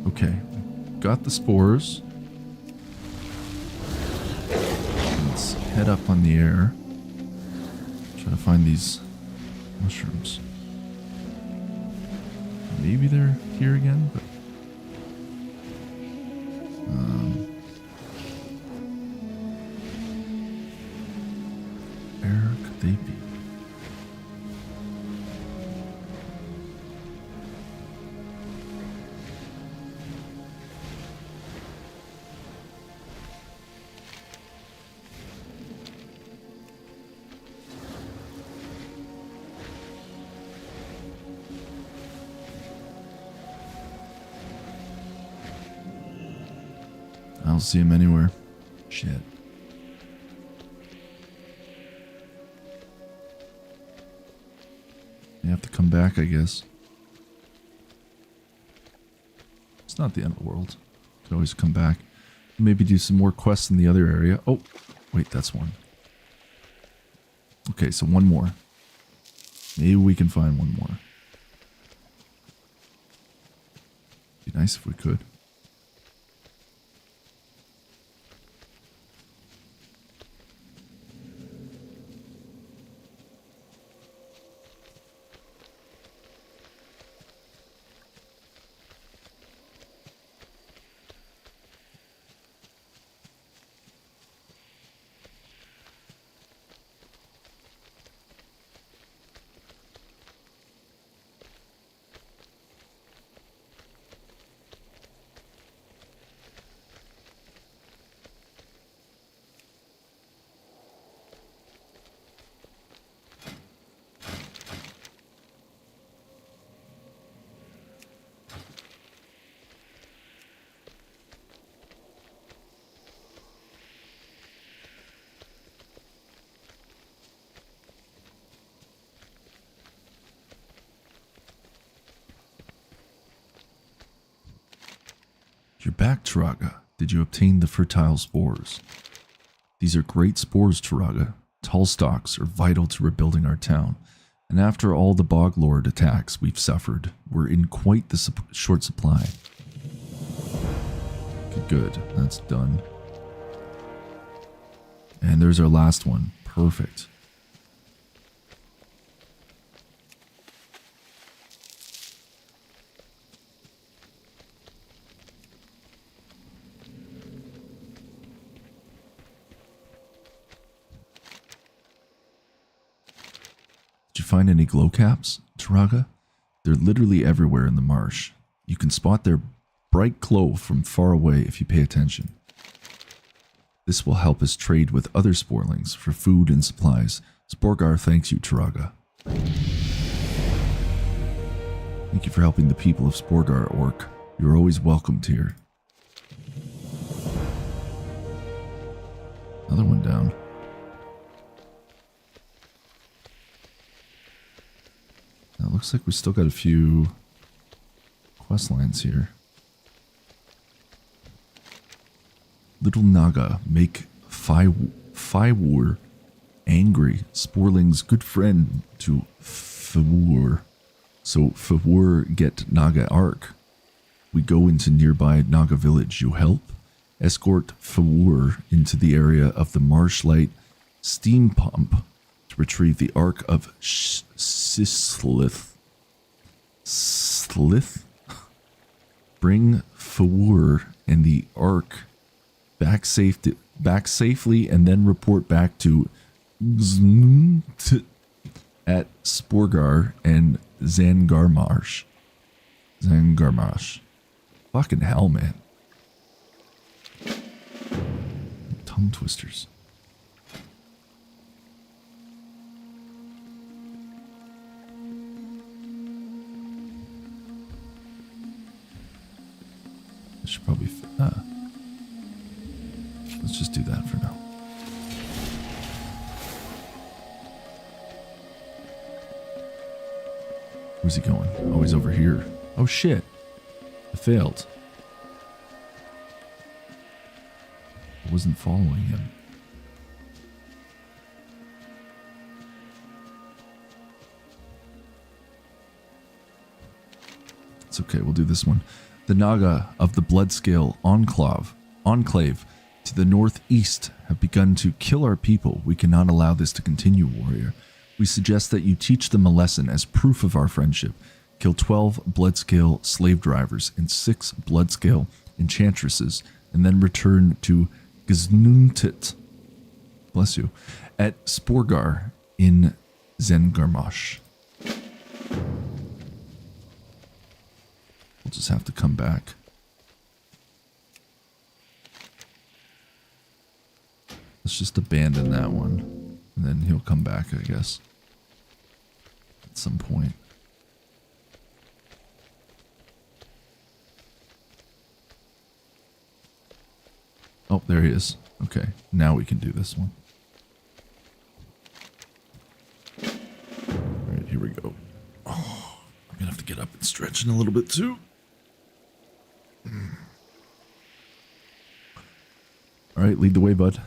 Okay, got the spores. Let's head up on the air. Try to find these mushrooms. Maybe they're here again, but where could they be? I don't see him anywhere. Shit. You have to come back, I guess. It's not the end of the world. Could always come back. Maybe do some more quests in the other area. Oh, wait, that's one. Okay, so one more. Maybe we can find one more. Be nice if we could. You're back, Turaga. Did you obtain the fertile spores? These are great spores, Turaga. Tall stalks are vital to rebuilding our town. And after all the bog lord attacks we've suffered, we're in quite the short supply. Good. That's done. And there's our last one. Perfect. Did you find any glow caps, Turaga? They're literally everywhere in the marsh. You can spot their bright glow from far away if you pay attention. This will help us trade with other sporelings for food and supplies. Sporgar thanks you, Turaga. Thank you for helping the people of Sporgar, Orc. You're always welcomed here. Another one down. Looks like we still got a few quest lines here. Little Naga, make Fywar angry. Sporling's good friend to Fywar. So Fywar get Naga Arc. We go into nearby Naga village. You help? Escort Fywar into the area of the Marshlight steam pump to retrieve the Ark of Sislith. Bring Fywar and the Ark back safely and then report back to at Sporgar and Zangarmarsh. Fucking hell, man. Tongue twisters. I should probably let's just do that for now. Where's he going? Oh, he's over here. Oh shit. I failed. I wasn't following him. It's okay, we'll do this one. The Naga of the Bloodscale Enclave to the northeast have begun to kill our people. We cannot allow this to continue, warrior. We suggest that you teach them a lesson as proof of our friendship. Kill 12 Bloodscale slave drivers and 6 Bloodscale enchantresses, and then return to Gznuntit, bless you, at Sporgar in Zengarmosh. We'll just have to come back. Let's just abandon that one, and then he'll come back, I guess, at some point. Oh, there he is. Okay, now we can do this one. Alright, here we go. Oh, I'm gonna have to get up and stretch in a little bit too. Alright, lead the way, bud.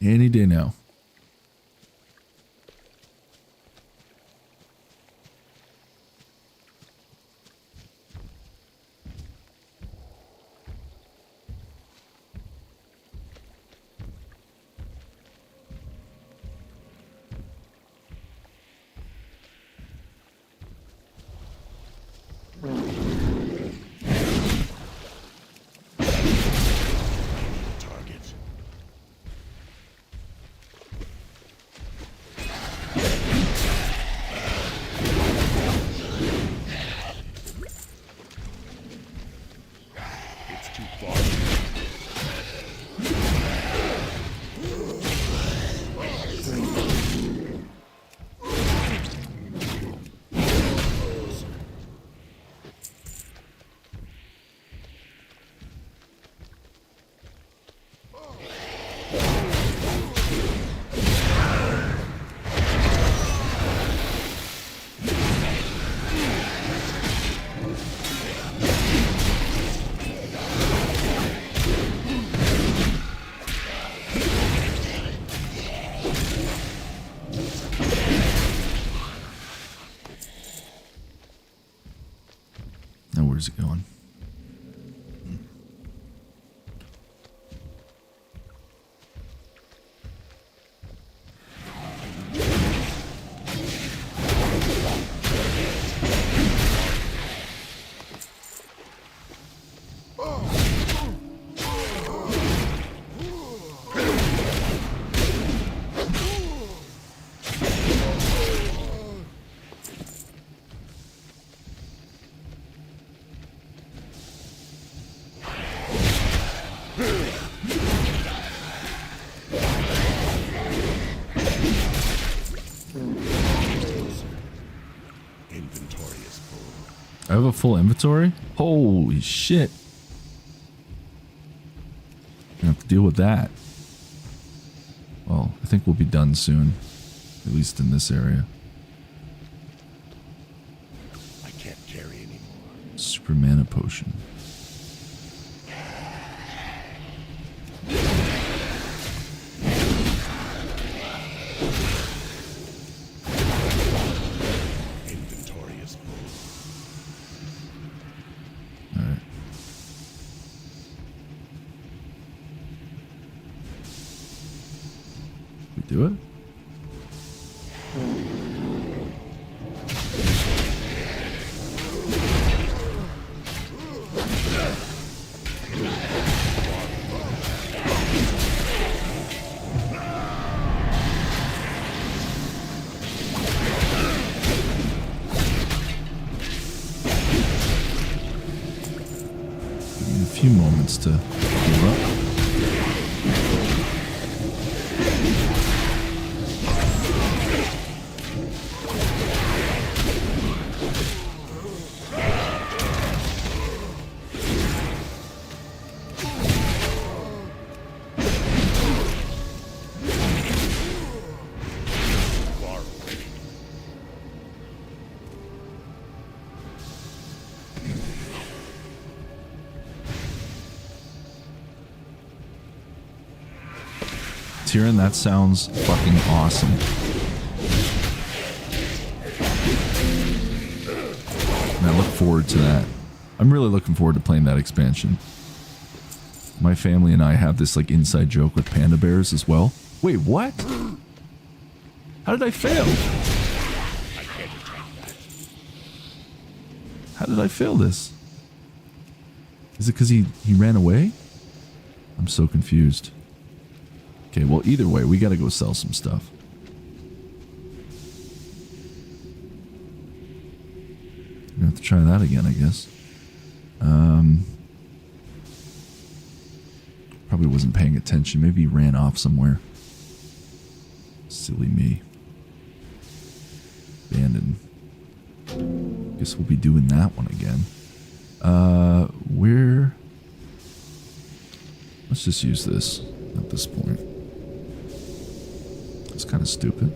Any day now. where's it going? Inventory is full. I have a full inventory? Holy shit. I have to deal with that. Well, I think we'll be done soon. At least in this area. I can't carry anymore. Super mana potion. Inventory is full. Alright. We do it? Give me a few moments to heal up. Far away. Tyrion, that sounds fucking awesome. And I look forward to that. I'm really looking forward to playing that expansion. My family and I have this like inside joke with panda bears as well. Wait, what? How did I fail? I can't attack that. How did I fail this? Is it because he ran away? I'm so confused. Okay, well, either way, we gotta go sell some stuff. I'm gonna have to try that again, I guess. Probably wasn't paying attention. Maybe he ran off somewhere. Silly me. Abandoned. Guess we'll be doing that one again. Where? Let's just use this at this point. It's kind of stupid.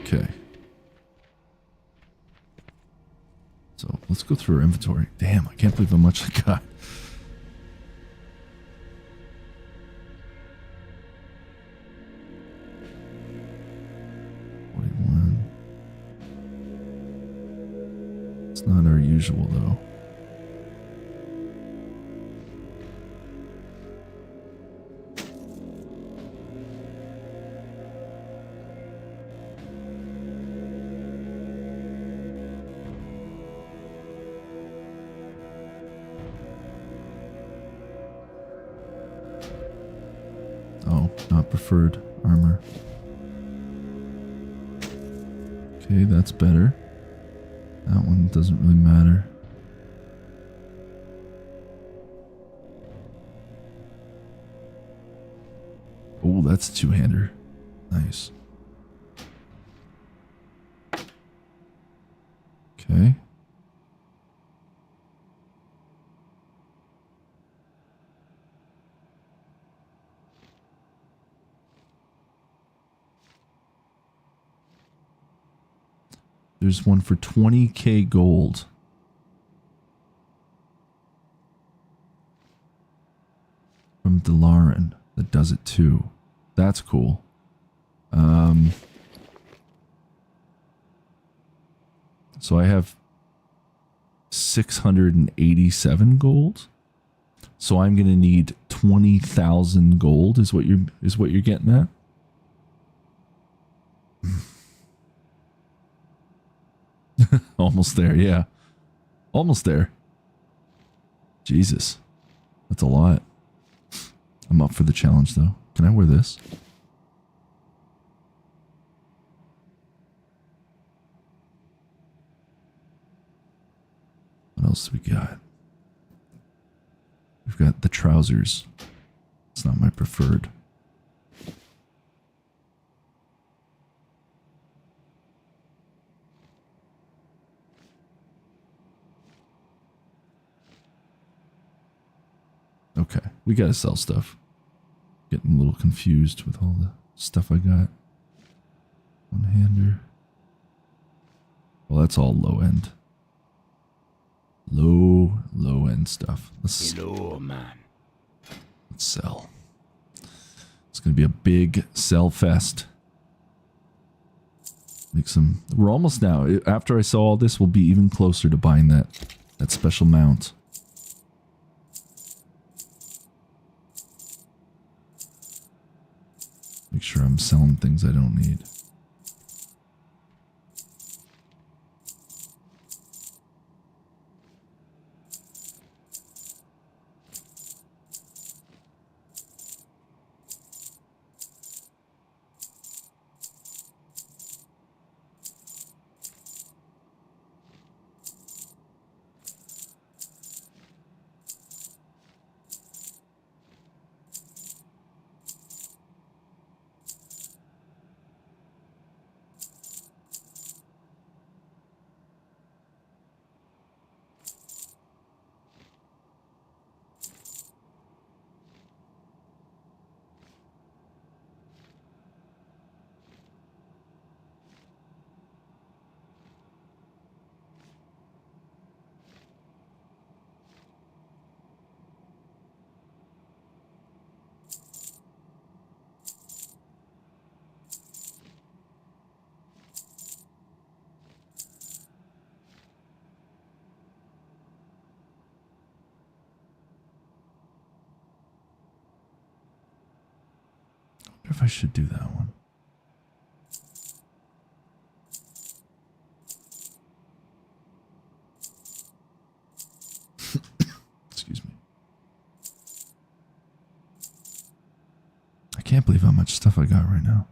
Okay. So let's go through our inventory. Damn, I can't believe how much I got. It's not our usual though. Oh, not preferred armor. Okay, that's better. That one doesn't really matter. Oh, that's a two-hander. Nice. Okay. There's one for 20k gold. From Delaran that does it too. That's cool. So I have 687 gold. So I'm gonna need 20,000 gold. Is what you're getting at? Almost there, yeah. Almost there. Jesus. That's a lot. I'm up for the challenge though. Can I wear this? What else do we got? We've got the trousers. It's not my preferred. Okay, we gotta sell stuff. Getting a little confused with all the stuff I got. One-hander. Well, that's all low end. Low end stuff. Hello, man. Let's sell. It's gonna be a big sell fest. Make some. We're almost now. After I sell all this, we'll be even closer to buying that special mount. Make sure I'm selling things I don't need. I wonder if I should do that one. Excuse me. I can't believe how much stuff I got right now.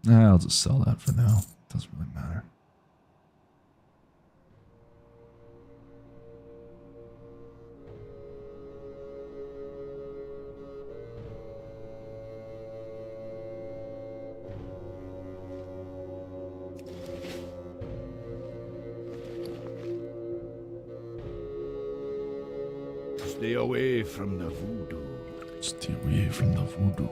Nah, I'll just sell that for now. Doesn't really matter. Stay away from the voodoo. Stay away from the voodoo.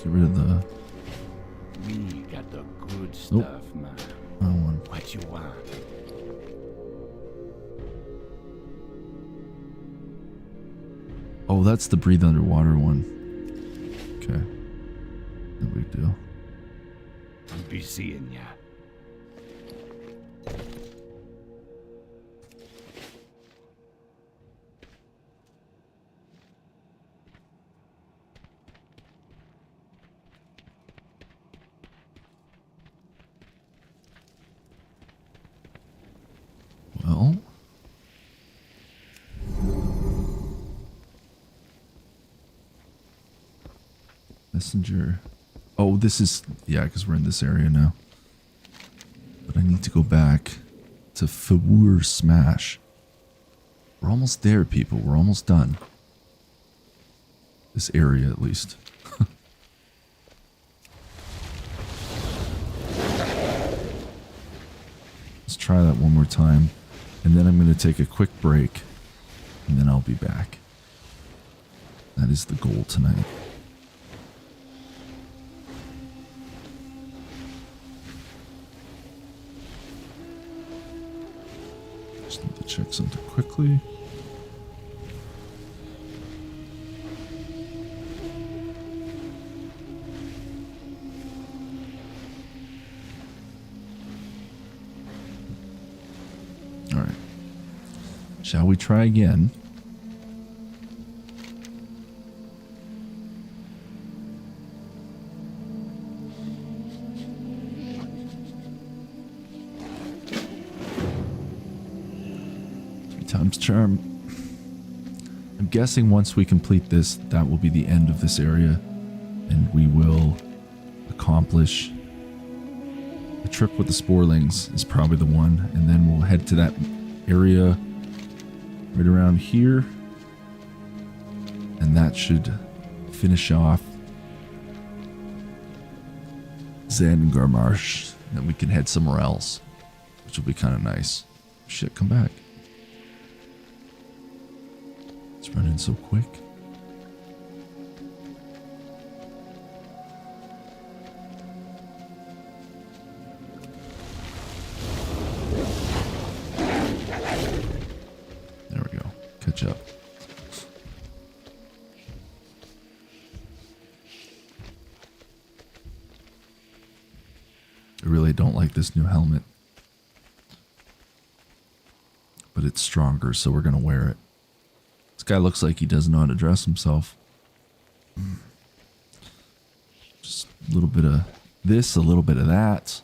Get rid of the... We got the good stuff, man. Wrong one. What you want? Oh, that's the breathe underwater one. Okay. No big deal. Be seeing ya. Well, messenger. Oh, this is, yeah, because we're in this area now. But I need to go back to Fawur Smash. We're almost there, people. We're almost done. This area, at least. Let's try that one more time. And then I'm going to take a quick break. And then I'll be back. That is the goal tonight. Just need to check something quickly. All right. Shall we try again? Times charm. I'm guessing once we complete this, that will be the end of this area, and we will accomplish the trip with the sporelings is probably the one, and then we'll head to that area right around here, and that should finish off Zangarmarsh. Then we can head somewhere else, which will be kind of nice. Shit, come back. It's running so quick. There we go. Catch up. I really don't like this new helmet. But it's stronger, so we're going to wear it. This guy looks like he doesn't know how to dress himself. Just a little bit of this, a little bit of that.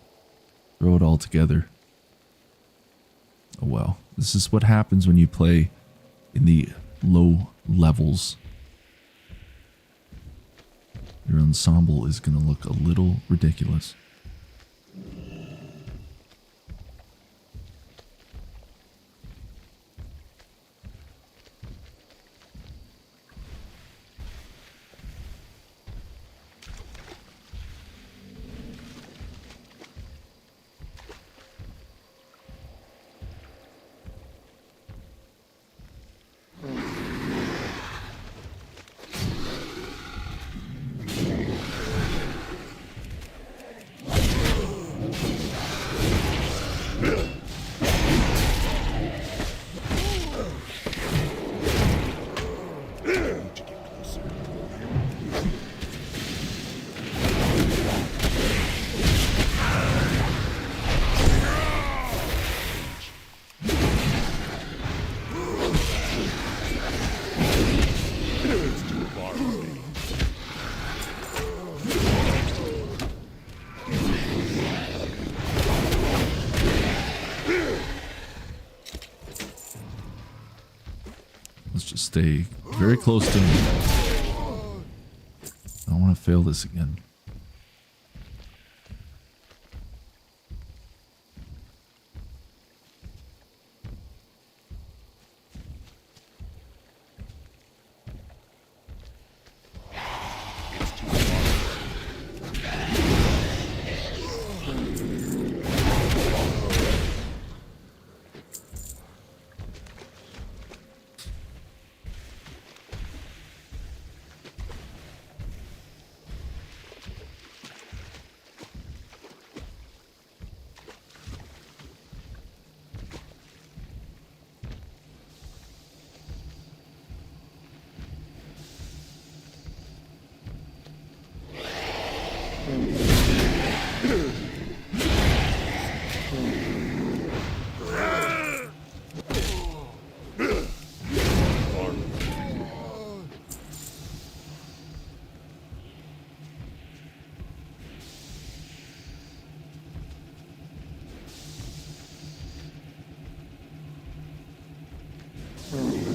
Throw it all together. Oh well. This is what happens when you play in the low levels. Your ensemble is going to look a little ridiculous. Let's just stay very close to him. I don't want to fail this again. Far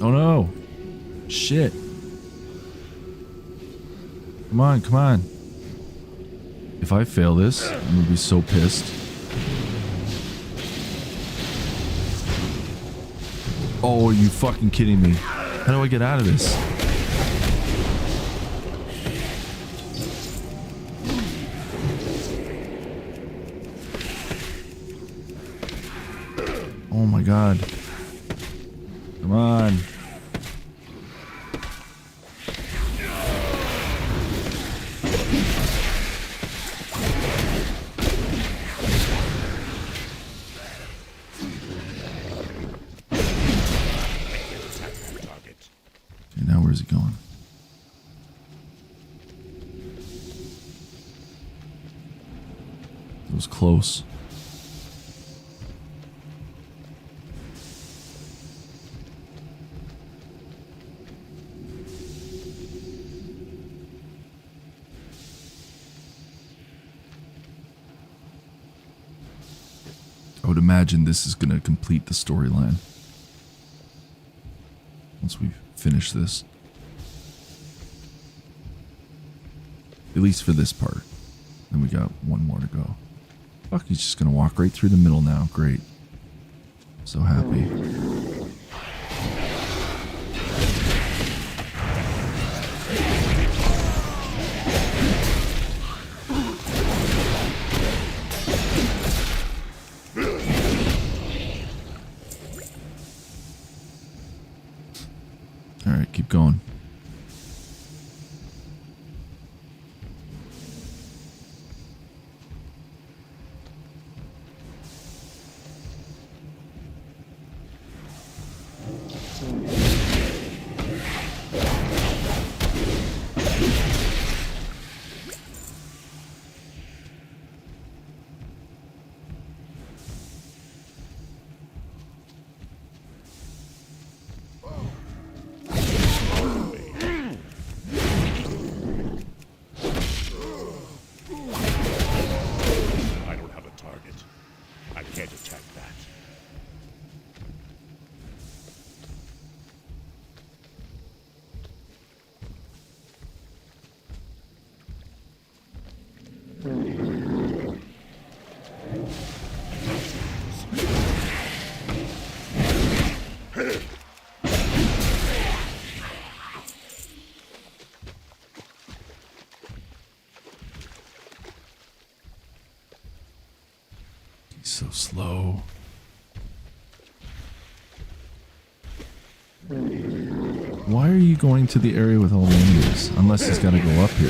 Oh no. Shit. Come on, come on. If I fail this, I'm gonna be so pissed. Oh, are you fucking kidding me? How do I get out of this? Oh my god. Come on. target. Okay, now where's it going? It was close. I would imagine this is going to complete the storyline. Once we finish this. At least for this part. Then we got one more to go. Fuck, he's just going to walk right through the middle now. Great. So happy. Alright, keep going. I don't have a target. I can't attack that. He's so slow. Why are you going to the area with all the enemies? Unless he's got to go up here.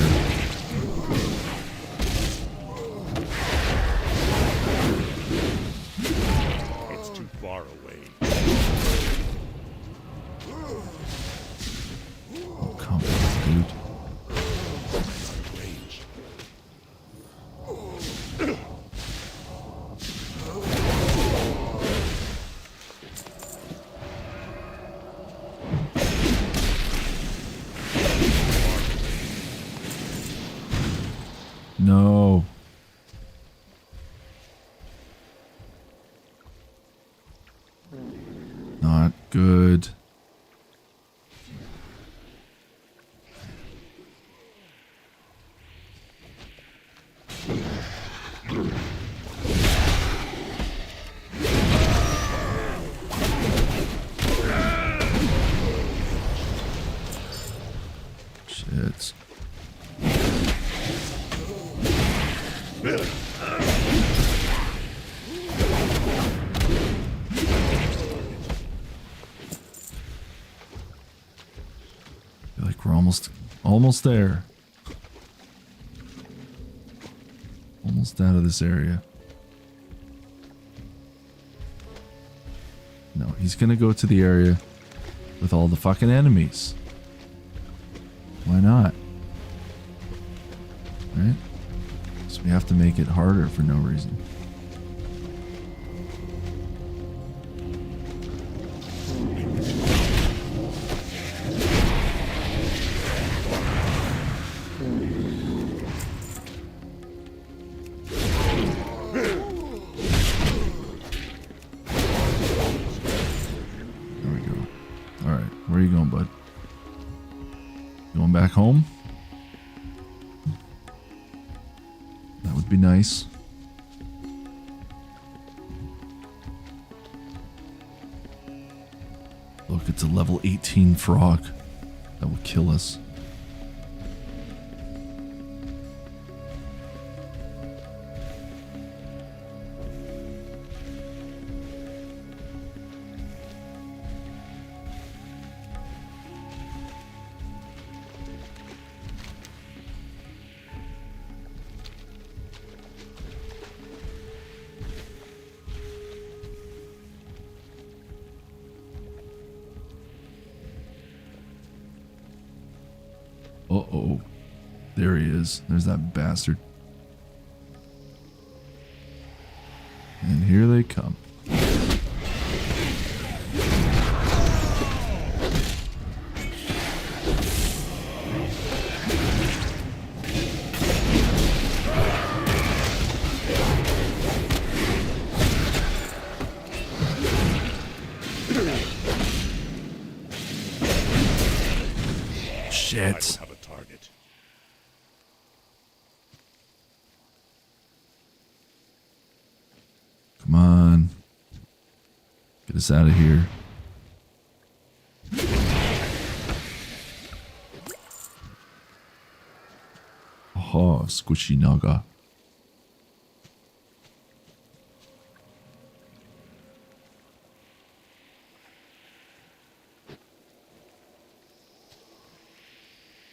It's too far away. Oh, come on, dude. Range. No. Not good. Feel like we're almost there. Almost out of this area. No, he's gonna go to the area with all the fucking enemies. Why not? Right? So we have to make it harder for no reason. There we go. Alright, where are you going, bud? Going back home? That would be nice. Look, it's a level 18 frog. That will kill us. Uh-oh. There he is. There's that bastard. And here they come. I Shit. don't have a target. Come on. Get us out of here. Oh, squishy naga.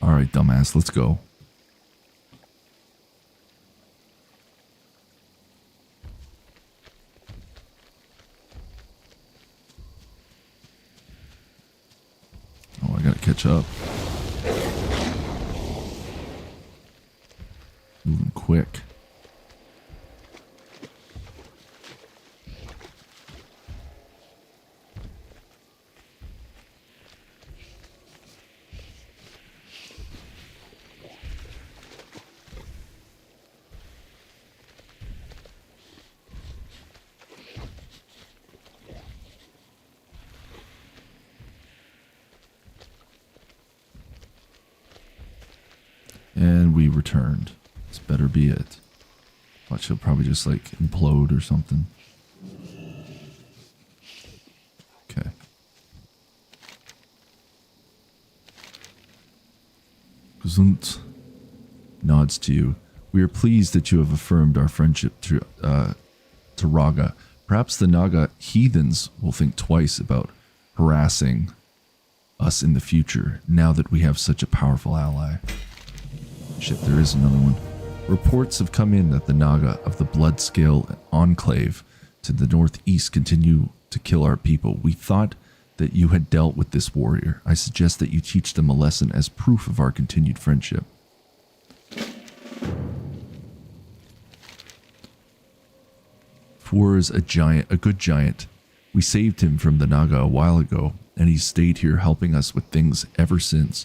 Alright, dumbass, let's go. Oh, I gotta catch up. Moving quick. And we returned. This better be it. Watch, he'll probably just like implode or something. Okay. Gesund nods to you. We are pleased that you have affirmed our friendship to Raga. Perhaps the Naga heathens will think twice about harassing us in the future, now that we have such a powerful ally. Shit, there is another one. Reports have come in that the Naga of the Bloodscale Enclave to the northeast continue to kill our people. We thought that you had dealt with this warrior. I suggest that you teach them a lesson as proof of our continued friendship. Four is a good giant. We saved him from the Naga a while ago, and he's stayed here helping us with things ever since.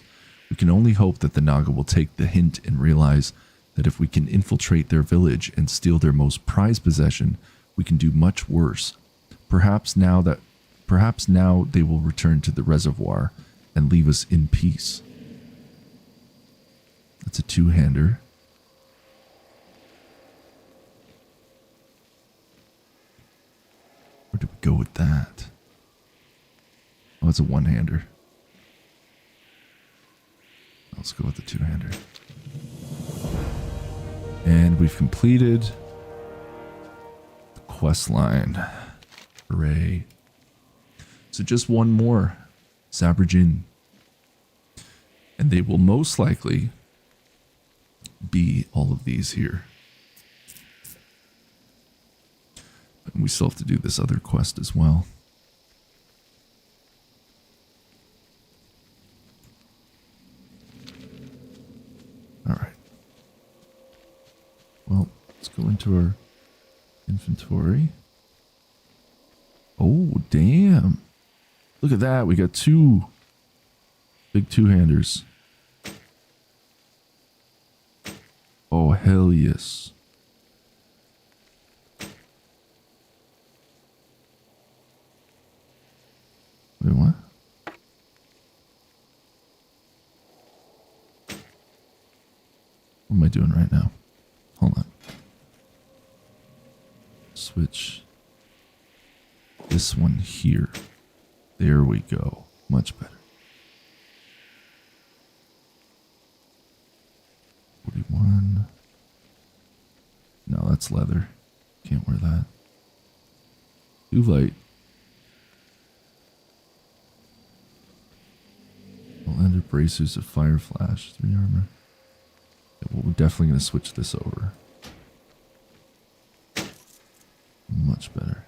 We can only hope that the Naga will take the hint and realize that if we can infiltrate their village and steal their most prized possession, we can do much worse. Perhaps now they will return to the reservoir and leave us in peace. That's a two-hander. Where do we go with that? Oh, it's a one-hander. Let's go with the two-hander. And we've completed the quest line. Hooray. So just one more. Zabrajin. And they will most likely be all of these here. And we still have to do this other quest as well. Alright. Well, let's go into our inventory. Oh, damn. Look at that. We got two big two-handers. Oh, hell yes. Wait, what? What am I doing right now? Hold on. Switch this one here. There we go. Much better. 41. No, that's leather. Can't wear that. Too light. Outlander bracers of fire flash. 3 armor. Yeah, well, we're definitely going to switch this over. Much better.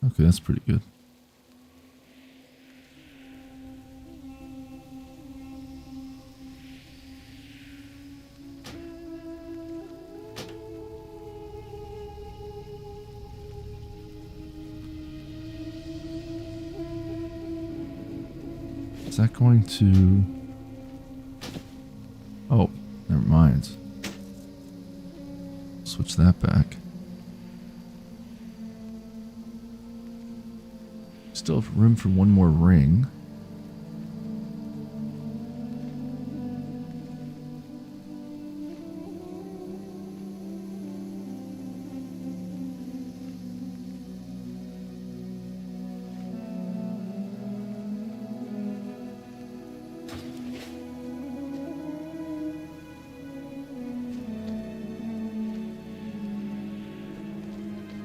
Okay, that's pretty good. Is that going to... Oh, never mind. Switch that back. Still have room for one more ring.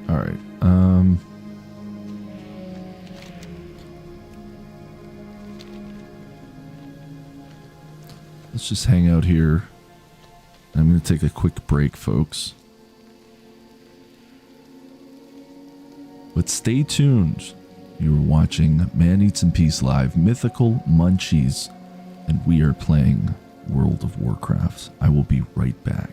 All right. Let's just hang out here. I'm going to take a quick break, folks. But stay tuned. You are watching Man Eats in Peace Live, Mythical Munchies, and we are playing World of Warcraft. I will be right back.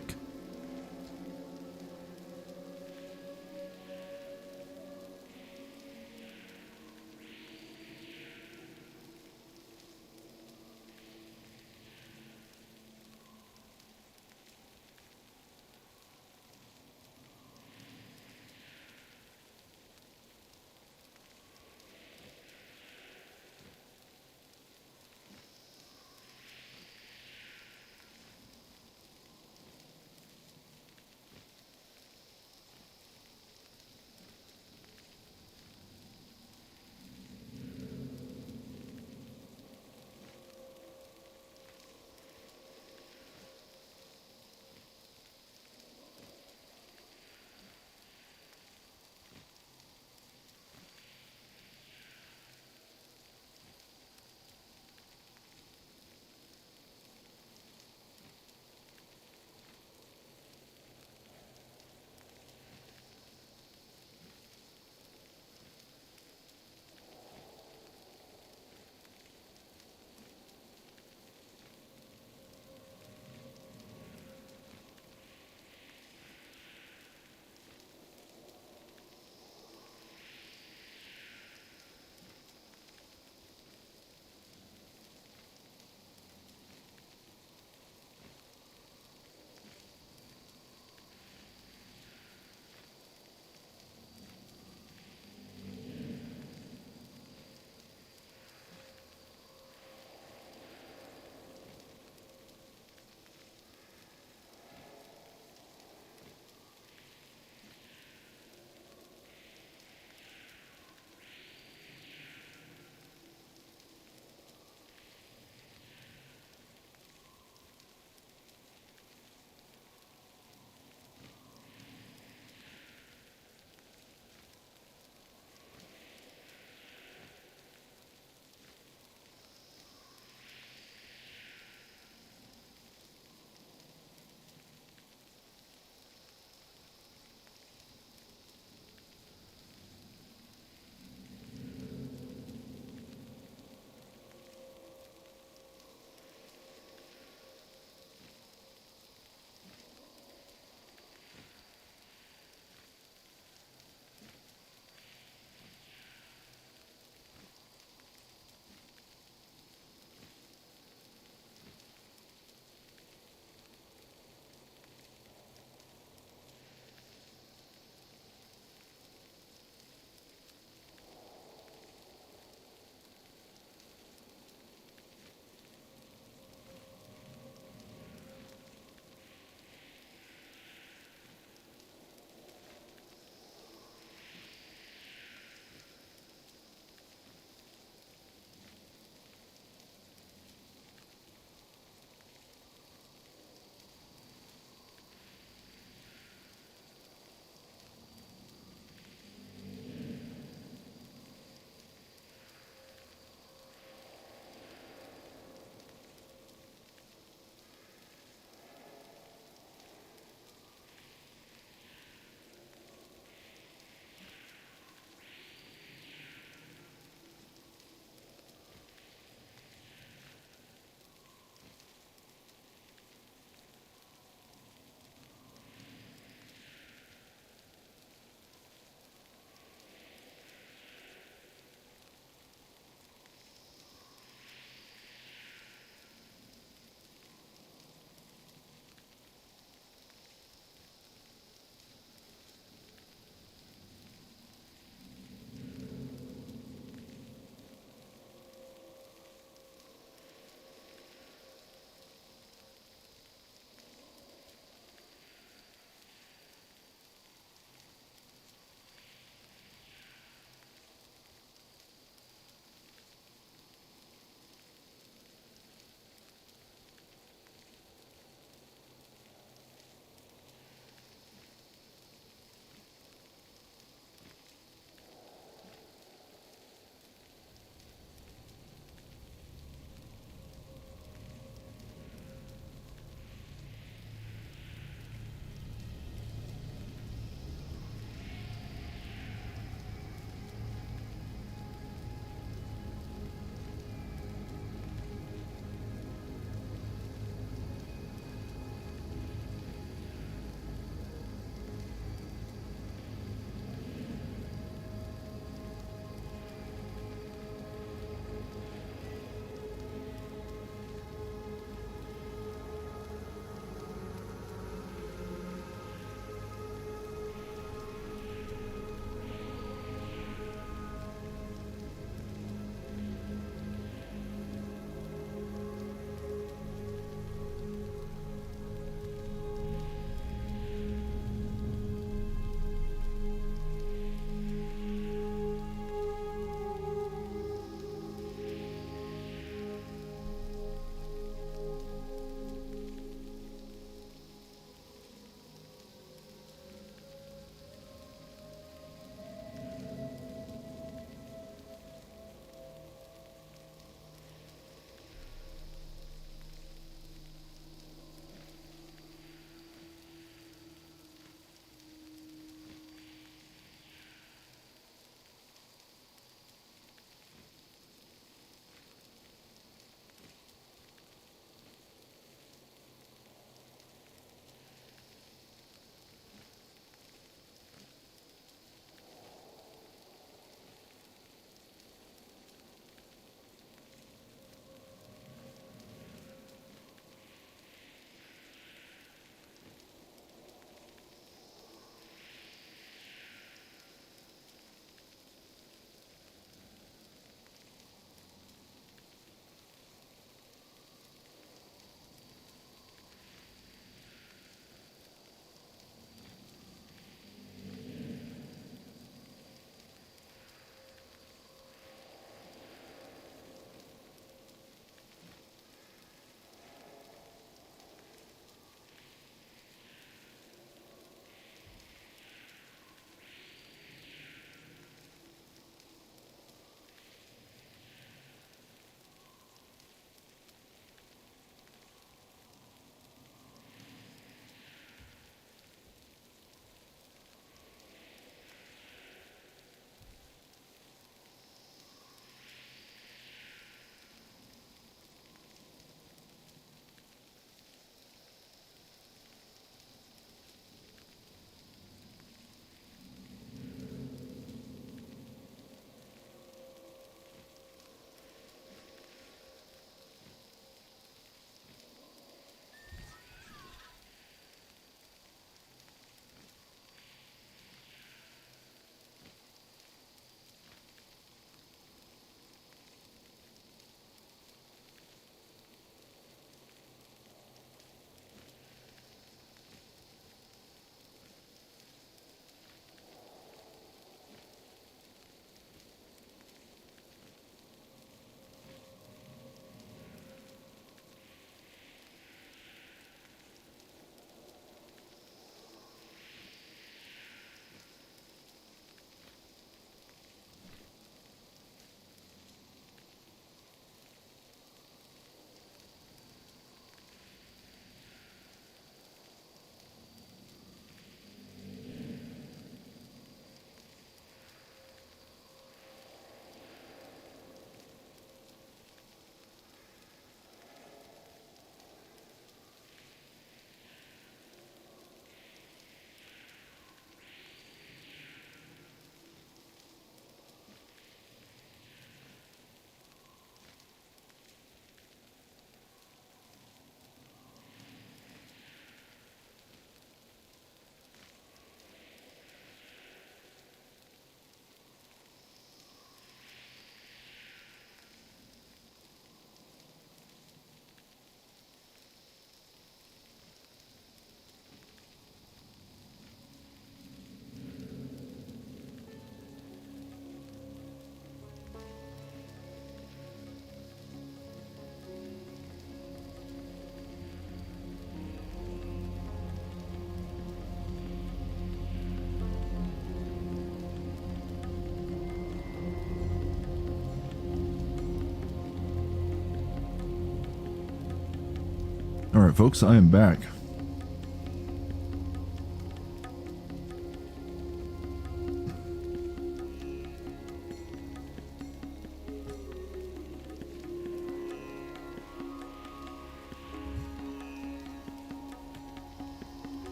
right, folks, I am back.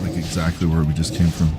Like exactly where we just came from.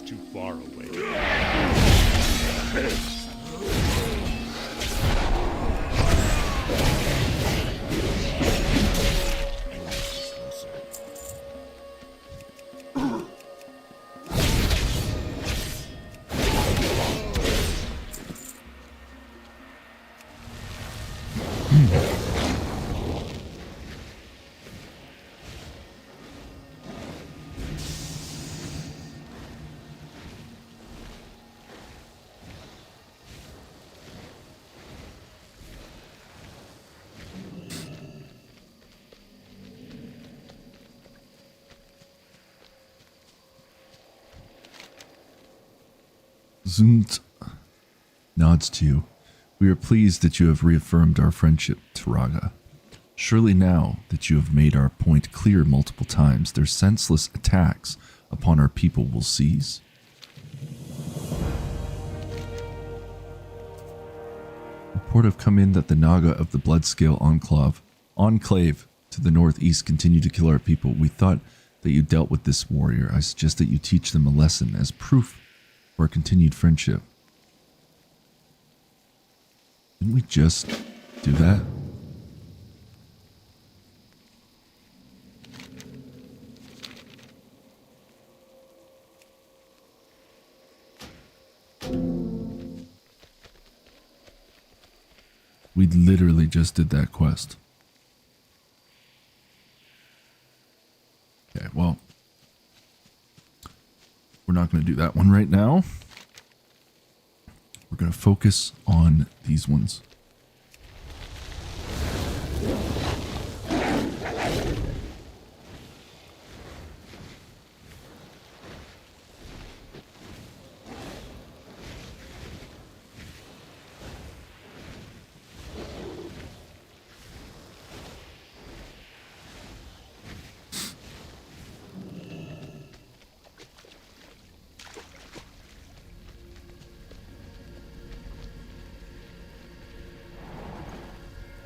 It's too far away. Zunt nods to you. We are pleased that you have reaffirmed our friendship, Taraga. Surely now that you have made our point clear multiple times, their senseless attacks upon our people will cease. Report have come in that the Naga of the Bloodscale Enclave to the northeast continue to kill our people. We thought that you dealt with this warrior. I suggest that you teach them a lesson as proof for our continued friendship. Didn't we just do that? We literally just did that quest. Okay, well, we're not going to do that one right now. We're going to focus on these ones.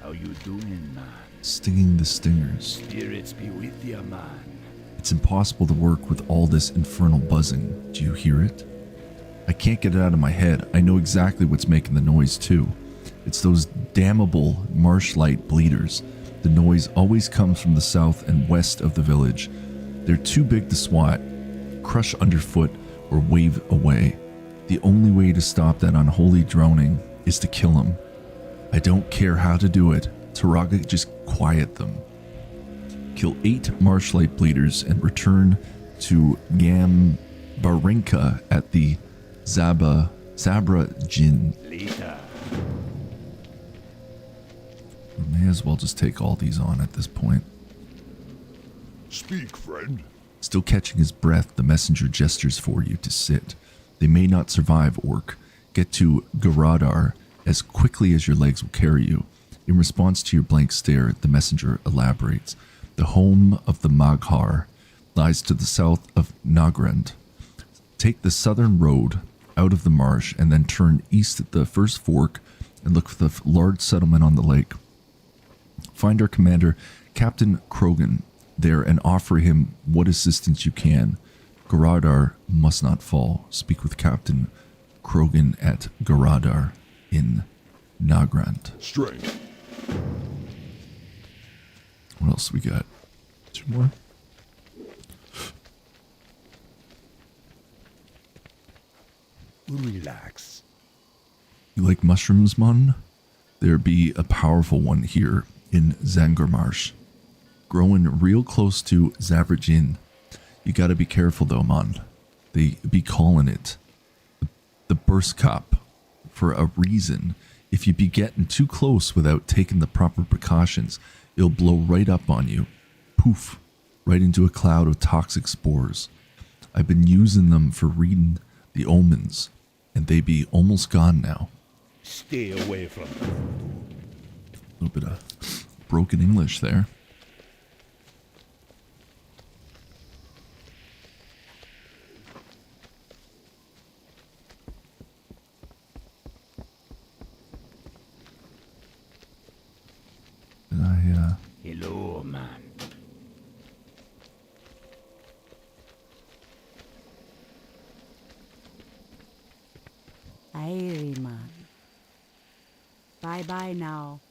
How you doing, man? Stinging the stingers. Spirits be with ya, man. It's impossible to work with all this infernal buzzing. Do you hear it? I can't get it out of my head. I know exactly what's making the noise too. It's those damnable marshlight bleeders. The noise always comes from the south and west of the village. They're too big to swat, crush underfoot, or wave away. The only way to stop that unholy droning is to kill them. I don't care how to do it. Taraga, just quiet them. Kill 8 marshlight bleeders and return to Gambarinka at the Zabra Jinn. Later. We may as well just take all these on at this point. Speak, friend. Still catching his breath, the messenger gestures for you to sit. They may not survive, Orc. Get to Garadar as quickly as your legs will carry you. In response to your blank stare, the messenger elaborates. The home of the Maghar lies to the south of Nagrand. Take the southern road out of the marsh and then turn east at the first fork and look for the large settlement on the lake. Find our commander, Captain Krogan, there and offer him what assistance you can. Garadar must not fall. Speak with Captain Krogan at Garadar in Nagrand. Strength. What else we got? 2 more? Relax. You like mushrooms, Mon? There be a powerful one here in Zangarmarsh, growing real close to Zavrajin. You gotta be careful though, Mon. They be calling it the burst cup for a reason. If you be getting too close without taking the proper precautions, it'll blow right up on you. Poof, right into a cloud of toxic spores. I've been using them for reading the omens, and they be almost gone now. Stay away from them. A little bit of broken English there. Hello, man. Bye-bye now.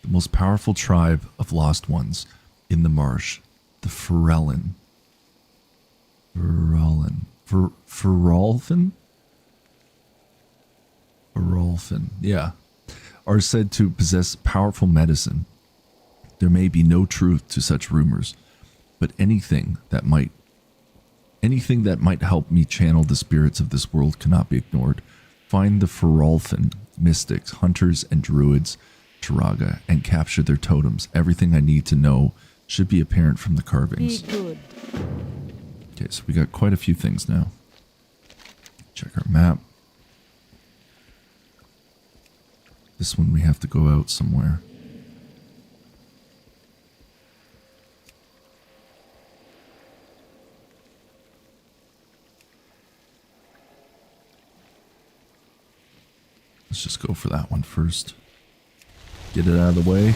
The most powerful tribe of lost ones in the marsh. The Ferelden. Feralfen? Feralfen, yeah. Are said to possess powerful medicine. There may be no truth to such rumors, but anything that might help me channel the spirits of this world cannot be ignored. Find the Feralfen mystics, hunters, and druids, Turaga, and capture their totems. Everything I need to know should be apparent from the carvings. Be good. Okay, so we got quite a few things now. Check our map. This one we have to go out somewhere. Let's just go for that one first. Get it out of the way.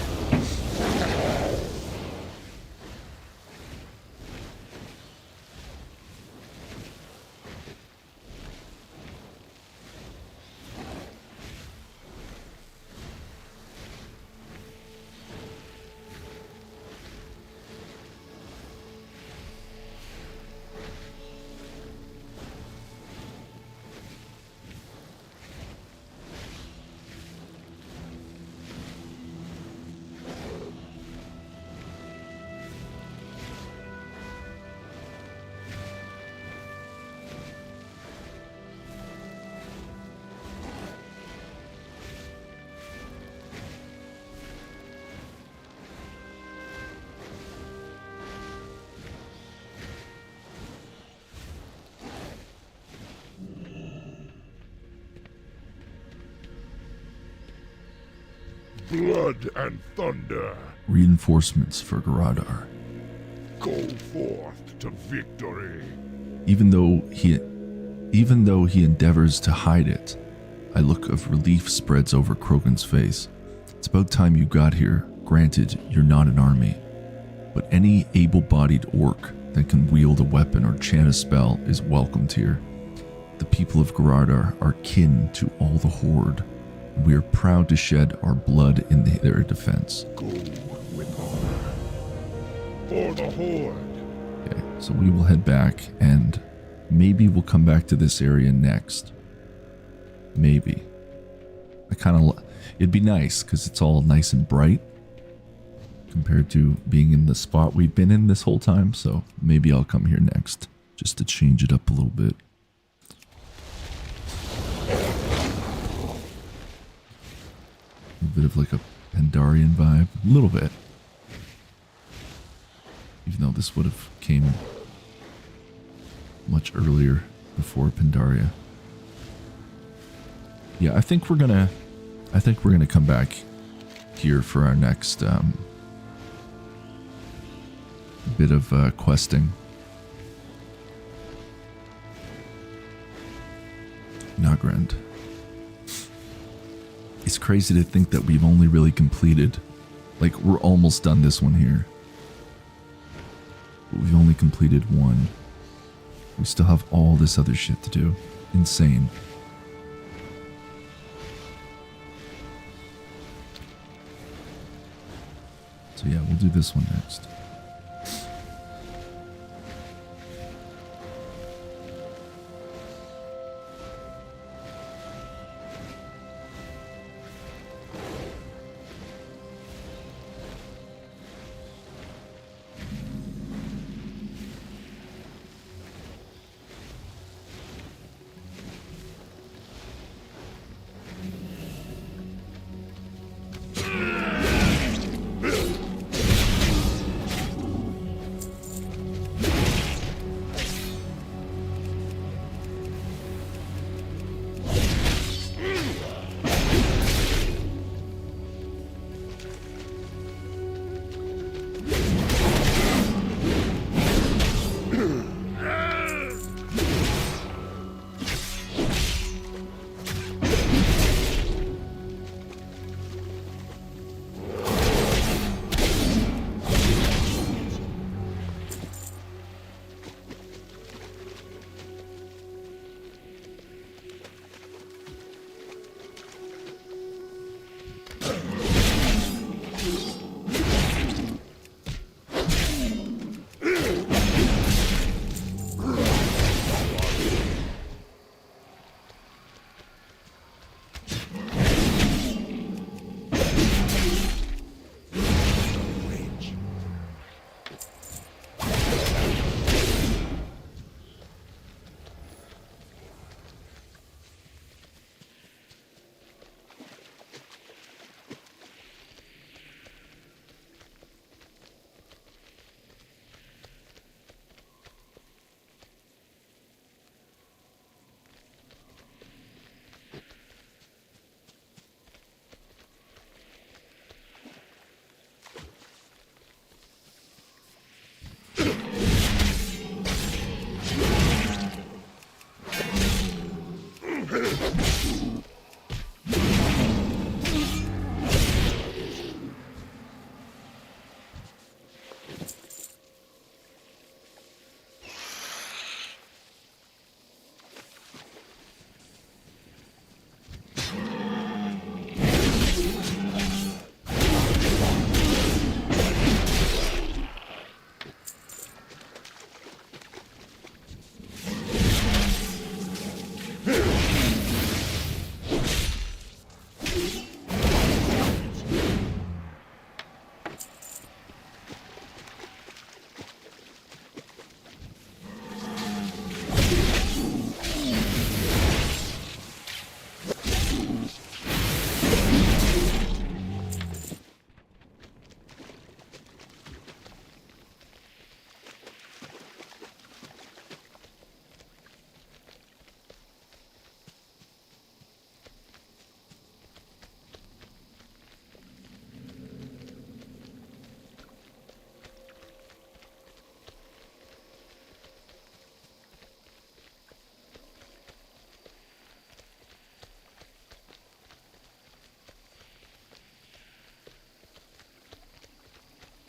Blood and thunder, Reinforcements for Garadar. go forth to victory. Even though he endeavors to hide it, a look of relief spreads over Krogan's face. It's about time you got here. Granted, you're not an army, but any able-bodied orc that can wield a weapon or chant a spell is welcomed here. The people of Garadar are kin to all the Horde. We are proud to shed our blood in their defense. Go with honor. For the Horde. Okay, so we will head back, and maybe we'll come back to this area next. Maybe. It'd be nice, because it's all nice and bright, compared to being in the spot we've been in this whole time, so maybe I'll come here next, just to change it up a little bit. A bit of like a Pandarian vibe. A little bit. Even though this would have came much earlier before Pandaria. Yeah, I think we're gonna come back here for our next bit of questing. Nagrand. It's crazy to think that we've only really completed, like, we're almost done this one here. But we've only completed one. We still have all this other shit to do. Insane. So yeah, we'll do this one next.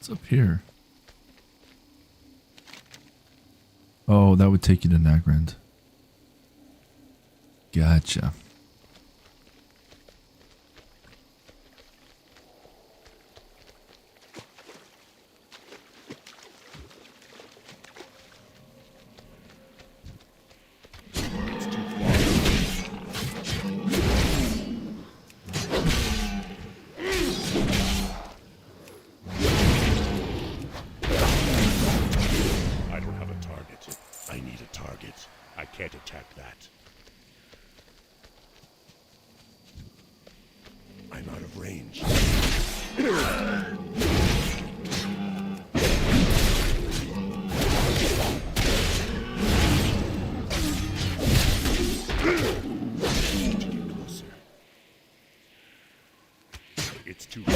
What's up here? Oh, that would take you to Nagrand. Gotcha. I don't have a target. I need a target. I can't attack that. I'm out of range. Continue closer. It's too far.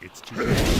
It's too far.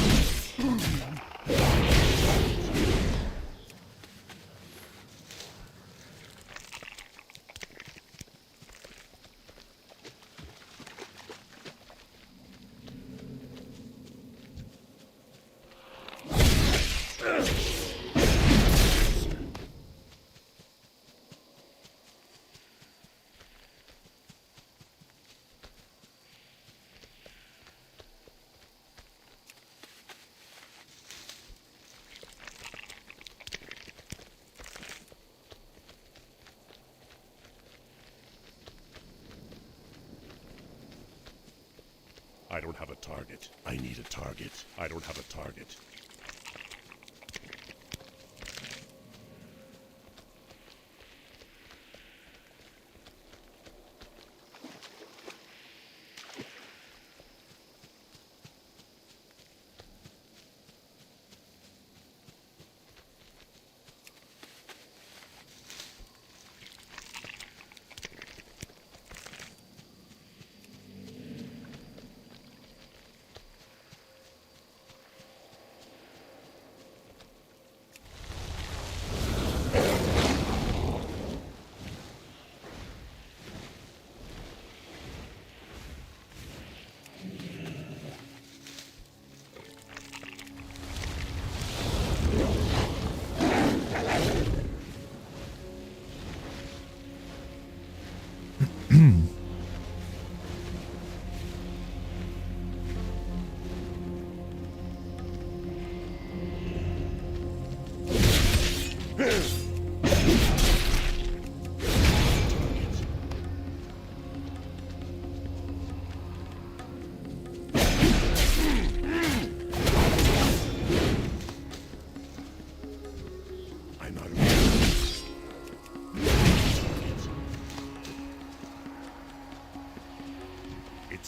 I don't have a target. I need a target. I don't have a target.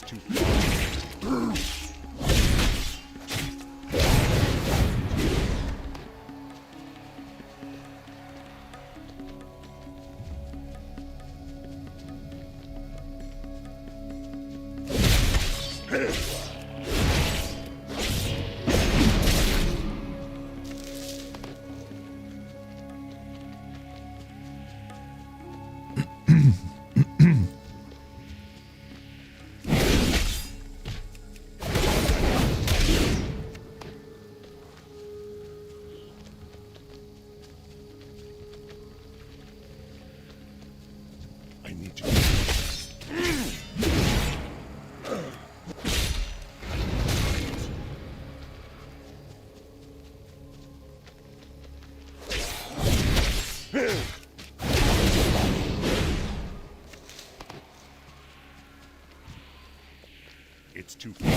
It's too far. I need to. It's too far.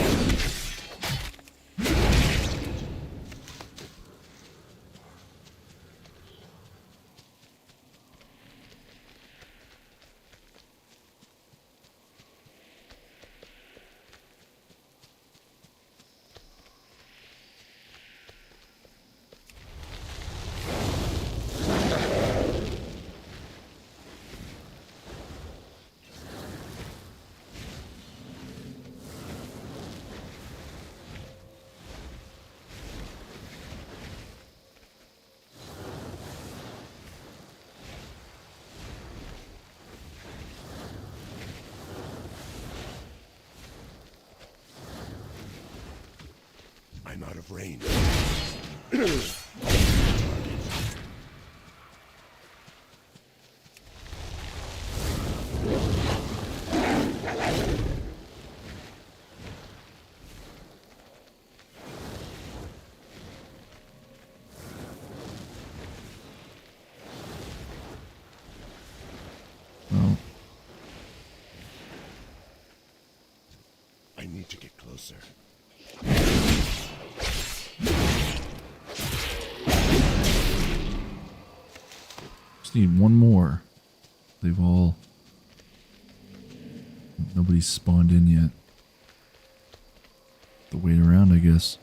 I'm out of range. Well, I need to get closer. just need one more. They've all... Nobody's spawned in yet. The wait around, I guess.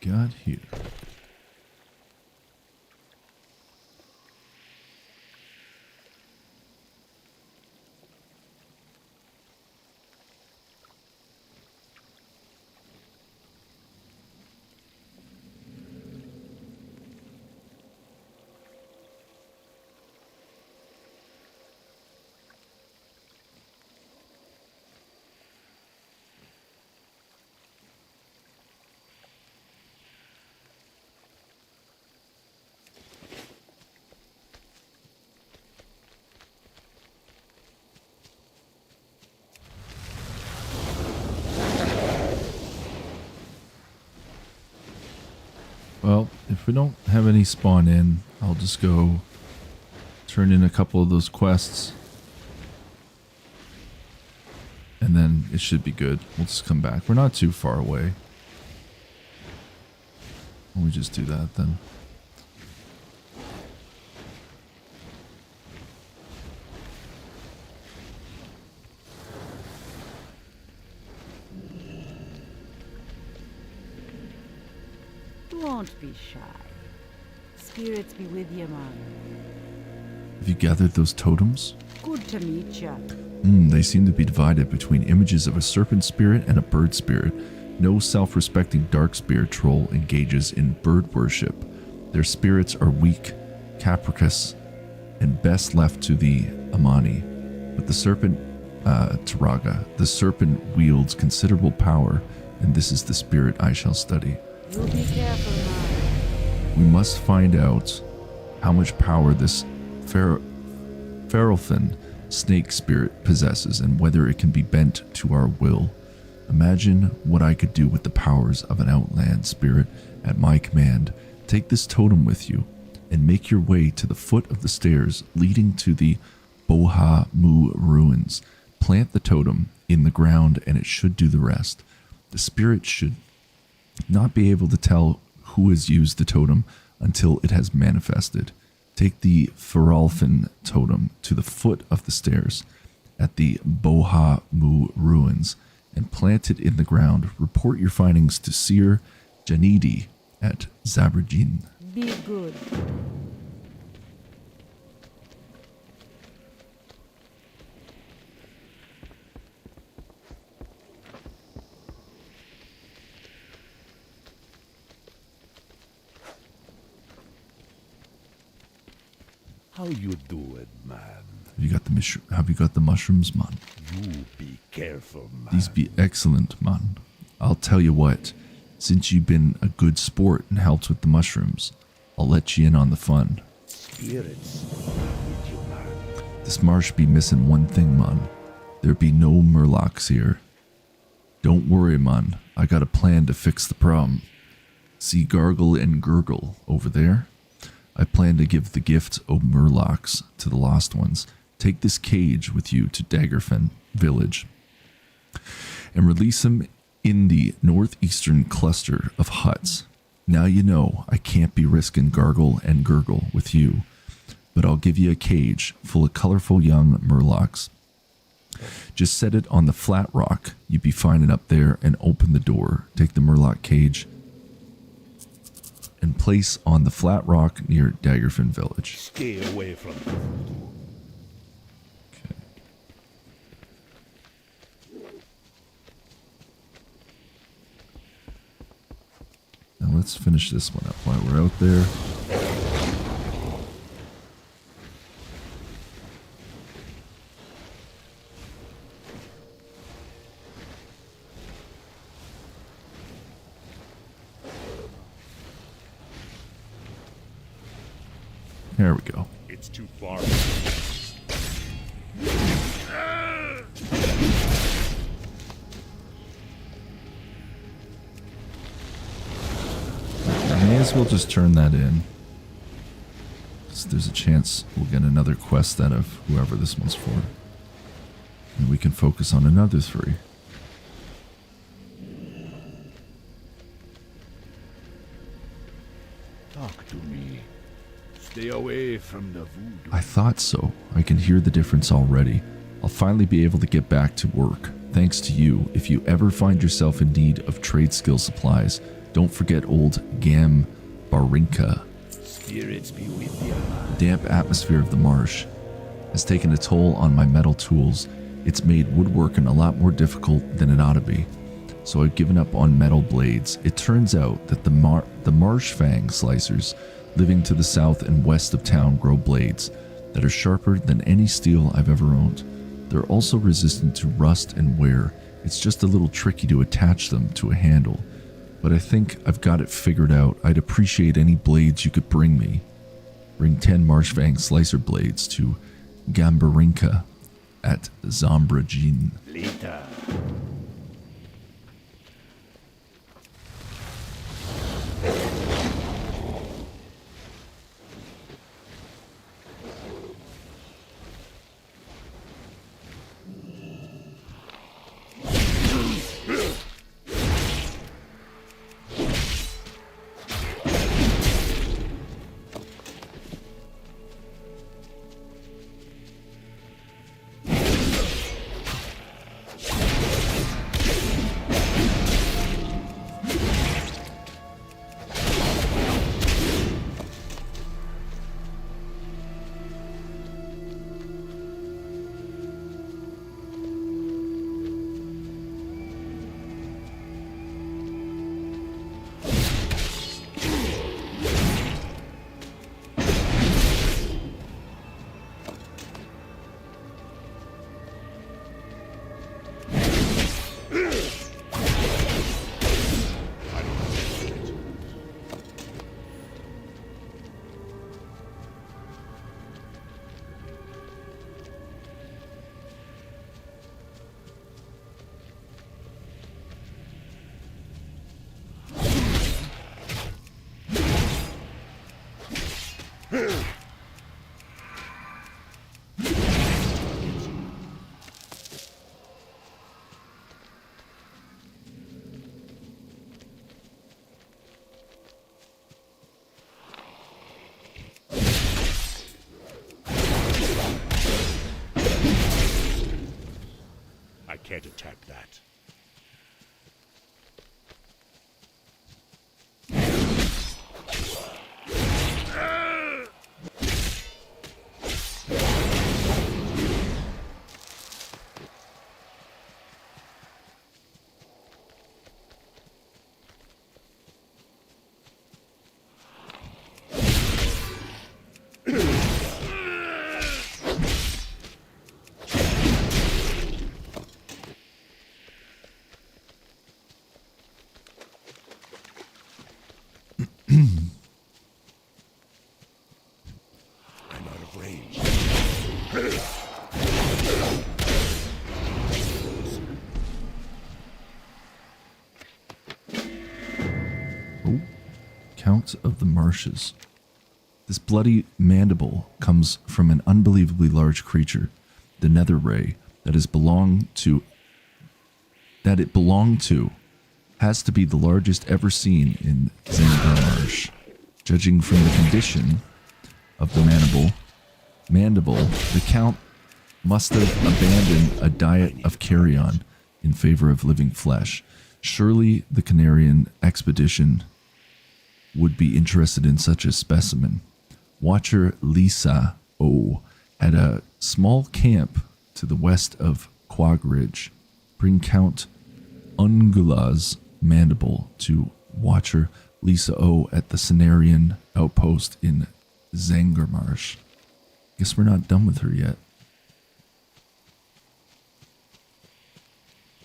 Got here. Well, if we don't have any spawn in, I'll just go turn in a couple of those quests. And then it should be good. We'll just come back. We're not too far away. Why don't we just do that then? Don't be shy. Spirits be with you, man. Have you gathered those totems? Good to meet ya. They seem to be divided between images of a serpent spirit and a bird spirit. No self-respecting dark spirit troll engages in bird worship. Their spirits are weak, capricious, and best left to the Amani. But the serpent, Taraga, the serpent wields considerable power, and this is the spirit I shall study. You be careful, man. We must find out how much power this Feralfin snake spirit possesses and whether it can be bent to our will. Imagine what I could do with the powers of an outland spirit at my command. Take this totem with you and make your way to the foot of the stairs leading to the Boha Mu ruins. Plant the totem in the ground and it should do the rest. The spirit should not be able to tell who has used the totem until it has manifested. Take the Feralfin totem to the foot of the stairs at the Boha Mu ruins and plant it in the ground. Report your findings to Seer Janidi at Zabrajin. Be good. How you doing, man? Have you got the mushrooms, man? You be careful, man. These be excellent, man. I'll tell you what, since you've been a good sport and helped with the mushrooms, I'll let you in on the fun. Spirits with you, man. This marsh be missing one thing, man. There be no murlocs here. Don't worry, man. I got a plan to fix the problem. See Gargle and Gurgle over there? I plan to give the gift of murlocs to the lost ones. Take this cage with you to Daggerfen village and release them in the northeastern cluster of huts. Now you know I can't be risking Gargle and Gurgle with you, but I'll give you a cage full of colorful young murlocs. Just set it on the flat rock you'd be finding up there and open the door. Take the murloc cage and place on the flat rock near Daggerfen village. Stay away from the voodoo. Okay. Now let's finish this one up while we're out there. There we go. It's too far. I may as well just turn that in. 'Cause there's a chance we'll get another quest out of whoever this one's for. And we can focus on another 3. Talk to me. Stay away from the voodoo. I thought so. I can hear the difference already. I'll finally be able to get back to work. Thanks to you. If you ever find yourself in need of trade skill supplies, don't forget old Gam Barinka. Spirits be with you, man. The damp atmosphere of the marsh has taken a toll on my metal tools. It's made woodworking a lot more difficult than it ought to be. So I've given up on metal blades. It turns out that the marsh fang slicers living to the south and west of town grow blades that are sharper than any steel I've ever owned. They're also resistant to rust and wear. It's just a little tricky to attach them to a handle, but I think I've got it figured out. I'd appreciate any blades you could bring me. Bring 10 Marshfang slicer blades to Gambarinka at Zambrajin. Later. I can't attack that. I'm out of range. Oh, Count of the Marshes. This bloody mandible comes from an unbelievably large creature, the Nether Ray, that it belonged to has to be the largest ever seen in Zangarmarsh. Judging from the condition of the mandible, the Count must have abandoned a diet of carrion in favor of living flesh. Surely the Canarian expedition would be interested in such a specimen. Watcher Lisa O had a small camp to the west of Quag Ridge. Bring Count Ungula's mandible to Watcher Lisa O at the Cenarian outpost in Zangarmarsh. Guess we're not done with her yet.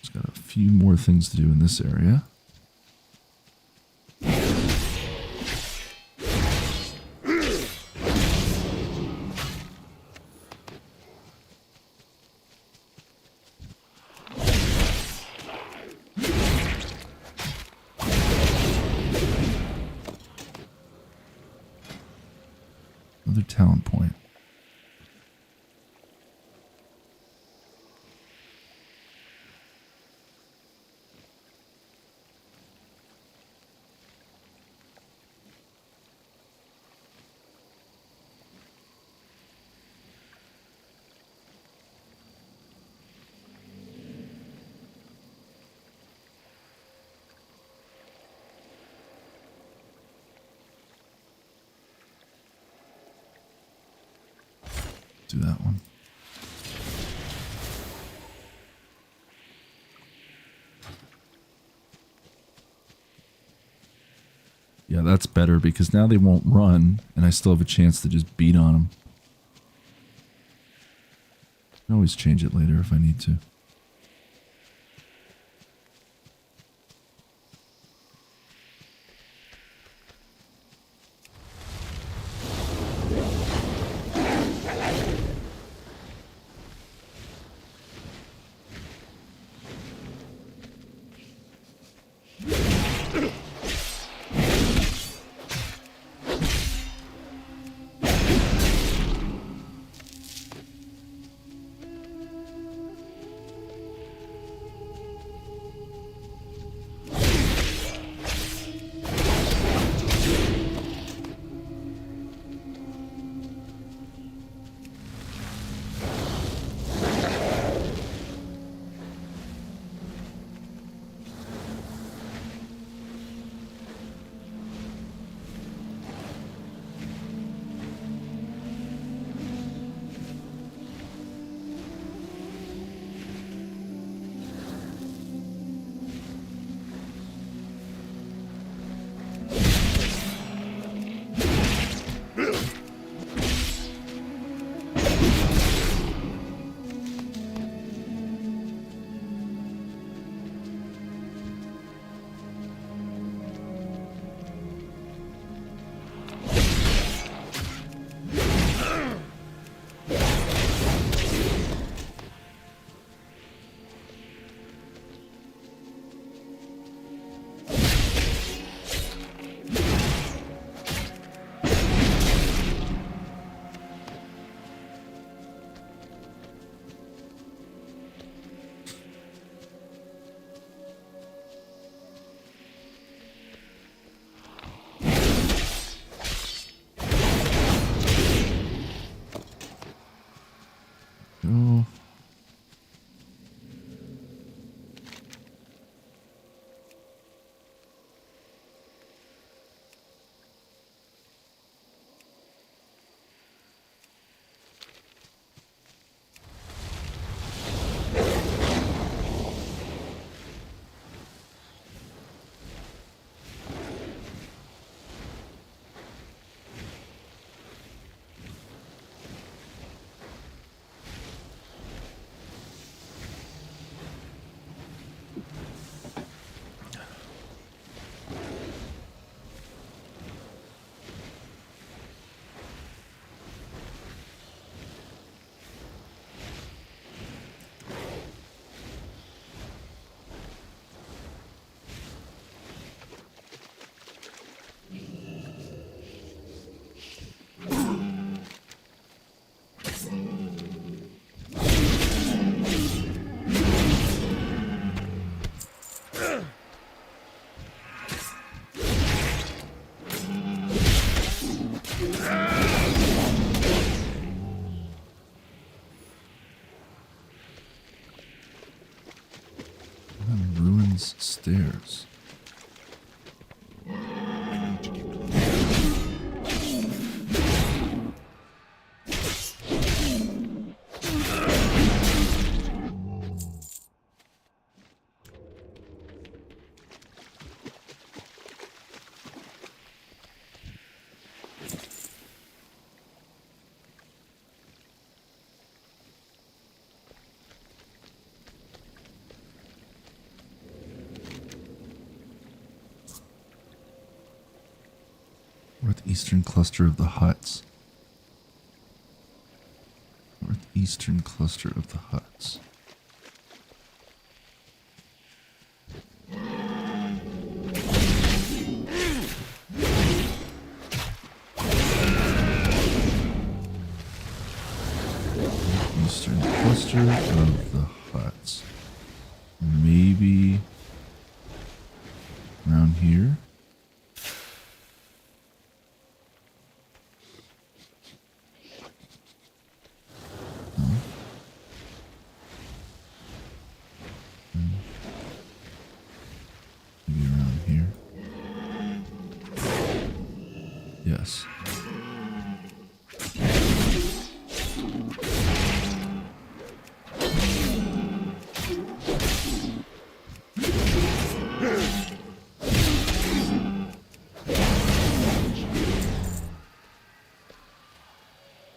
Just got a few more things to do in this area. Another talent point. Do that one. Yeah, that's better because now they won't run and I still have a chance to just beat on them. I can always change it later if I need to. these stairs? I need to get Northeastern cluster of the huts. Northeastern cluster of the huts. Eastern cluster of the huts. Maybe around here. Maybe around here. Yes.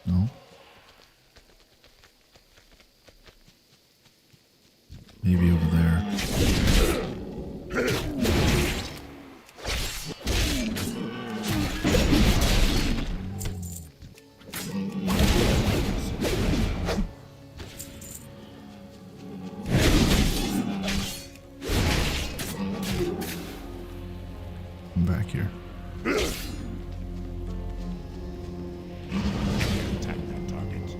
No. Maybe over there. I'm back here. attack that target.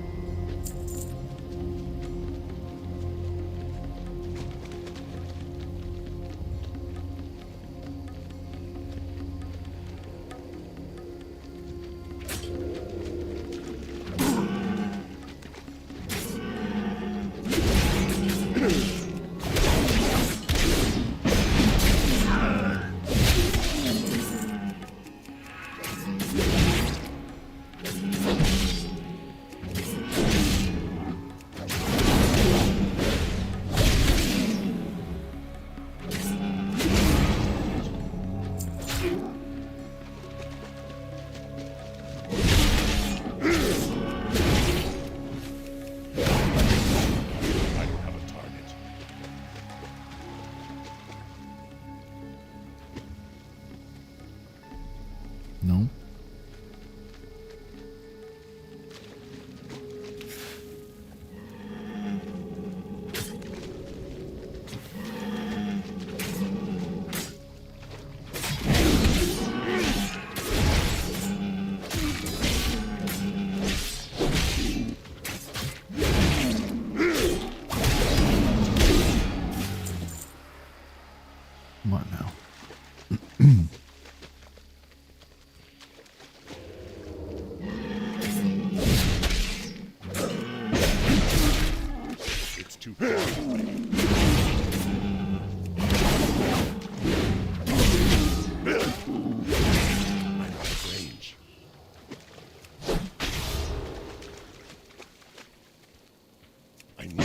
I don't have a target. No. Come on now. It's too far away. I'm out of range. I need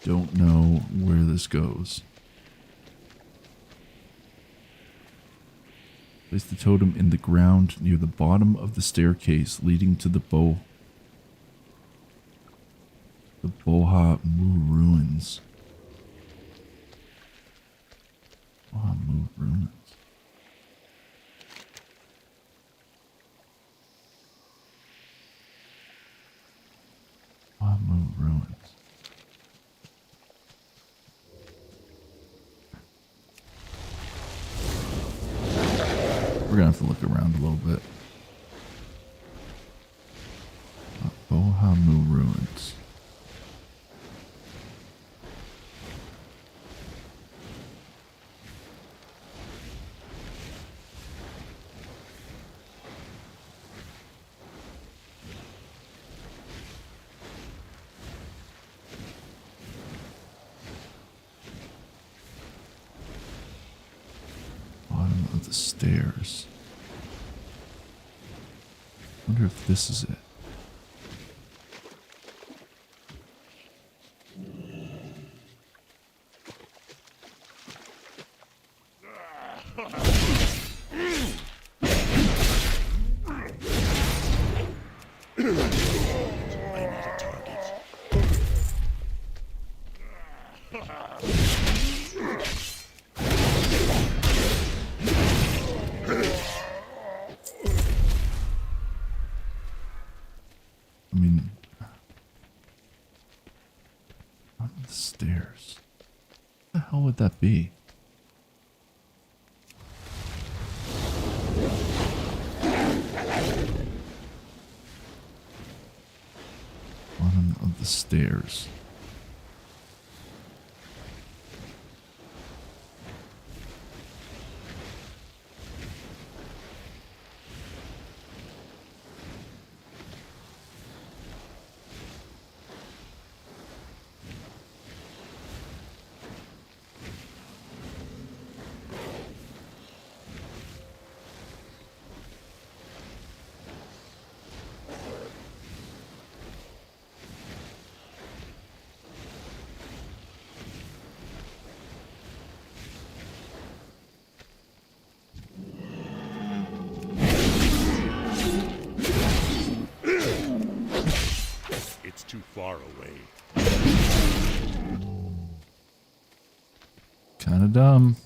Don't know where this goes. Place the totem in the ground near the bottom of the staircase leading to the Boha Mu ruins. Boha Mu ruins. Boha Mu ruins. We're gonna have to look around a little bit. Bohamu ruins. Bottom of the stairs. Wonder if this is it. I mean, on the stairs. What the hell would that be? Bottom of the stairs. It's too far away. Kinda dumb.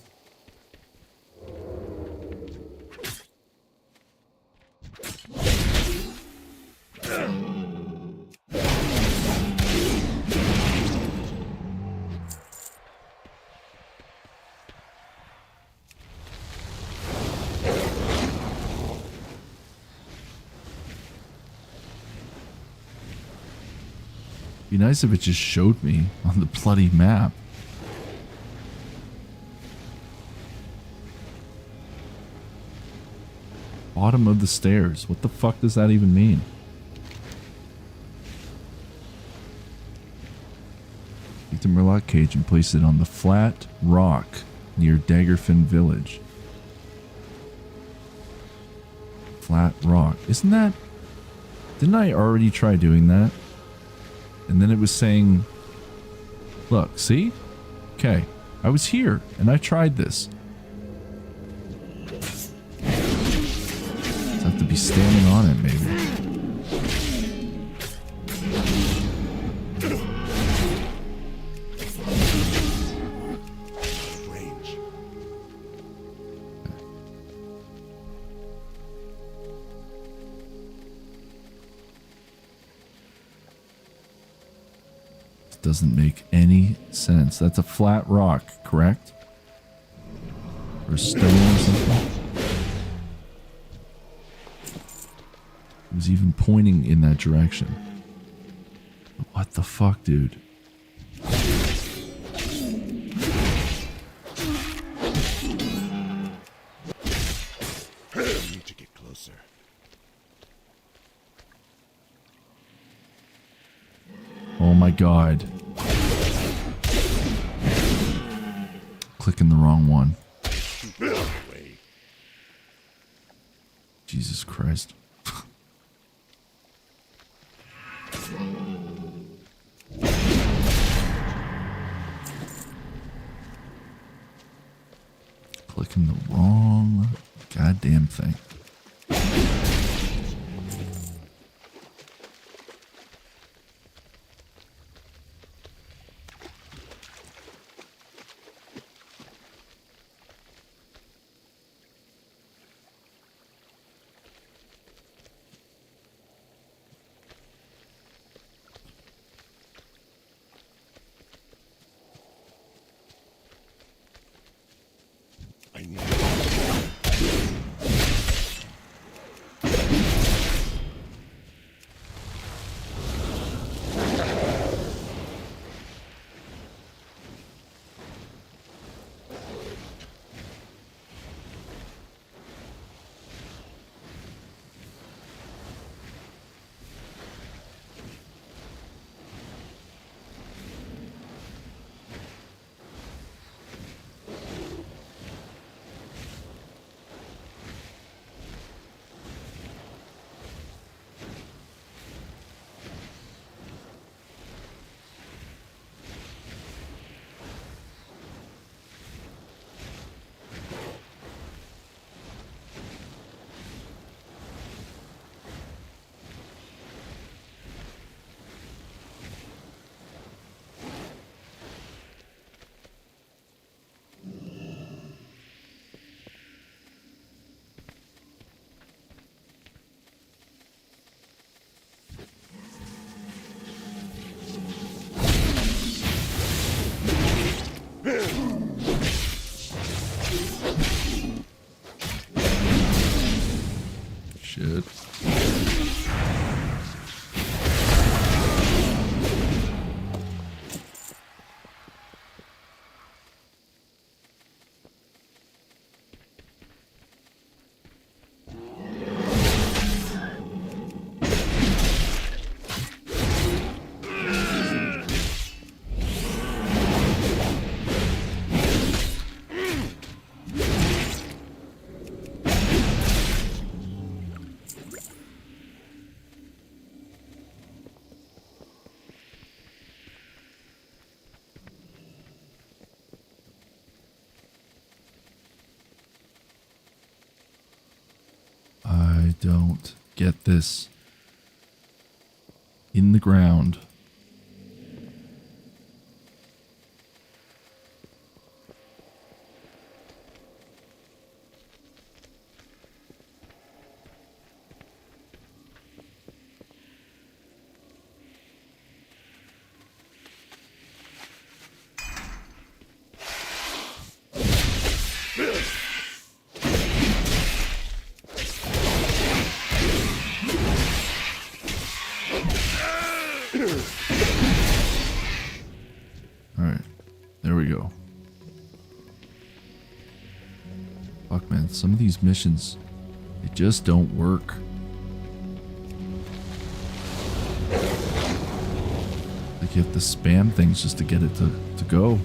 Be nice if it just showed me on the bloody map. Bottom of the stairs. What the fuck does that even mean? Take the Murloc cage and place it on the flat rock near Daggerfin village. Flat rock. Isn't that... Didn't I already try doing that? And then it was saying... Look, see? Okay. I was here and I tried this. Just have to be standing on it, maybe. Range. Doesn't make any sense. That's a flat rock, correct? Or stone or something? It was even pointing in that direction. What the fuck, dude? I need to get closer. Oh my god. Clicking the wrong one. Too far away. Jesus Christ. Clicking the wrong goddamn thing. I need don't get this in the ground. Alright, there we go. Fuck, man, some of these missions, they just don't work. Like you have to spam things just to get it to go.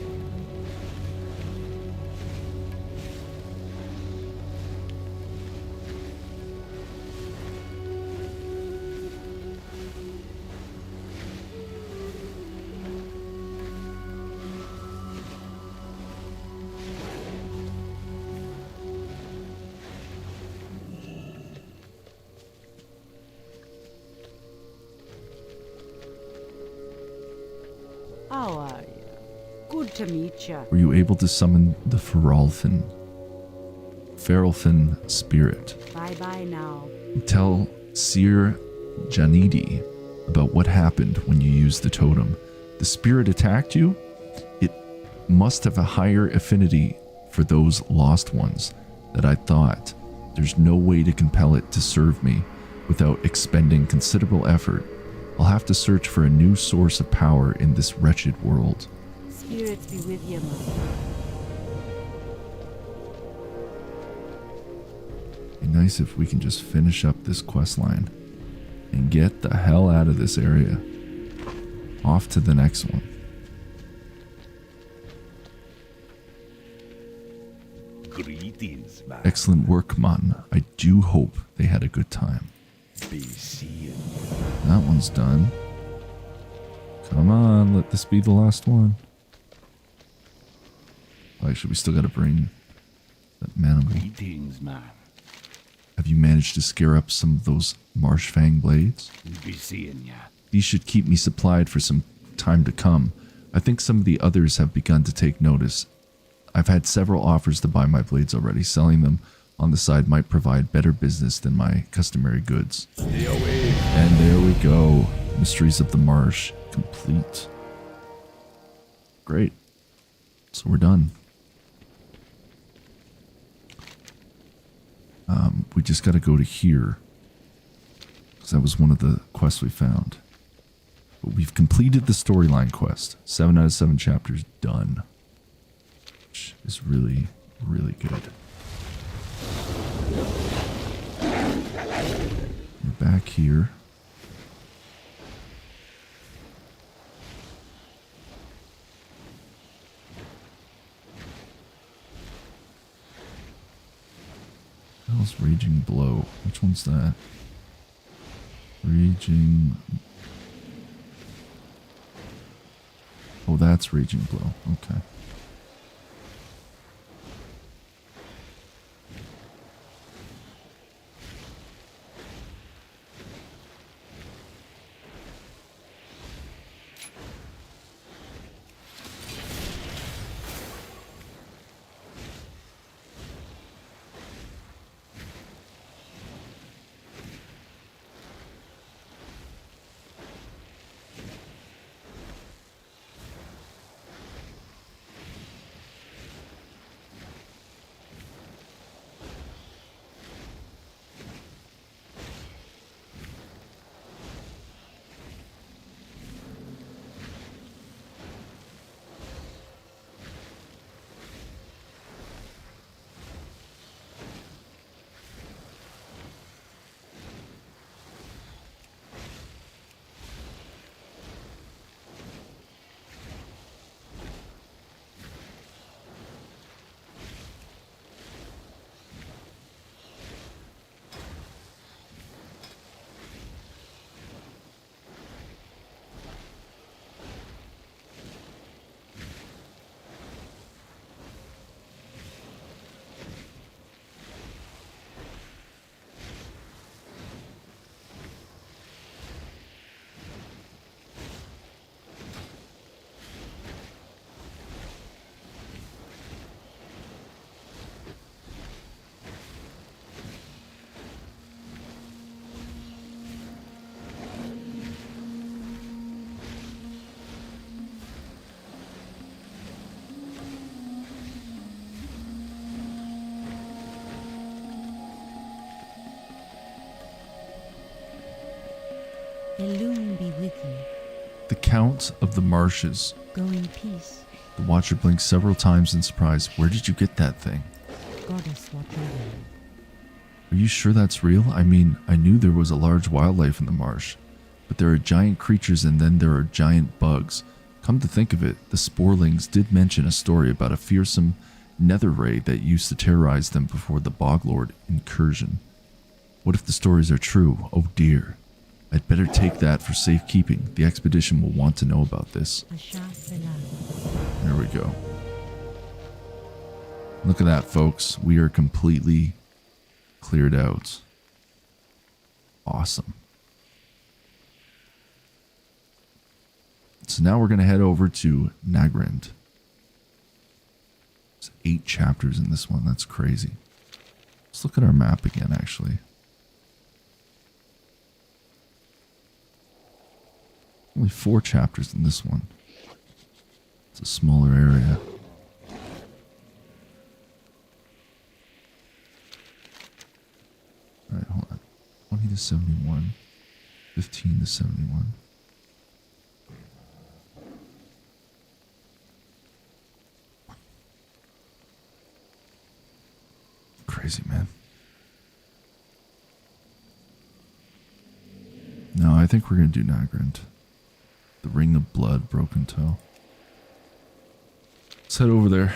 How are you? Good to meet you. Were you able to summon the Feralfin spirit? Bye-bye now. Tell Sir Janidi about what happened when you used the totem. The spirit attacked you? It must have a higher affinity for those lost ones that I thought. There's no way to compel it to serve me without expending considerable effort. I'll have to search for a new source of power in this wretched world. Spirits be with you, mother. Be nice if we can just finish up this quest line and get the hell out of this area. Off to the next one. Greetings, man. Excellent work, man. I do hope they had a good time. Be seeing. That one's done. Come on, let this be the last one. Actually, we still gotta bring that manimal. Greetings, man. Have you managed to scare up some of those Marshfang blades? Be seeing ya. These should keep me supplied for some time to come. I think some of the others have begun to take notice. I've had several offers to buy my blades already. Selling them on the side might provide better business than my customary goods. Stay away. And there we go. Mysteries of the Marsh complete. Great. So we're done. We just got to go to here. Because that was one of the quests we found. But we've completed the storyline quest. 7 out of 7 chapters done. Which is really, really good. We're back here. Hell's Raging Blow. Which one's that? Raging... Oh, that's Raging Blow. Okay. Elune be with you. The Count of the Marshes. Go in peace. The Watcher blinks several times in surprise. Where did you get that thing? Goddess watch over you. Are you sure that's real? I mean, I knew there was a large wildlife in the marsh, but there are giant creatures and then there are giant bugs. Come to think of it, the Sporlings did mention a story about a fearsome nether ray that used to terrorize them before the Boglord incursion. What if the stories are true? Oh dear. I'd better take that for safekeeping. The expedition will want to know about this. There we go. Look at that, folks. We are completely cleared out. Awesome. So now we're going to head over to Nagrand. There's 8 chapters in this one. That's crazy. Let's look at our map again, actually. Only 4 chapters in this one. It's a smaller area. Alright, hold on. 20 to 71. 15 to 71. Crazy, man. No, I think we're going to do Nagrand. The Ring of Blood, Broken Toe. Let's head over there.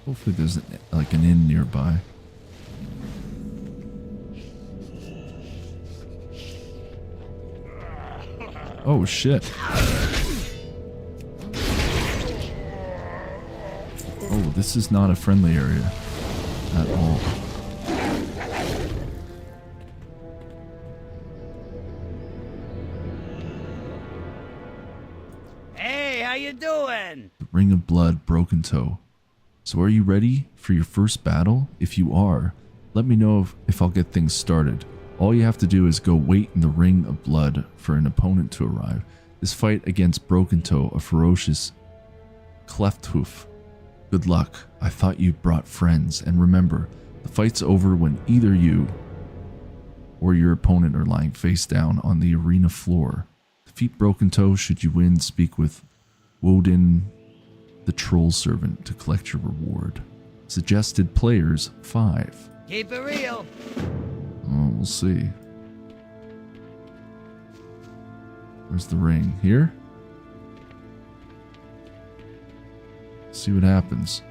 Hopefully there's like an inn nearby. Oh shit. Oh, this is not a friendly area at all. Hey, how you doing? The Ring of Blood, Broken Toe. So are you ready for your first battle? If you are, let me know if I'll get things started. All you have to do is go wait in the Ring of Blood for an opponent to arrive. This fight against Broken Toe, a ferocious Clefthoof. Good luck. I thought you brought friends. And remember, the fight's over when either you or your opponent are lying face down on the arena floor. Defeat Broken Toe. Should you win, speak with Woden the Troll Servant to collect your reward. Suggested players 5. Keep it real. Oh, we'll see. Where's the ring? Here? See what happens.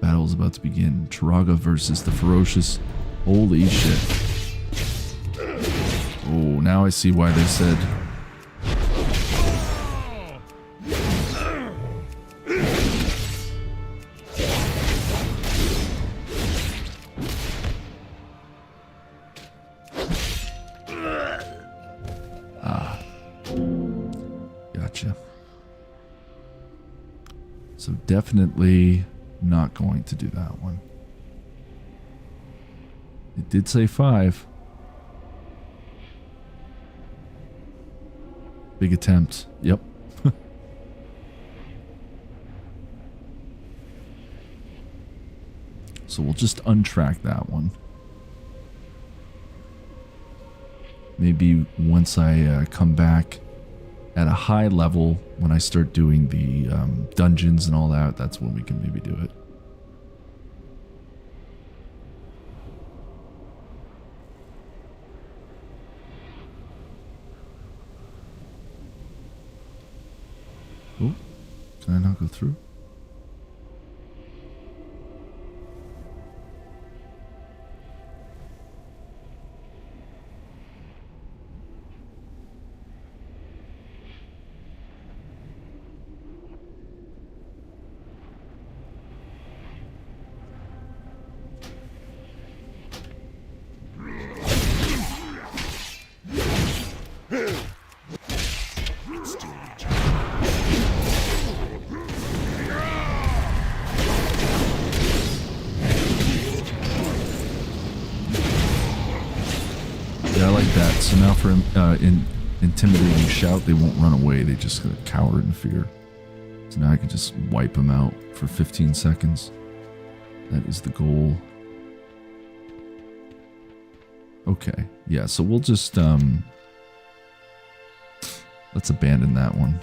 Battle's about to begin. Taraga versus the ferocious. Holy shit. Oh, now I see why they said so definitely not going to do that one. It did say 5. Big attempt. Yep. So we'll just untrack that one. Maybe once I come back at a high level, when I start doing the dungeons and all that, that's when we can maybe do it. Oh, can I not go through? So now for intimidating shout, they won't run away. They just cower in fear. So now I can just wipe them out for 15 seconds. That is the goal. Okay. Yeah, so we'll just, let's abandon that one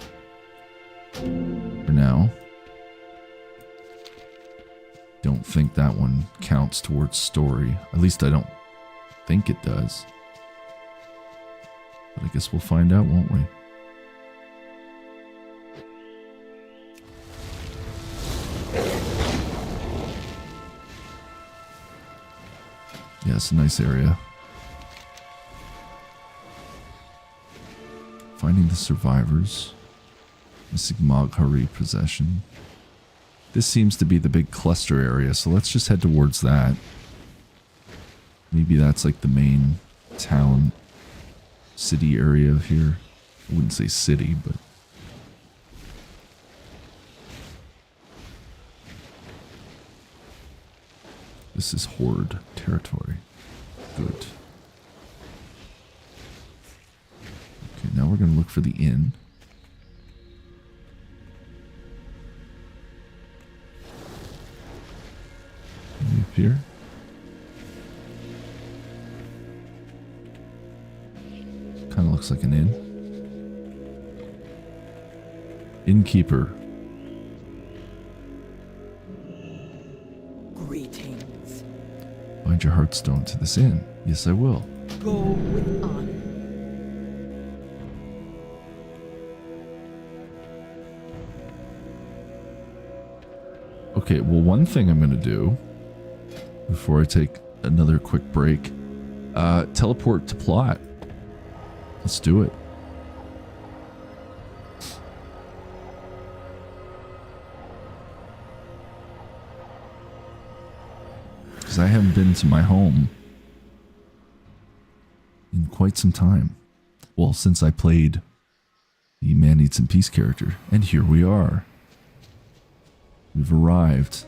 for now. Don't think that one counts towards story. At least I don't think it does. But I guess we'll find out, won't we? Yeah, it's a nice area. Finding the survivors. Missing Maghari possession. This seems to be the big cluster area, so let's just head towards that. Maybe that's like the main town, city area here. I wouldn't say city, but... This is Horde territory. Good. Okay, now we're going to look for the inn. Maybe up here. Kind of looks like an inn. Innkeeper. Greetings. Bind your heartstone to this inn. Yes, I will. Go with honor. Okay, well, one thing I'm going to do before I take another quick break, teleport to plot. Let's do it. Because I haven't been to my home in quite some time. Well, since I played the Man Needs Some Peace character. And here we are. We've arrived.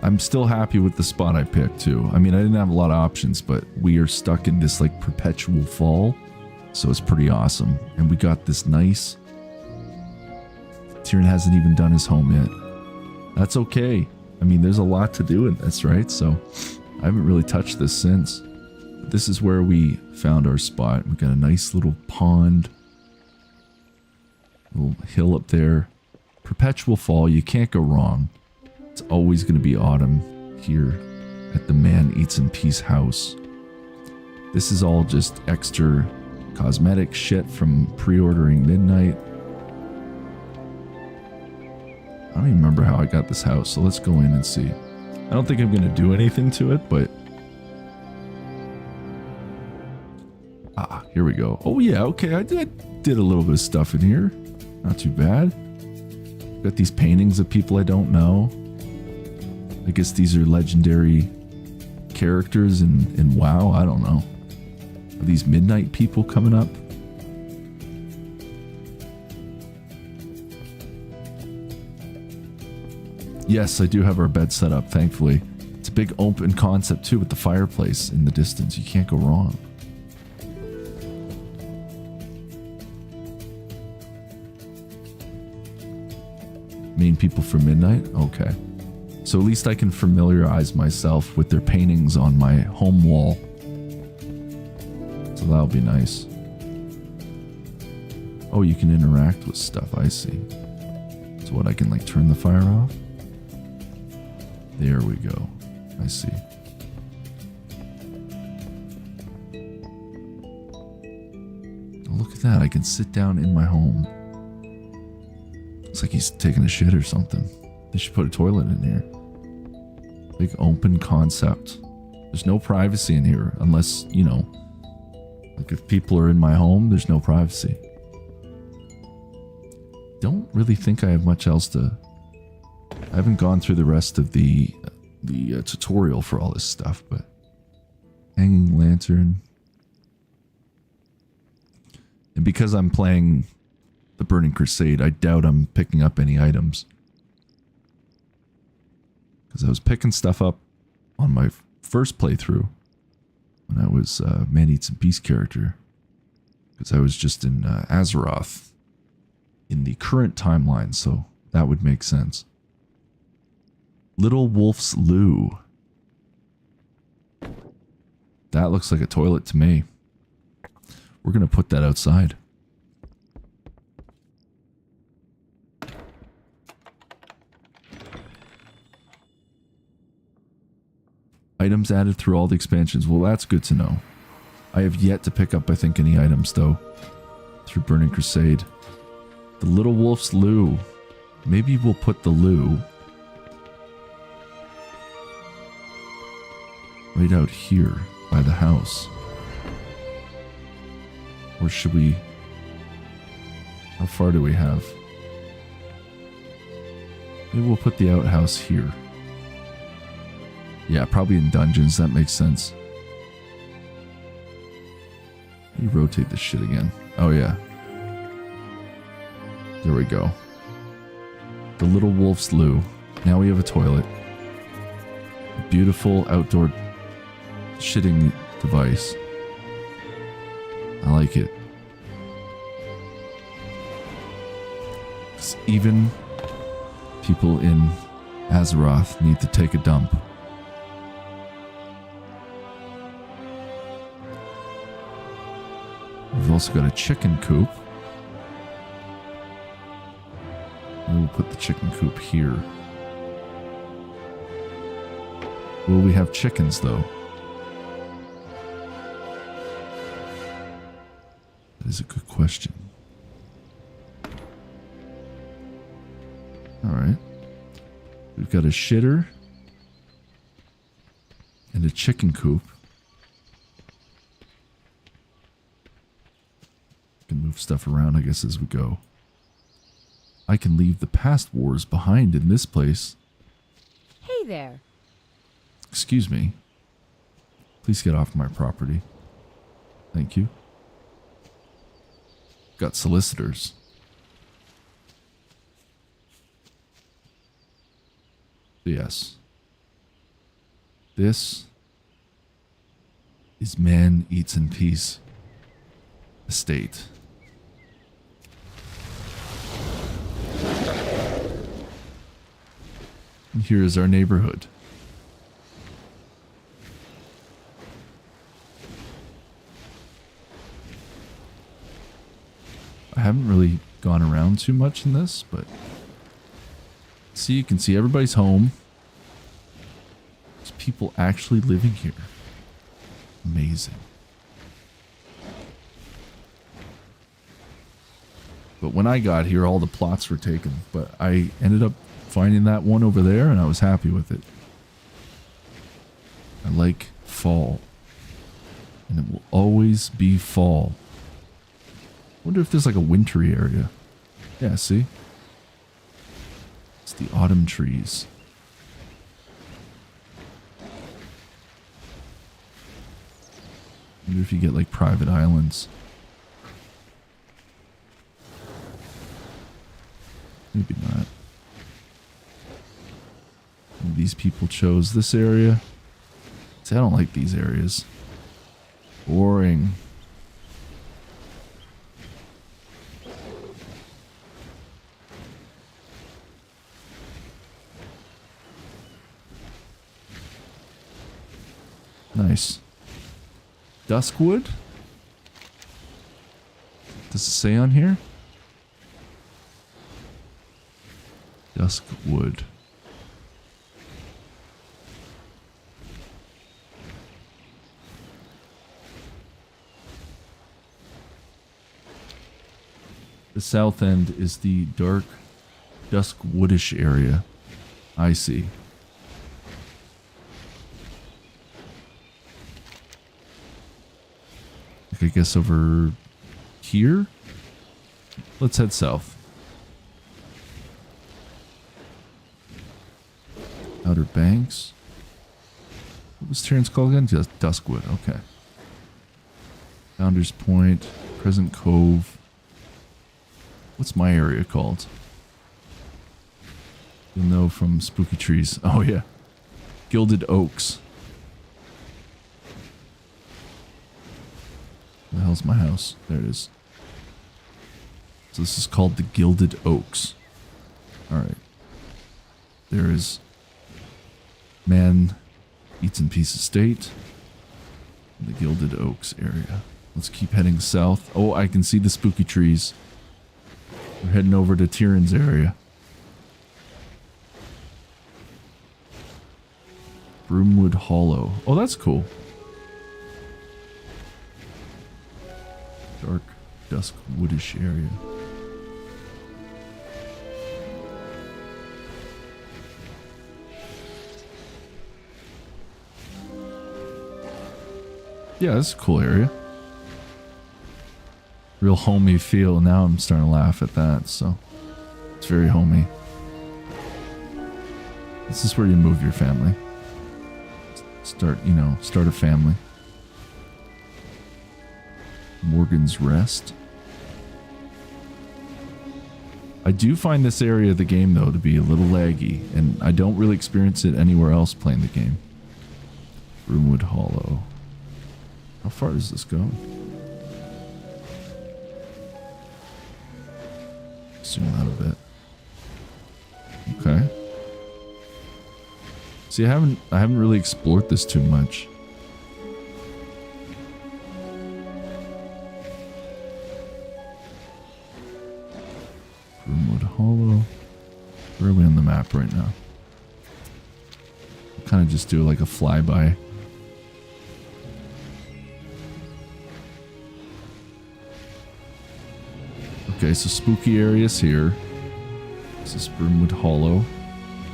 I'm still happy with the spot I picked too. I mean, I didn't have a lot of options, but we are stuck in this like perpetual fall. So it's pretty awesome. And we got this nice... Tyrion hasn't even done his home yet. That's okay. I mean, there's a lot to do in this, right? So I haven't really touched this since. But this is where we found our spot. We got a nice little pond. Little hill up there. Perpetual fall. You can't go wrong. It's always going to be autumn here at the Man Eats in Peace house. This is all just extra cosmetic shit from pre-ordering Midnight. I don't even remember how I got this house, so let's go in and see. I don't think I'm going to do anything to it, but... Ah, here we go. Oh yeah, okay, I did a little bit of stuff in here. Not too bad. Got these paintings of people I don't know. I guess these are legendary characters in WoW, I don't know. Are these Midnight people coming up? Yes, I do have our bed set up, thankfully. It's a big open concept too with the fireplace in the distance. You can't go wrong. Main people for Midnight? Okay. So at least I can familiarize myself with their paintings on my home wall. So that'll be nice. Oh, you can interact with stuff, I see. So what, I can like turn the fire off? There we go. I see. Oh, look at that. I can sit down in my home. Looks like he's taking a shit or something. They should put a toilet in here. Big open concept. There's no privacy in here unless, you know, like if people are in my home, there's no privacy. Don't really think I have much else to... I haven't gone through the rest of the tutorial for all this stuff, but... Hanging lantern. And because I'm playing the Burning Crusade, I doubt I'm picking up any items. Because I was picking stuff up on my first playthrough. when I was Man Eats and Peace character. Because I was just in Azeroth in the current timeline, so that would make sense. Little Wolf's Loo. That looks like a toilet to me. We're going to put that outside. Items added through all the expansions. Well, that's good to know. I have yet to pick up, I think, any items, though, through Burning Crusade. The Little Wolf's Loo. Maybe we'll put the loo right out here by the house. Or should we... How far do we have? Maybe we'll put the outhouse here. Yeah, probably in dungeons. That makes sense. You rotate this shit again. Oh, yeah. There we go. The Little Wolf's Loo. Now we have a toilet. A beautiful outdoor shitting device. I like it. 'Cause even people in Azeroth need to take a dump. We've also got a chicken coop. And we'll put the chicken coop here. Will we have chickens, though? That is a good question. Alright. We've got a shitter. And a chicken coop. Can move stuff around, I guess, as we go. I can leave the past wars behind in this place. Hey there. Excuse me. Please get off my property. Thank you. Got solicitors. Yes. This is Man Eats in Peace estate. And here is our neighborhood. I haven't really gone around too much in this, but see, you can see everybody's home. There's people actually living here. Amazing. But when I got here, all the plots were taken. But I ended up finding that one over there, and I was happy with it. I like fall. And it will always be fall. Wonder if there's like a wintry area. Yeah, see? It's the autumn trees. Wonder if you get like private islands. Maybe not. Maybe these people chose this area. See, I don't like these areas. Boring. Nice. Duskwood? Does it say on here? Duskwood. The south end is the dark, duskwoodish area. I see. I guess over here? Let's head south. Outer Banks. What was Terrence called again? Just Duskwood, okay. Founders Point, Crescent Cove. What's my area called? You'll know from Spooky Trees. Oh yeah. Gilded Oaks. The hell's my house? There it is. So this is called the Gilded Oaks. Alright. There is Man Eats in Peace Estate. The Gilded Oaks area. Let's keep heading south. Oh, I can see the spooky trees. We're heading over to Tyrion's area. Broomwood Hollow. Oh, that's cool. Dark, dusk, woodish area. Yeah, that's a cool area. Real homey feel. Now I'm starting to laugh at that, so it's very homey. This is where you move your family. Start a family. Morgan's Rest. I do find this area of the game, though, to be a little laggy, and I don't really experience it anywhere else playing the game. Broomwood Hollow. How far does this go? Zoom out a bit. Okay. See, I haven't really explored this too much. Broomwood Hollow. Where are we on the map right now? I'll kind of just do like a flyby. Okay, so spooky areas here. This is Broomwood Hollow.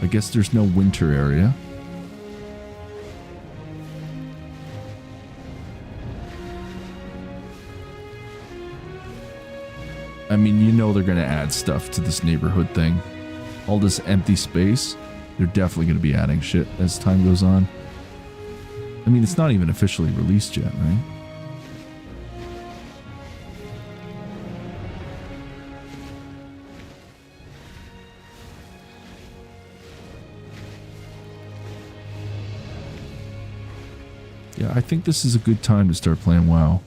I guess there's no winter area. I mean, you know they're going to add stuff to this neighborhood thing. All this empty space, they're definitely going to be adding shit as time goes on. I mean, it's not even officially released yet, right? Yeah, I think this is a good time to start playing WoW.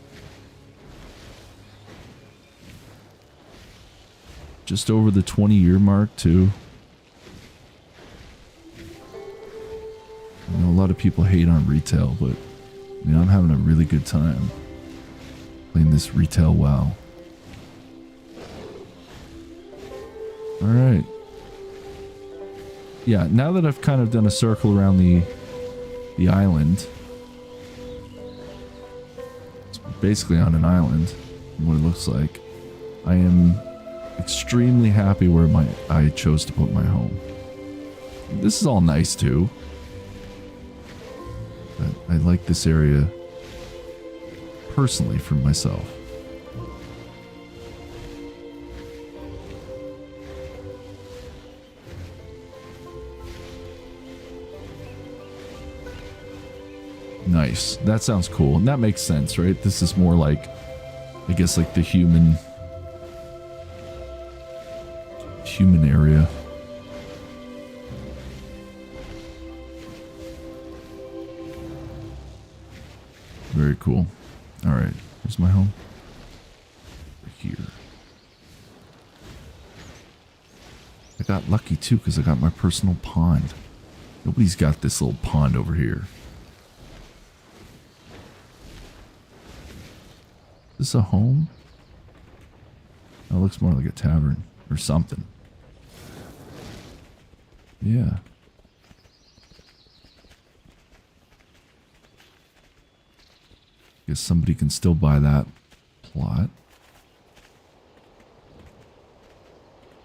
Just over the 20-year mark, too. I know a lot of people hate on retail, but I'm having a really good time playing this retail WoW. Alright. Yeah, now that I've kind of done a circle around the island, it's basically on an island, what it looks like. I am extremely happy where I chose to put my home. This is all nice too. But I like this area personally for myself. Nice. That sounds cool. And that makes sense, right? This is more like, I guess, like the human area. Very cool. All right. Where's my home? Over here. I got lucky too because I got my personal pond. Nobody's got this little pond over here. Is this a home? That looks more like a tavern or something. Yeah. Guess somebody can still buy that plot.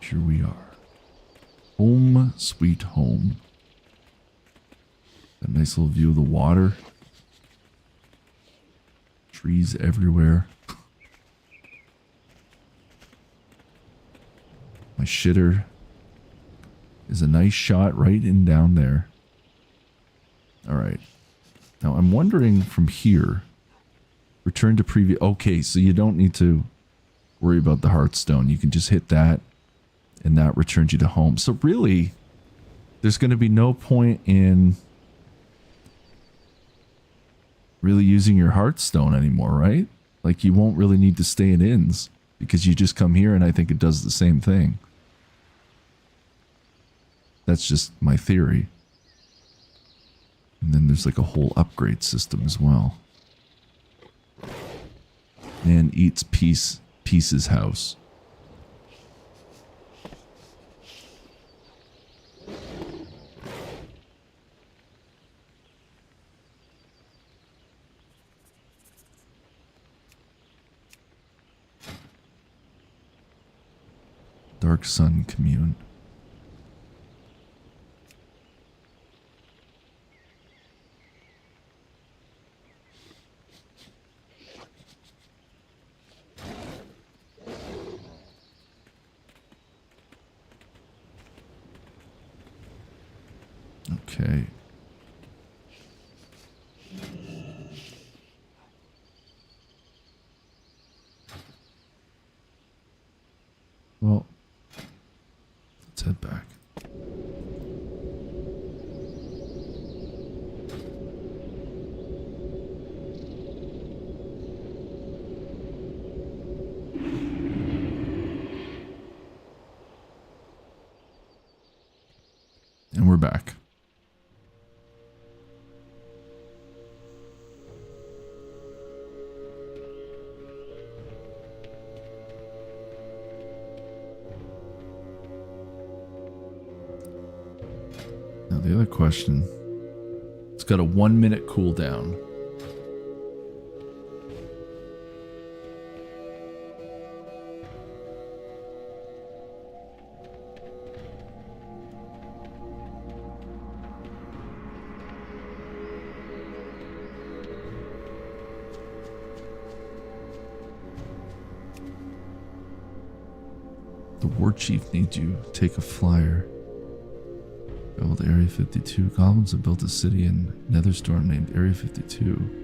Here we are. Home sweet home. A nice little view of the water. Trees everywhere. My shitter is a nice shot right in down there. Alright. Now I'm wondering from here. Return to previous. Okay, so you don't need to worry about the Hearthstone. You can just hit that and that returns you to home. So really, there's going to be no point in really using your Hearthstone anymore, right? Like, you won't really need to stay in inns because you just come here and I think it does the same thing. That's just my theory. And then there's like a whole upgrade system as well. Man eats Peace's house. Dark Sun Commune. Okay. Well, let's head back. And we're back. Now the other question, it's got a 1 minute cooldown. The war chief needs you. Take a flyer. Build Area 52. Goblins have built a city in Netherstorm named Area 52.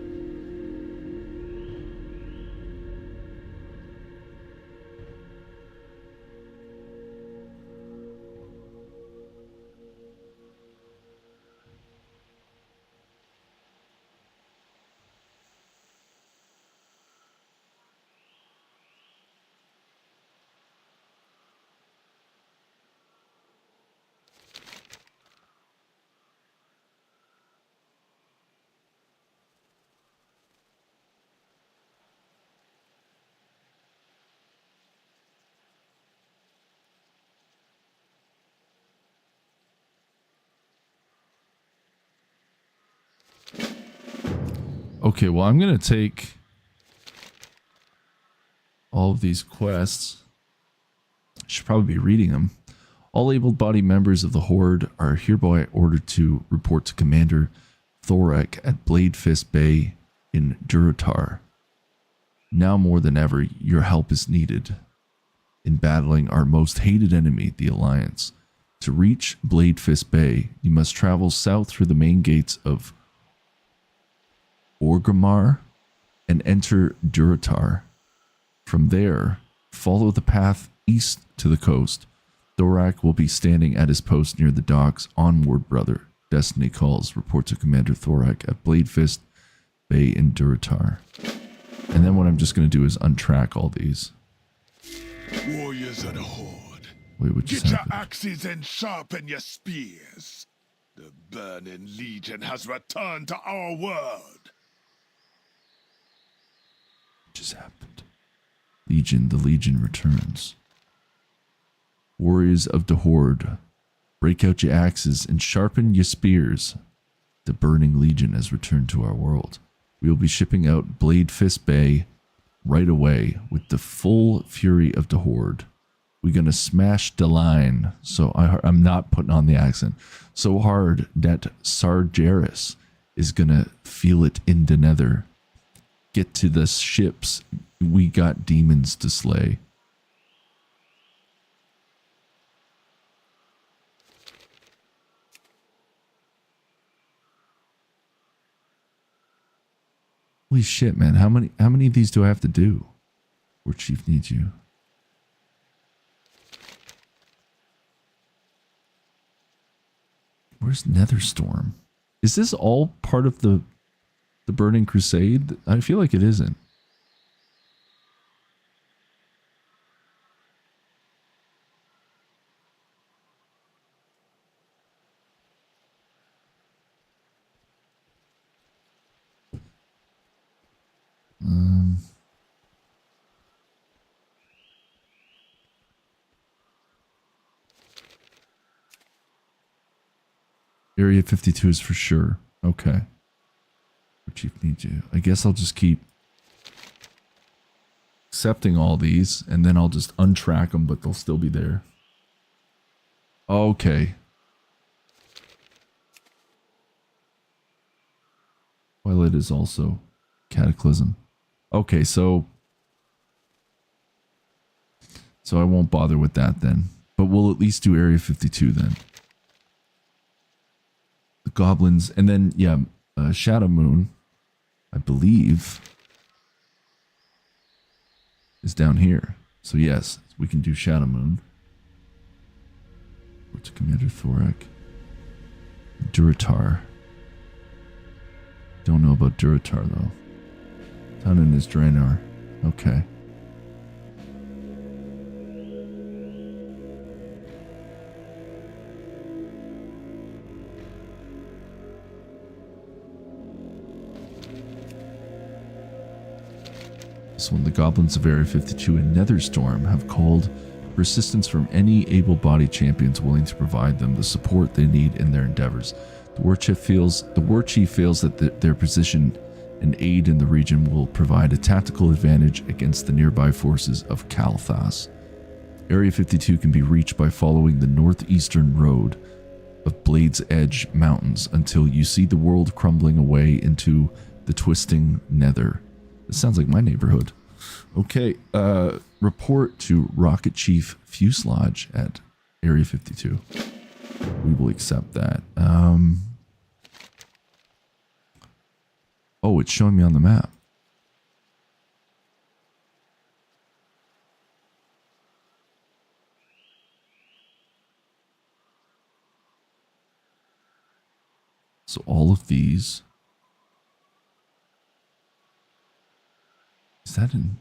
Okay, well, I'm going to take all of these quests. I should probably be reading them. All able-bodied members of the Horde are hereby ordered to report to Commander Thorek at Bladefist Bay in Durotar. Now more than ever, your help is needed in battling our most hated enemy, the Alliance. To reach Bladefist Bay, you must travel south through the main gates of Orgrimmar and enter Durotar. From there, follow the path east to the coast. Thorak will be standing at his post near the docks. Onward, brother. Destiny calls. Report to Commander Thorak at Bladefist Bay in Durotar. And then what I'm just going to do is untrack all these. Warriors of the Horde, Wait, what just get your happened? axes and sharpen your spears. The Burning Legion has returned to our world. What just happened? The Legion returns. Warriors of the Horde, break out your axes and sharpen your spears. The Burning Legion has returned to our world. We will be shipping out Bladefist Bay right away with the full fury of the Horde. We're going to smash the line. So I'm not putting on the accent. So hard that Sargeras is going to feel it in the nether. Get to the ships. We got demons to slay. Holy shit, man. How many of these do I have to do? War Chief needs you. Where's Netherstorm? Is this all part of the Burning Crusade? I feel like it isn't. Area 52 is for sure. Okay. What chief needs you? I guess I'll just keep accepting all these, and then I'll just untrack them, but they'll still be there. Okay. Twilight is also Cataclysm. Okay, so I won't bother with that then. But we'll at least do Area 52 then. The goblins, and then, yeah, Shadow Moon, I believe, is down here. So yes, we can do Shadow Moon. What's Commander Thorak? Duratar. Don't know about Duratar though. Tunin is Draenor. Okay. This one, the goblins of Area 52 and Netherstorm have called for assistance from any able-bodied champions willing to provide them the support they need in their endeavors. The war chief feels that their position and aid in the region will provide a tactical advantage against the nearby forces of Kalthas. Area 52 can be reached by following the northeastern road of Blade's Edge Mountains until you see the world crumbling away into the twisting nether. This sounds like my neighborhood. Okay, report to Rocket Chief Fuselage at Area 52. We will accept that. Oh, it's showing me on the map. So all of these. Is that in?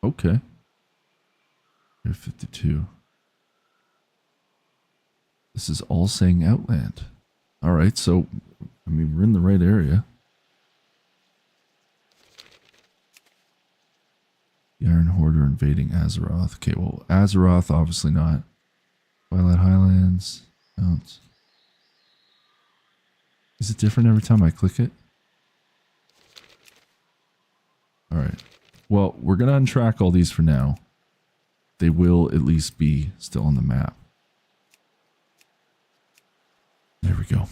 Okay. Area 52. This is all saying Outland. All right, so, I mean, we're in the right area. The Iron Horde are invading Azeroth. Okay, well, Azeroth, obviously not. Twilight Highlands. Mounts. Is it different every time I click it? Alright. Well, we're going to untrack all these for now. They will at least be still on the map. There we go.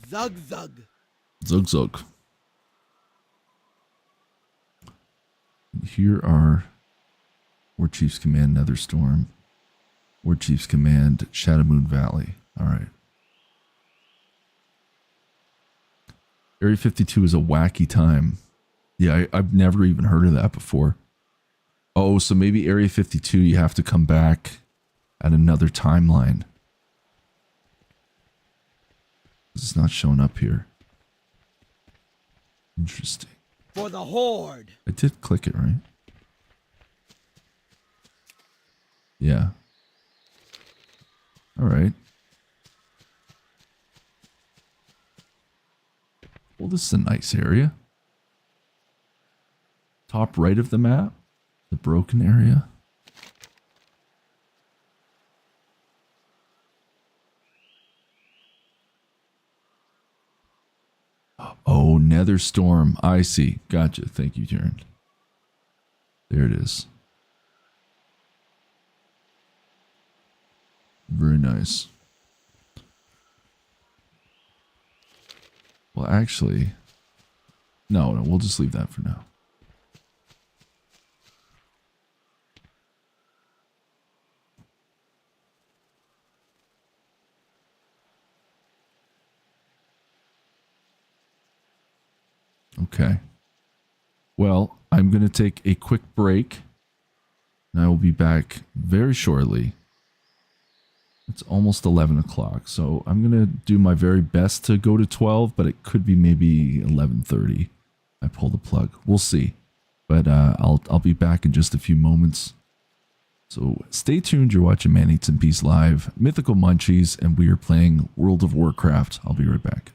Zug zug. Zug zug. Here are War Chief's Command Netherstorm. War Chief's Command Shadow Moon Valley. Alright. Area 52 is a wacky time. Yeah, I've never even heard of that before. Oh, so maybe Area 52 you have to come back at another timeline. It's not showing up here. Interesting. For the Horde. I did click it, right? Yeah. Alright. Well, this is a nice area. Top right of the map. The broken area. Oh, Netherstorm. I see. Gotcha. Thank you, Jaren. There it is. Very nice. Well, actually, no, we'll just leave that for now. Okay. Well, I'm going to take a quick break, and I will be back very shortly. It's almost 11 o'clock, so I'm going to do my very best to go to 12, but it could be maybe 11:30. I pull the plug. We'll see. But I'll be back in just a few moments. So stay tuned. You're watching Man Eats in Peace Live, Mythical Munchies, and we are playing World of Warcraft. I'll be right back.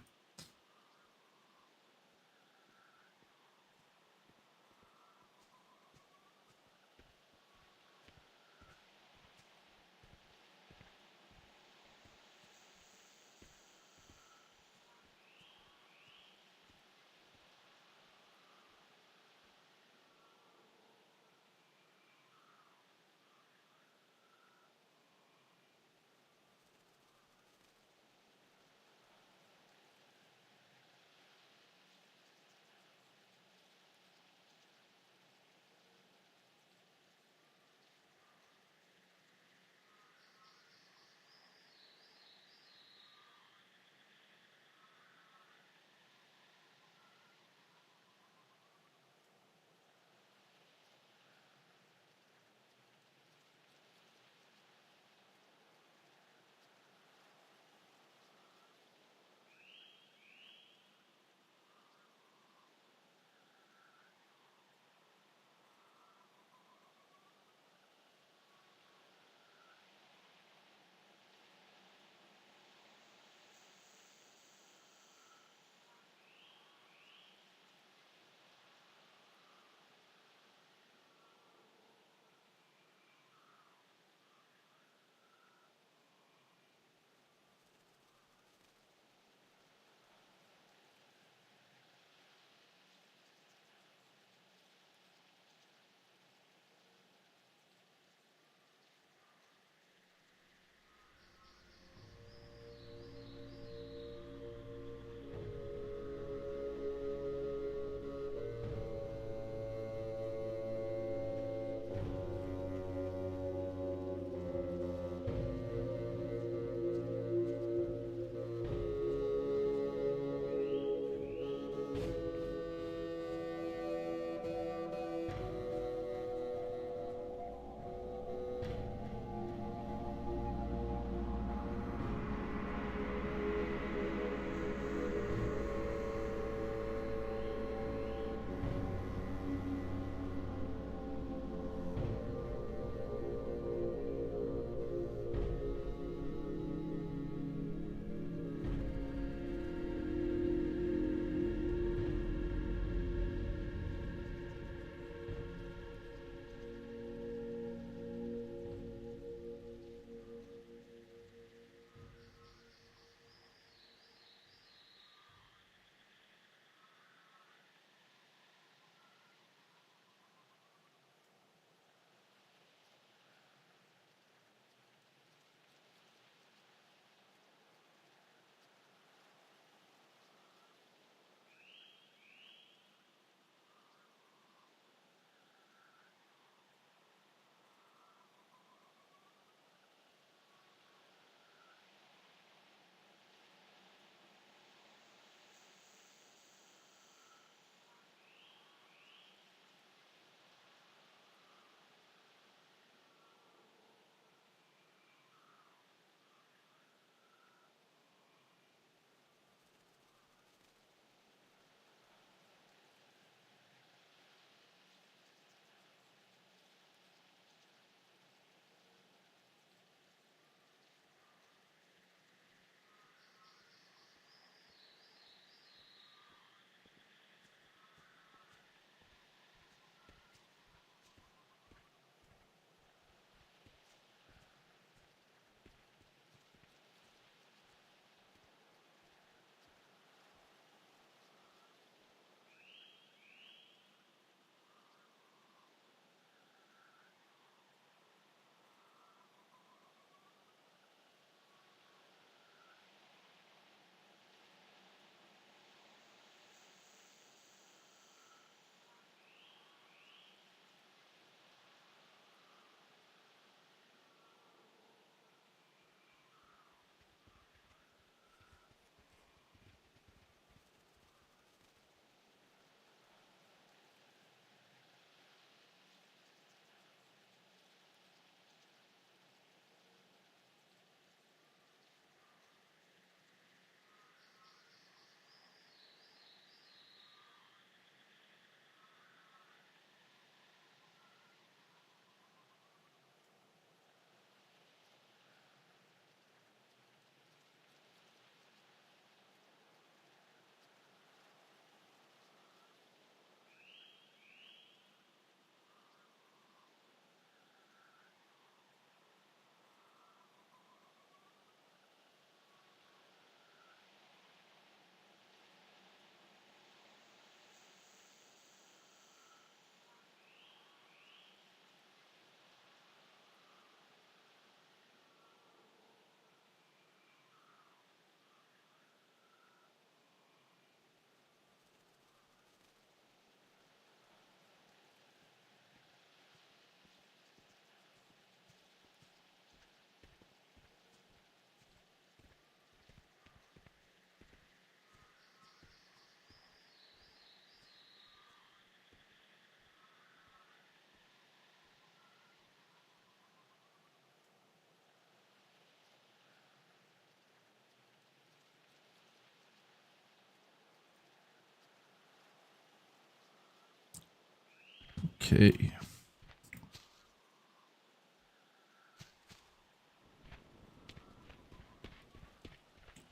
Okay.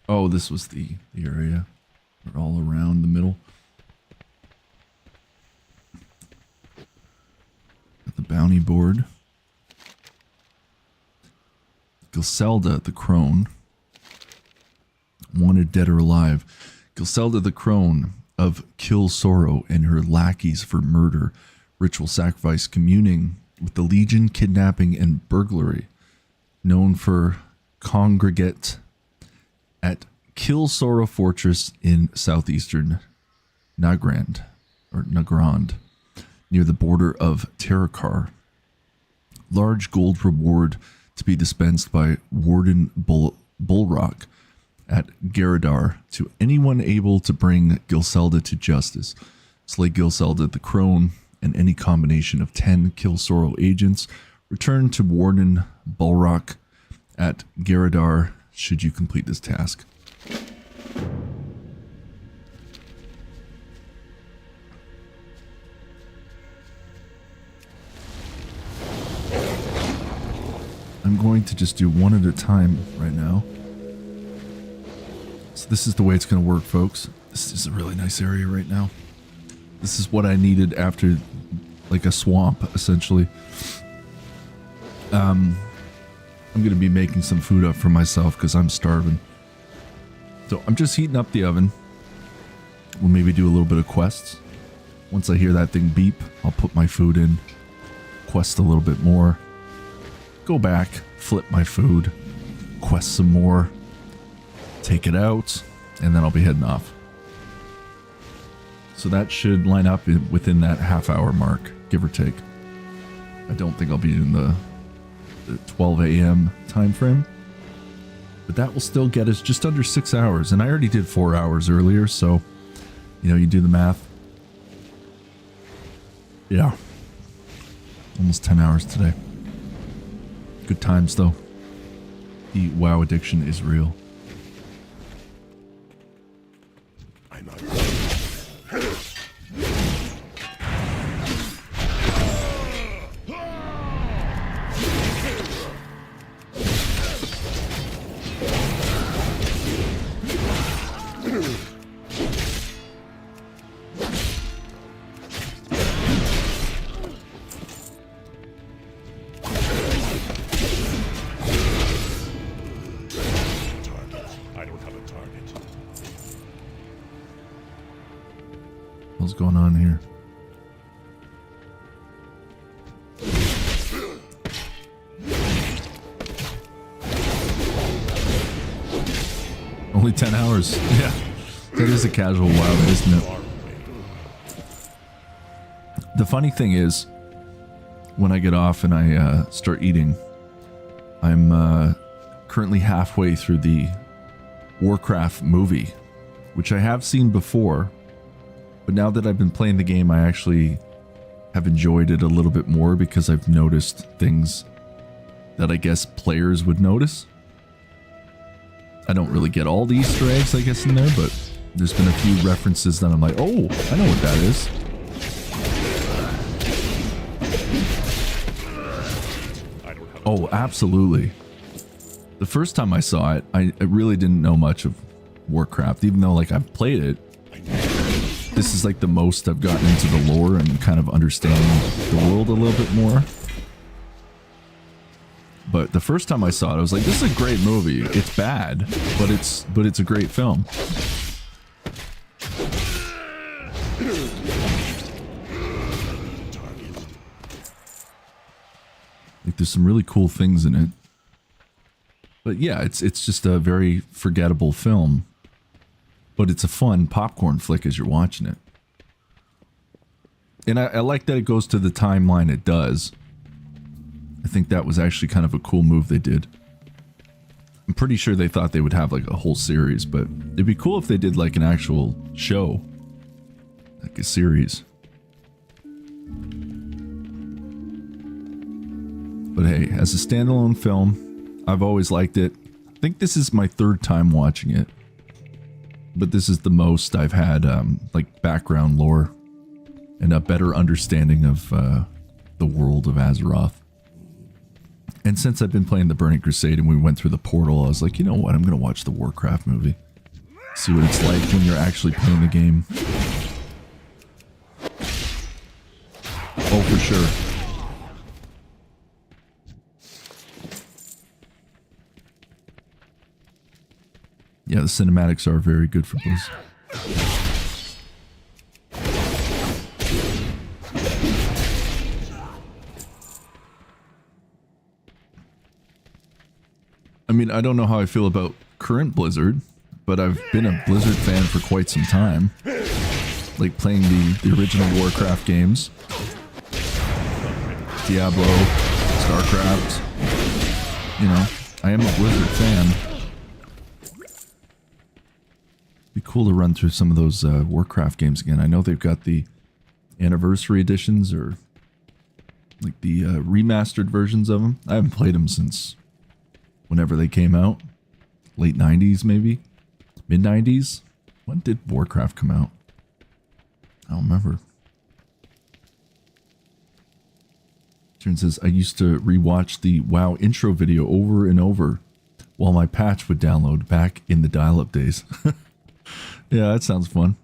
Oh, this was the area. We're all around the middle. Got the bounty board. Gilselda the Crone. Wanted dead or alive. Gilselda the Crone of Kill Sorrow and her lackeys for murder, ritual sacrifice, communing with the Legion, kidnapping, and burglary. Known for congregate at Kill Sorrow Fortress in southeastern Nagrand, near the border of Terakar. Large gold reward to be dispensed by Warden Bullrock at Garadar to anyone able to bring Gilselda to justice. Slay Gilselda the Crone and any combination of 10 Kill Sorrow agents. Return to Warden Bullrock at Garadar should you complete this task. I'm going to just do one at a time right now. So this is the way it's going to work, folks. This is a really nice area right now. This is what I needed after like a swamp, essentially. I'm going to be making some food up for myself because I'm starving. So I'm just heating up the oven. We'll maybe do a little bit of quests. Once I hear that thing beep, I'll put my food in. Quest a little bit more. Go back, flip my food, quest some more, take it out, and then I'll be heading off. So that should line up within that half-hour mark, give or take. I don't think I'll be in the 12 a.m. time frame, but that will still get us just under 6 hours, and I already did 4 hours earlier, so, you know, you do the math. Yeah. Almost 10 hours today. Good times, though. The WoW addiction is real. I'm not. What's going on here? Only 10 hours. Yeah. That is a casual WoW, isn't it? The funny thing is, when I get off and I start eating, I'm currently halfway through the Warcraft movie, which I have seen before. But now that I've been playing the game, I actually have enjoyed it a little bit more because I've noticed things that I guess players would notice. I don't really get all the Easter eggs, I guess, in there, but there's been a few references that I'm like, oh, I know what that is. Oh, absolutely. The first time I saw it, I really didn't know much of Warcraft, even though, like, I've played it. This is like the most I've gotten into the lore and kind of understanding the world a little bit more. But the first time I saw it, I was like, this is a great movie. It's bad, but it's a great film. Like, there's some really cool things in it. But yeah, it's just a very forgettable film. But it's a fun popcorn flick as you're watching it. And I like that it goes to the timeline it does. I think that was actually kind of a cool move they did. I'm pretty sure they thought they would have like a whole series, but it'd be cool if they did like an actual show. Like a series. But hey, as a standalone film, I've always liked it. I think this is my third time watching it. But this is the most I've had, like, background lore and a better understanding of the world of Azeroth. And since I've been playing the Burning Crusade and we went through the portal, I was like, you know what? I'm going to watch the Warcraft movie. See what it's like when you're actually playing the game. Oh, for sure. Yeah, the cinematics are very good for Blizzard. I mean, I don't know how I feel about current Blizzard, but I've been a Blizzard fan for quite some time. Like playing the original Warcraft games. Diablo, StarCraft. You know, I am a Blizzard fan. Be cool to run through some of those Warcraft games again. I know they've got the anniversary editions or like the remastered versions of them. I haven't played them since whenever they came out. Late 90s, maybe? Mid 90s? When did Warcraft come out? I don't remember. Turn says, I used to rewatch the WoW intro video over and over while my patch would download back in the dial-up days. Yeah, that sounds fun.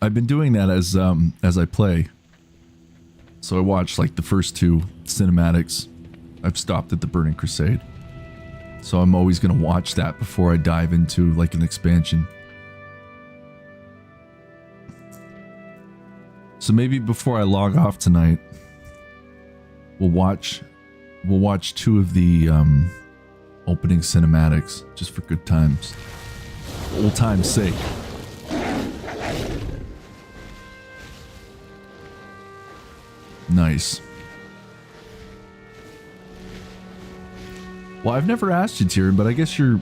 I've been doing that as I play. So I watched like the first two cinematics. I've stopped at the Burning Crusade. So I'm always going to watch that before I dive into like an expansion. So maybe before I log off tonight, we'll watch two of the opening cinematics just for good times. Old time's sake. Nice. Well, I've never asked you, Tyrion, but I guess you're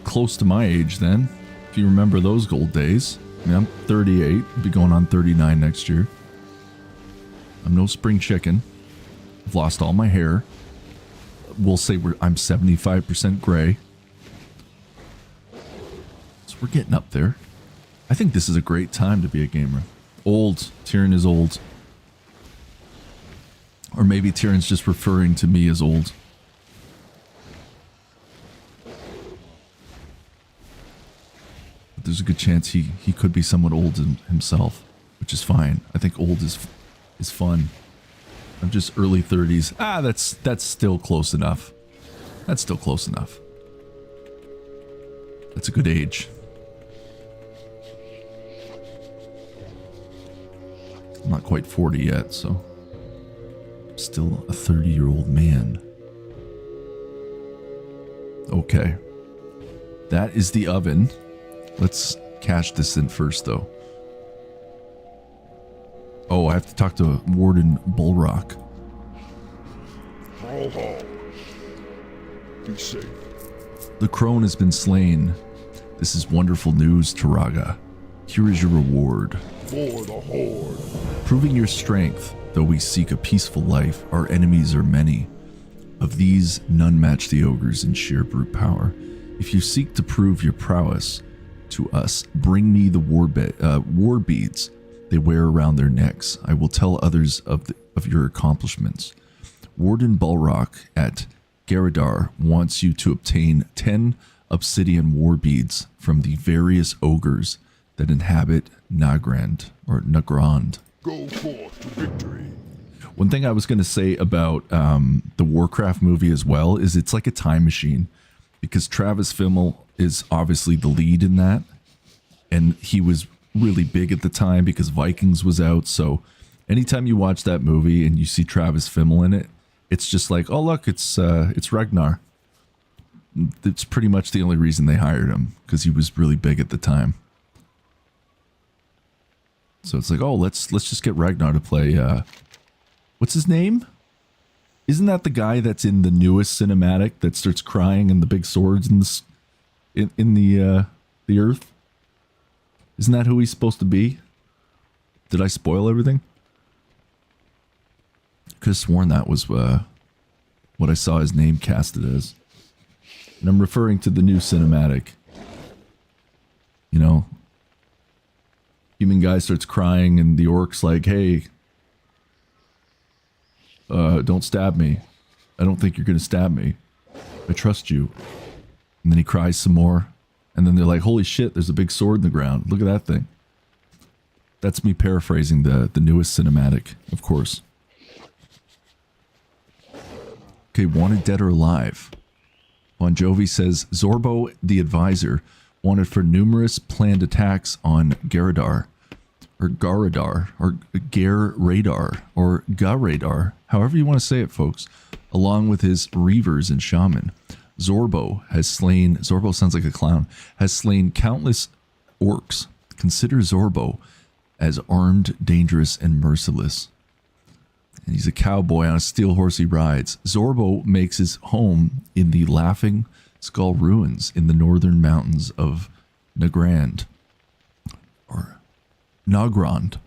close to my age then, if you remember those gold days. I mean, I'm 38, I'll be going on 39 next year. I'm no spring chicken. I've lost all my hair. We'll say I'm 75% gray. So we're getting up there. I think this is a great time to be a gamer. Old. Tyrion is old. Or maybe Tyrion's just referring to me as old. But there's a good chance he could be somewhat old himself, which is fine. I think old is fun. I'm just early 30s. That's still close enough. That's still close enough. That's a good age. I'm not quite 40 yet, so I'm still a 30-year-old man. Okay. That is the oven. Let's cash this in first, though. Oh, I have to talk to Warden Bullrock. Be safe. The crone has been slain. This is wonderful news, Taraga. Here is your reward. For the Horde. Proving your strength, though we seek a peaceful life, our enemies are many. Of these, none match the ogres in sheer brute power. If you seek to prove your prowess to us, bring me the war beads they wear around their necks. I will tell others of your accomplishments. Warden Bulrock at Garadar wants you to obtain 10 obsidian war beads from the various ogres that inhabit Nagrand. Go forth to victory. One thing I was going to say about the Warcraft movie as well is it's like a time machine, because Travis Fimmel is obviously the lead in that, and he was really big at the time because Vikings was out. So anytime you watch that movie and you see Travis Fimmel in it, it's just like, oh look, it's Ragnar. It's pretty much the only reason they hired him, because he was really big at the time. So it's like, oh, let's just get Ragnar to play. What's his name? Isn't that the guy that's in the newest cinematic that starts crying and the big swords in the earth? Isn't that who he's supposed to be? Did I spoil everything? Could have sworn that was what I saw his name casted as. And I'm referring to the new cinematic. You know, human guy starts crying, and the orc's like, hey, don't stab me. I don't think you're going to stab me. I trust you. And then he cries some more. And then they're like, holy shit, there's a big sword in the ground. Look at that thing. That's me paraphrasing the newest cinematic, of course. Okay, wanted dead or alive. Bon Jovi says, Zorbo, the advisor, wanted for numerous planned attacks on Garadar, or Garadar, or Ger Radar, or Garadar, however you want to say it, folks, along with his reavers and shaman. Zorbo sounds like a clown, has slain countless orcs. Consider Zorbo as armed, dangerous, and merciless. And he's a cowboy on a steel horse he rides. Zorbo makes his home in the Laughing Skull Ruins in the northern mountains of Nagrand. Or Nagrand.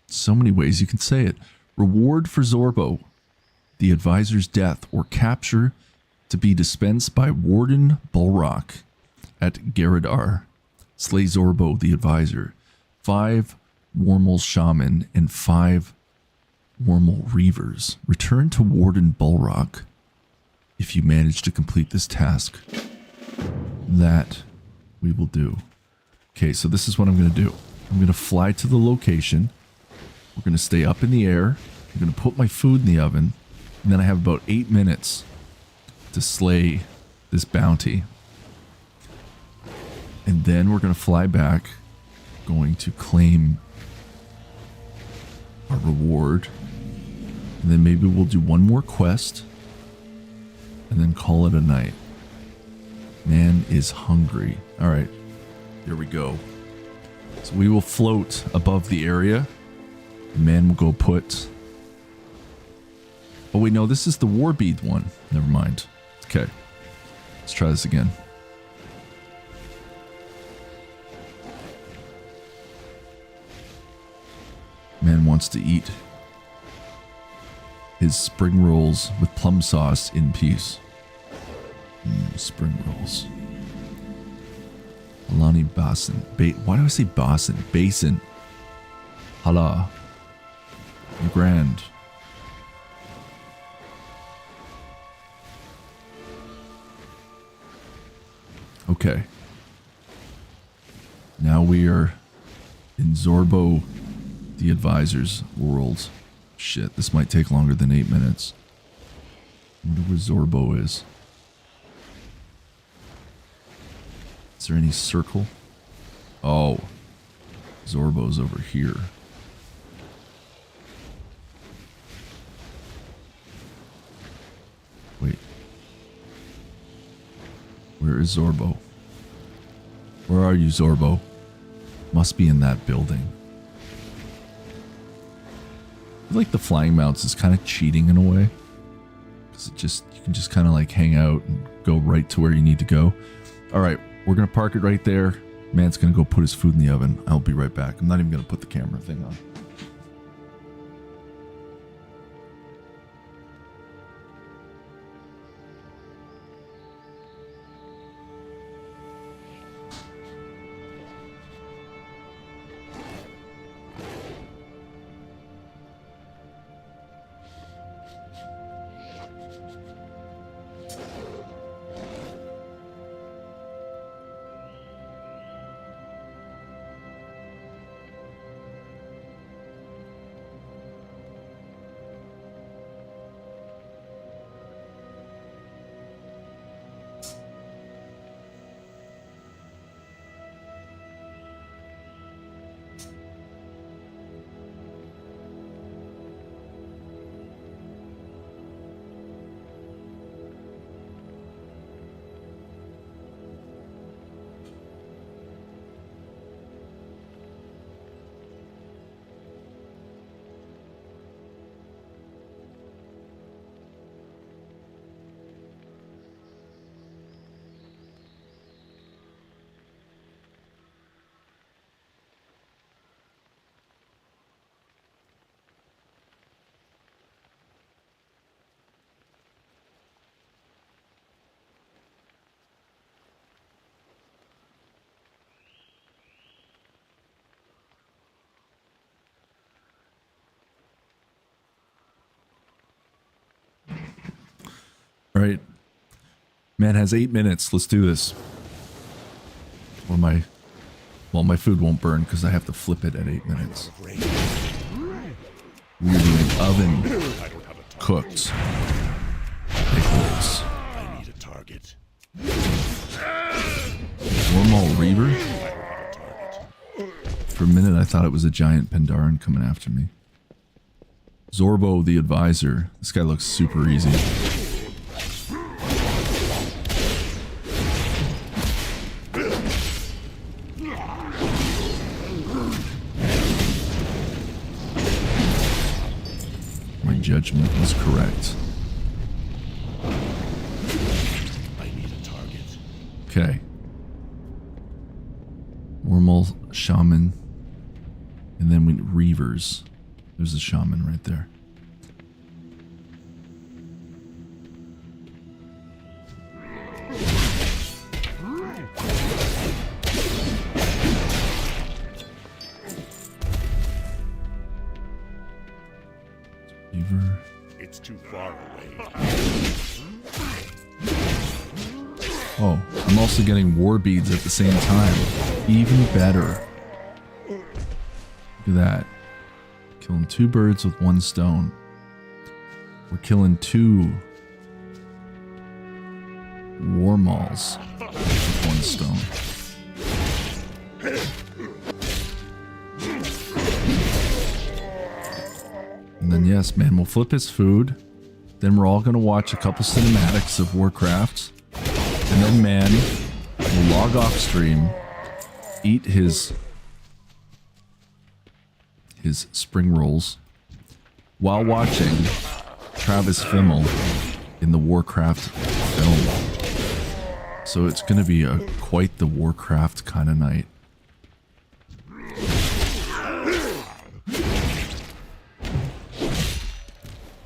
So many ways you can say it. Reward for Zorbo, the advisor's death or capture to be dispensed by Warden Bulrock at Garadar. Slay Zorbo, the advisor. 5 Wormel Shaman and 5 Wormel Reavers. Return to Warden Bulrock if you manage to complete this task. That we will do. Okay, so this is what I'm going to do. I'm going to fly to the location. We're going to stay up in the air. I'm going to put my food in the oven. And then I have about 8 minutes to slay this bounty. And then we're going to fly back. Going to claim our reward. And then maybe we'll do one more quest. And then call it a night. Man is hungry. Alright. Here we go. So we will float above the area. The man will go put... Oh wait, no, this is the Warbead one. Never mind. Okay. Let's try this again. Man wants to eat his spring rolls with plum sauce in peace. Spring rolls. Alani Basin. Why do I say Basin? Basin. Hala. Grand. Okay. Now we are in Zorbo, the advisor's world. Shit, this might take longer than 8 minutes. I wonder where Zorbo is. Is there any circle? Oh. Zorbo's over here. Wait. Where is Zorbo? Where are you, Zorbo? Must be in that building. I feel like the flying mounts is kind of cheating in a way. Because you can just kind of like hang out and go right to where you need to go. Alright, we're going to park it right there. Man's going to go put his food in the oven. I'll be right back. I'm not even going to put the camera thing on. All right. Man has 8 minutes. Let's do this. Or my food won't burn because I have to flip it at 8 minutes. We're doing oven cooked pickles. I need a target. Wormhole Reaver? For a minute I thought it was a giant Pandaren coming after me. Zorbo the Advisor. This guy looks super easy. My judgment was correct. I need a target. Okay. Wormhole Shaman. And then we Reavers. There's a shaman right there. Reaver. It's too far away. Oh, I'm also getting war beads at the same time. Even better. Look at that. Killing 2 birds with 1 stone. We're killing 2 war mauls with 1 stone. And then yes, man, we'll flip his food. Then we're all gonna watch a couple cinematics of Warcraft. And then man will log off stream, eat his spring rolls while watching Travis Fimmel in the Warcraft film. So it's going to be quite the Warcraft kind of night.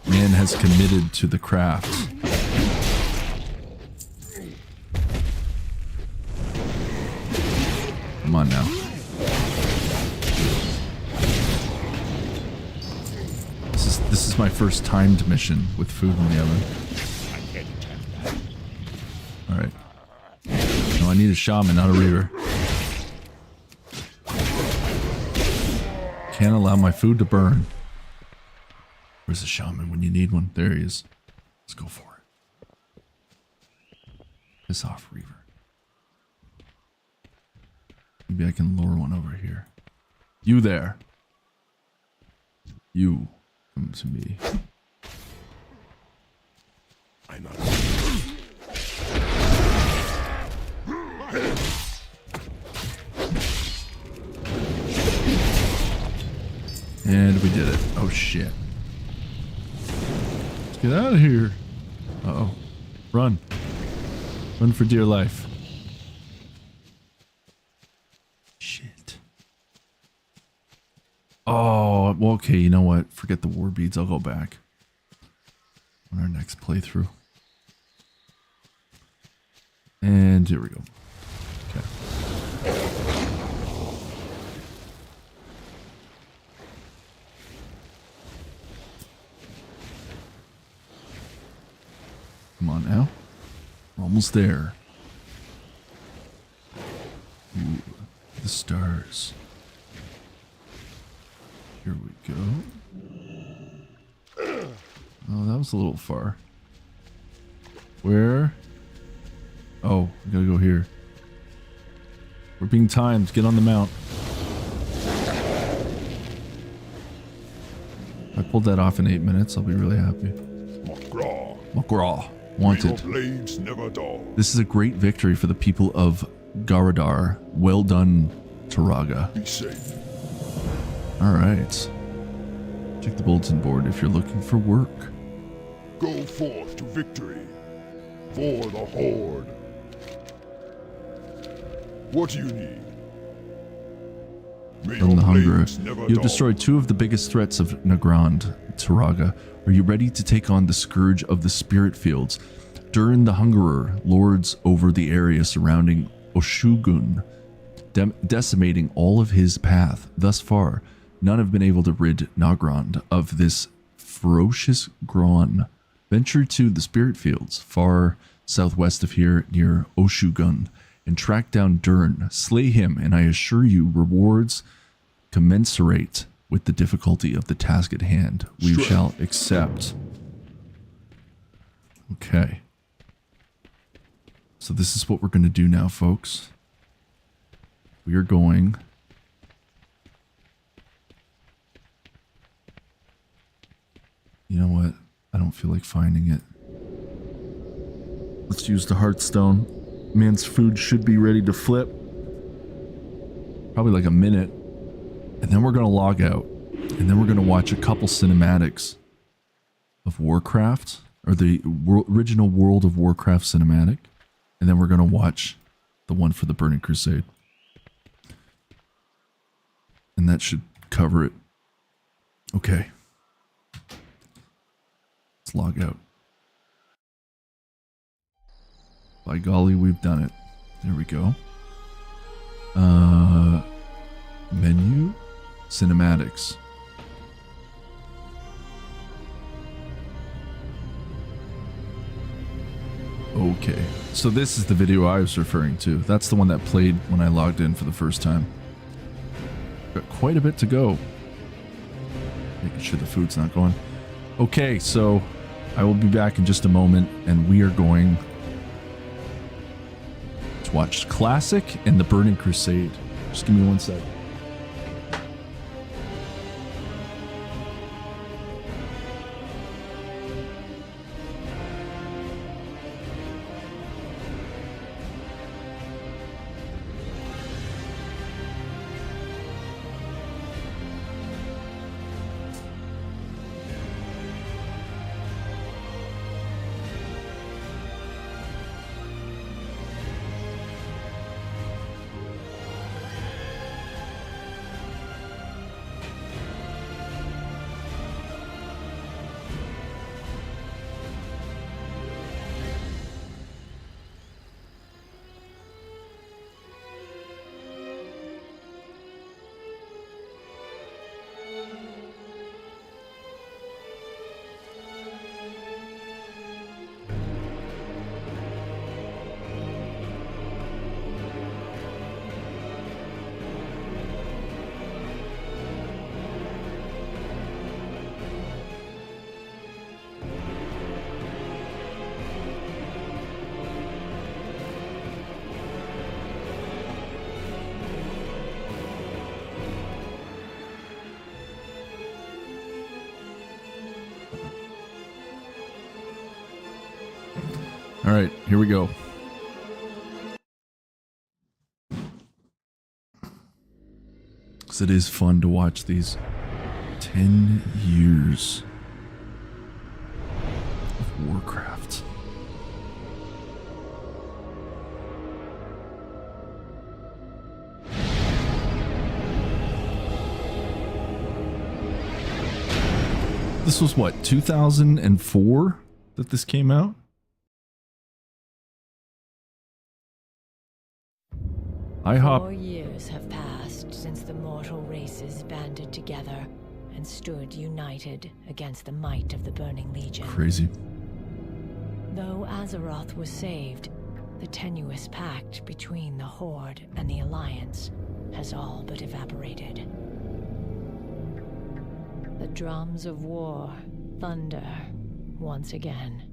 Man has committed to the craft. Come on now. This is my first timed mission with food in the oven. Alright. No, I need a shaman, not a reaver. Can't allow my food to burn. Where's the shaman when you need one? There he is. Let's go for it. Piss off, reaver. Maybe I can lure one over here. You there. You. Come to me. I'm not. And we did it. Oh shit. Let's get out of here. Uh-oh. Run. Run for dear life. Shit. Oh, well, okay, you know what? Forget the war beads. I'll go back on our next playthrough. And here we go. Okay. Come on now. We're almost there. Ooh, the stars. Here we go. Oh, that was a little far. Where? Oh, we gotta go here. We're being timed. Get on the mount. If I pulled that off in 8 minutes, I'll be really happy. McGraw. McGraw. Your Wanted. blades never dull. This is a great victory for the people of Garadar. Well done, Taraga. Be safe. Alright. Check the bulletin board if you're looking for work. Go forth to victory. For the Horde. What do you need? May From your the Hunger. blades never You have dull. destroyed 2 of the biggest threats of Nagrand, Taraga. Are you ready to take on the Scourge of the Spirit Fields? Durin the Hungerer lords over the area surrounding Oshugun, decimating all of his path. Thus far, none have been able to rid Nagrand of this ferocious Gron Venture to the Spirit Fields, far southwest of here near Oshugun, and track down Dern. Slay him, and I assure you rewards commensurate with the difficulty of the task at hand. We shall accept. Okay. So this is what we're going to do now, folks. We are going... You know what? I don't feel like finding it. Let's use the Hearthstone. Man's food should be ready to flip. Probably like a minute. And then we're going to log out. And then we're going to watch a couple cinematics of Warcraft. Or the original World of Warcraft cinematic. And then we're going to watch the one for the Burning Crusade. And that should cover it. Okay. Let's log out. By golly, we've done it. There we go. Menu. Cinematics. Okay. So this is the video I was referring to. That's the one that played when I logged in for the first time. Got quite a bit to go. Making sure the food's not going. Okay, so I will be back in just a moment, and we are going to watch Classic and the Burning Crusade. Just give me 1 sec. All right, here we go. Because it is fun to watch these 10 years of Warcraft. This was what, 2004 that this came out? IHOP. 4 years have passed since the mortal races banded together and stood united against the might of the Burning Legion. Crazy. Though Azeroth was saved, the tenuous pact between the Horde and the Alliance has all but evaporated. The drums of war thunder once again.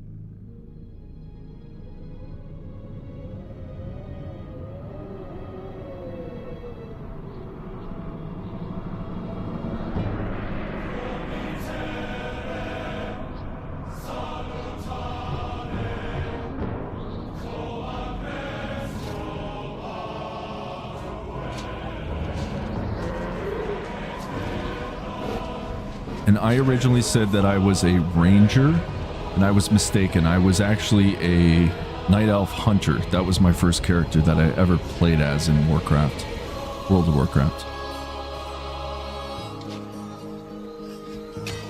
And I originally said that I was a ranger, and I was mistaken. I was actually a night elf hunter. That was my first character that I ever played as in Warcraft, World of Warcraft.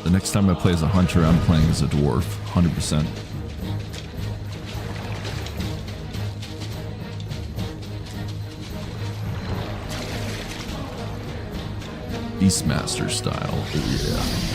The next time I play as a hunter, I'm playing as a dwarf, 100%. Beastmaster style, oh yeah.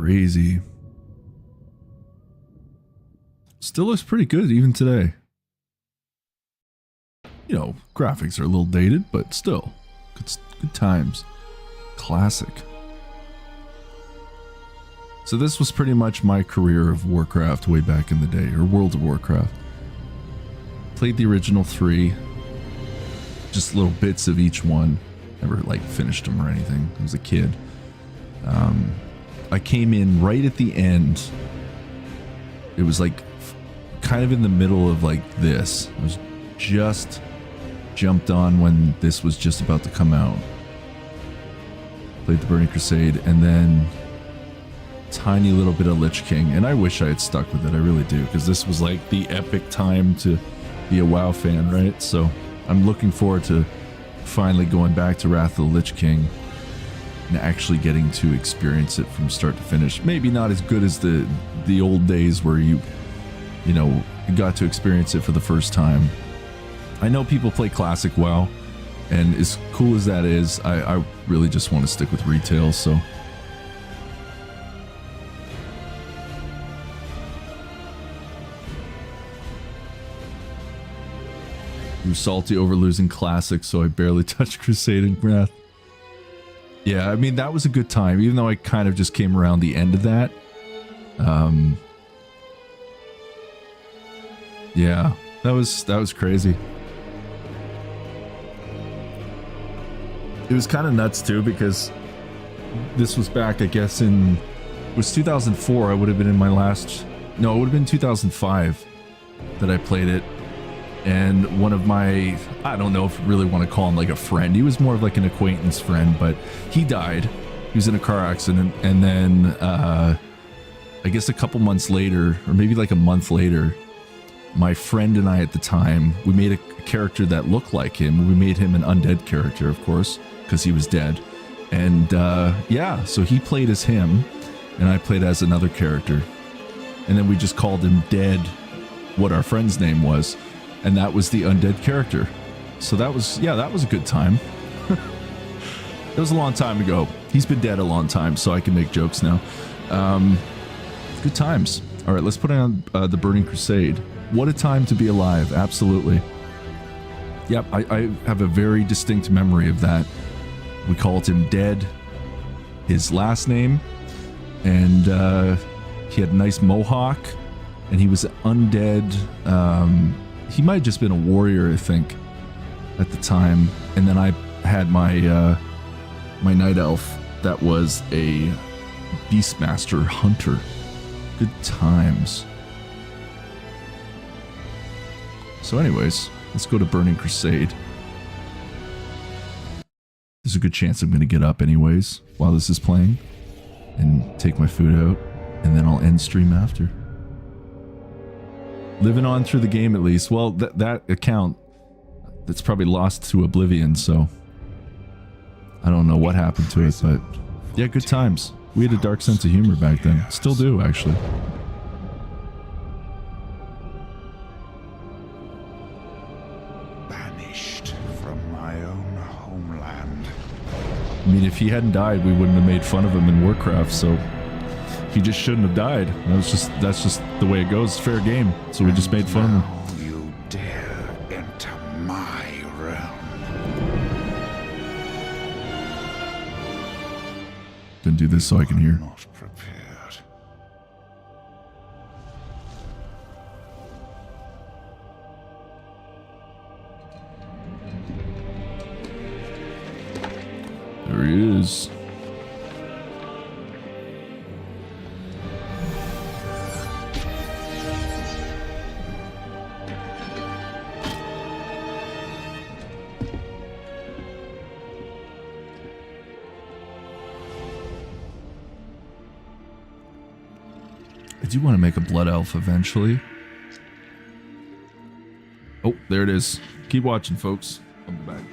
crazy. Still looks pretty good even today. You know, graphics are a little dated, but still, good times. Classic. So this was pretty much my career of Warcraft way back in the day, or World of Warcraft. Played the original 3, just little bits of each one. Never like finished them or anything. I was a kid. I came in right at the end. It was like kind of in the middle of like this. I was just jumped on when this was just about to come out. Played the Burning Crusade and then tiny little bit of Lich King, and I wish I had stuck with it. I really do, because this was like the epic time to be a WoW fan, right? So I'm looking forward to finally going back to Wrath of the Lich King and actually getting to experience it from start to finish. Maybe not as good as the old days where you know, got to experience it for the first time. I know people play classic WoW, and as cool as that is, I really just want to stick with retail, so. I'm salty over losing classic, so I barely touched Crusade and Wrath. Yeah, I mean, that was a good time, even though I kind of just came around the end of that. Yeah, that was crazy. It was kind of nuts too, because this was back, I guess, it was 2004. I would have been in my last, no, it would have been 2005 that I played it. And one of my, I don't know if you really want to call him like a friend. He was more of like an acquaintance friend, but he died. He was in a car accident. And then, I guess a couple months later, or maybe like a month later, my friend and I at the time, we made a character that looked like him. We made him an undead character, of course, because he was dead. And yeah, so he played as him, and I played as another character. And then we just called him Dead, what our friend's name was. And that was the undead character. So that was, yeah, that was a good time. It was a long time ago. He's been dead a long time, so I can make jokes now. Good times. All right, let's put on the Burning Crusade. What a time to be alive. Absolutely. Yep, I have a very distinct memory of that. We called him Dead, his last name, and he had a nice mohawk, and he was undead. He might have just been a warrior, I think, at the time. And then I had my my night elf that was a Beastmaster hunter. Good times. So anyways, let's go to Burning Crusade. There's a good chance I'm going to get up anyways while this is playing and take my food out, and then I'll end stream after. Living on through the game at least. Well, that account, that's probably lost to oblivion, so I don't know what happened to it, but yeah, good times. We had a dark sense of humor back then. Still do, actually. Banished from my own homeland. I mean, if he hadn't died, we wouldn't have made fun of him in Warcraft, so he just shouldn't have died. That's just the way it goes. It's fair game. So we just made fun of him. Now you dare enter my realm. Gonna do this so I can hear. Not prepared. There he is. I do want to make a blood elf eventually. Oh, there it is. Keep watching, folks. I'll be back.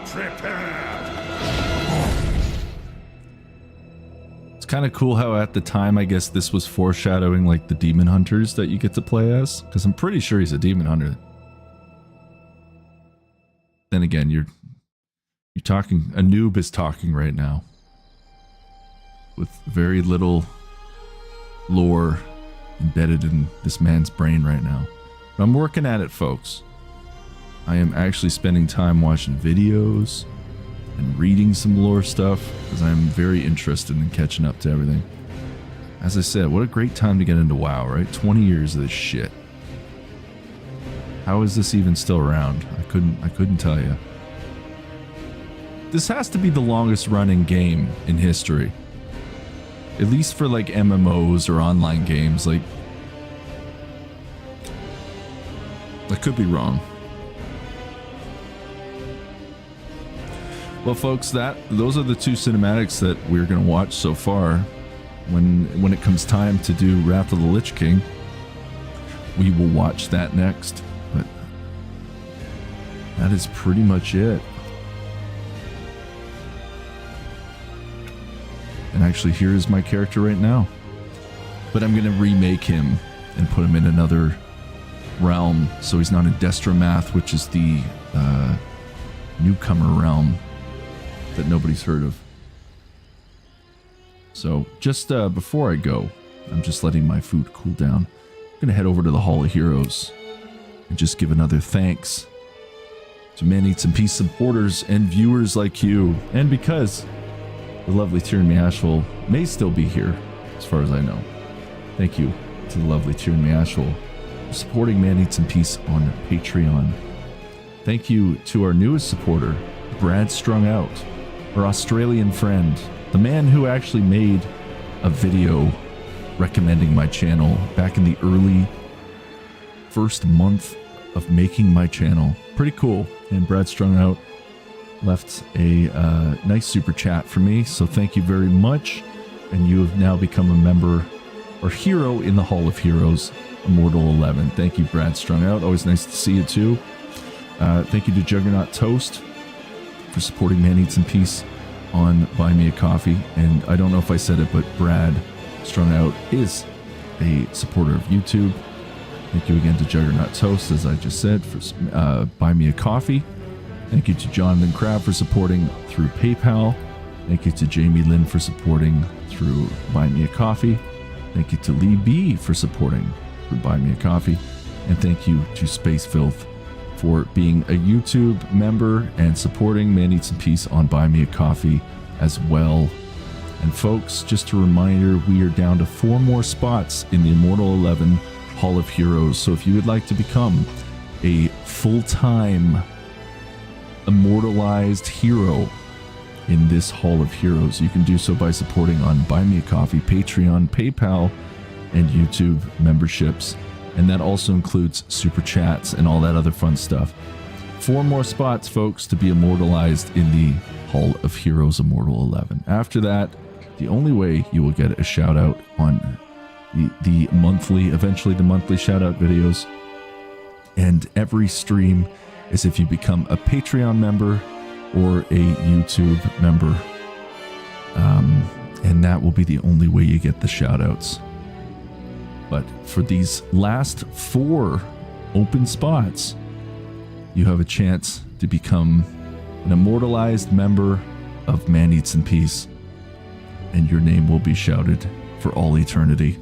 prepared. It's kind of cool how at the time, I guess this was foreshadowing like the demon hunters that you get to play as, because I'm pretty sure he's a demon hunter. Then again, you're talking, a noob is talking right now with very little lore embedded in this man's brain right now. But I'm working at it, folks. I am actually spending time watching videos and reading some lore stuff because I'm very interested in catching up to everything. As I said, what a great time to get into WoW, right? 20 years of this shit. How is this even still around? I couldn't tell you. This has to be the longest running game in history. At least for like MMOs or online games. Like, I could be wrong. Well, folks, those are the two cinematics that we're going to watch so far. When it comes time to do Wrath of the Lich King, we will watch that next. But that is pretty much it. And actually, here is my character right now. But I'm going to remake him and put him in another realm, so he's not in Destramath, which is the newcomer realm that nobody's heard of. So just before I go, I'm just letting my food cool down. I'm going to head over to the Hall of Heroes and just give another thanks to Man Eats and Peace supporters and viewers like you. And because the lovely Tyranny Asheville may still be here, as far as I know. Thank you to the lovely Tyranny Asheville for supporting Man Eats and Peace on Patreon. Thank you to our newest supporter, Brad Strung Out, our Australian friend, the man who actually made a video recommending my channel back in the early first month of making my channel. Pretty cool. And Brad Strung Out left a nice super chat for me, so thank you very much. And you have now become a member or hero in the Hall of Heroes, Immortal 11. Thank you, Brad Strung Out. Always nice to see you too. Thank you to Juggernaut Toast for supporting Man Eats and Peace on Buy Me a Coffee. And I don't know if I said it, but Brad Strung Out is a supporter of YouTube. Thank you again to Juggernaut Toast, as I just said, for Buy Me a Coffee. Thank you to Jonathan Crab for supporting through PayPal. Thank you to Jamie Lynn for supporting through Buy Me a Coffee. Thank you to Lee B for supporting through Buy Me a Coffee. And thank you to Space Filth for being a YouTube member and supporting Man Eats and Peace on Buy Me a Coffee as well. And folks, just a reminder, we are down to 4 more spots in the Immortal 11 Hall of Heroes. So if you would like to become a full-time immortalized hero in this Hall of Heroes, you can do so by supporting on Buy Me a Coffee, Patreon, PayPal, and YouTube memberships. And that also includes super chats and all that other fun stuff. 4 more spots, folks, to be immortalized in the Hall of Heroes Immortal 11. After that, the only way you will get a shout out on the monthly, eventually the monthly shout out videos, and every stream, is if you become a Patreon member or a YouTube member. And that will be the only way you get the shout outs. But for these last 4 open spots, you have a chance to become an immortalized member of Man Eats and Peace, and your name will be shouted for all eternity.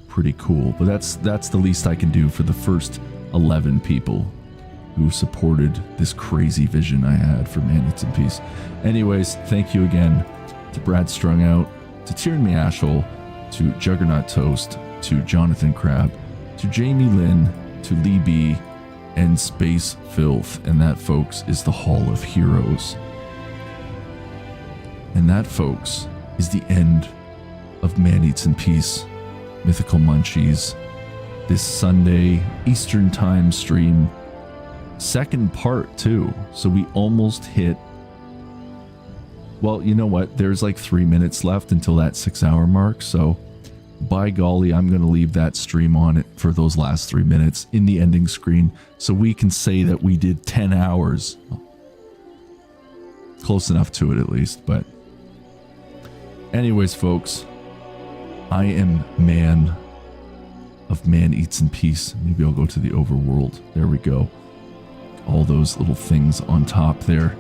Pretty cool. But that's the least I can do for the first 11 people who supported this crazy vision I had for Man Eats and Peace. Anyways, thank you again to Brad Strung Out, to Tyranny Asheville, to Juggernaut Toast, to Jonathan Crab, to Jamie Lynn, to Lee B, and Space Filth. And that, folks, is the Hall of Heroes. And that, folks, is the end of Man Eats and Peace Mythical Munchies this Sunday Eastern Time stream. Second part too, so we almost hit, well, you know what, there's like 3 minutes left until that 6-hour mark, so by golly, I'm going to leave that stream on it for those last 3 minutes in the ending screen, so we can say that we did 10 hours close enough to it at least. But anyways, folks, I am Man of Man Eats in Peace. Maybe I'll go to the overworld. There we go. All those little things on top there.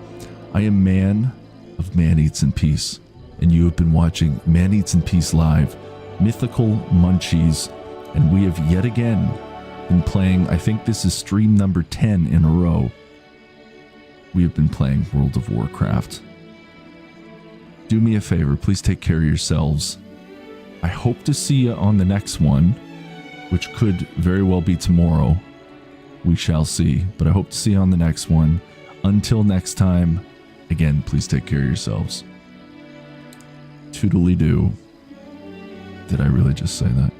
I am Man of Man Eats in Peace, and you have been watching Man Eats in Peace Live, Mythical Munchies, and we have yet again been playing, I think this is stream number 10 in a row. We have been playing World of Warcraft. Do me a favor, please take care of yourselves. I hope to see you on the next one, which could very well be tomorrow. We shall see, but I hope to see you on the next one. Until next time, again, please take care of yourselves. Toodly-doo. Did I really just say that?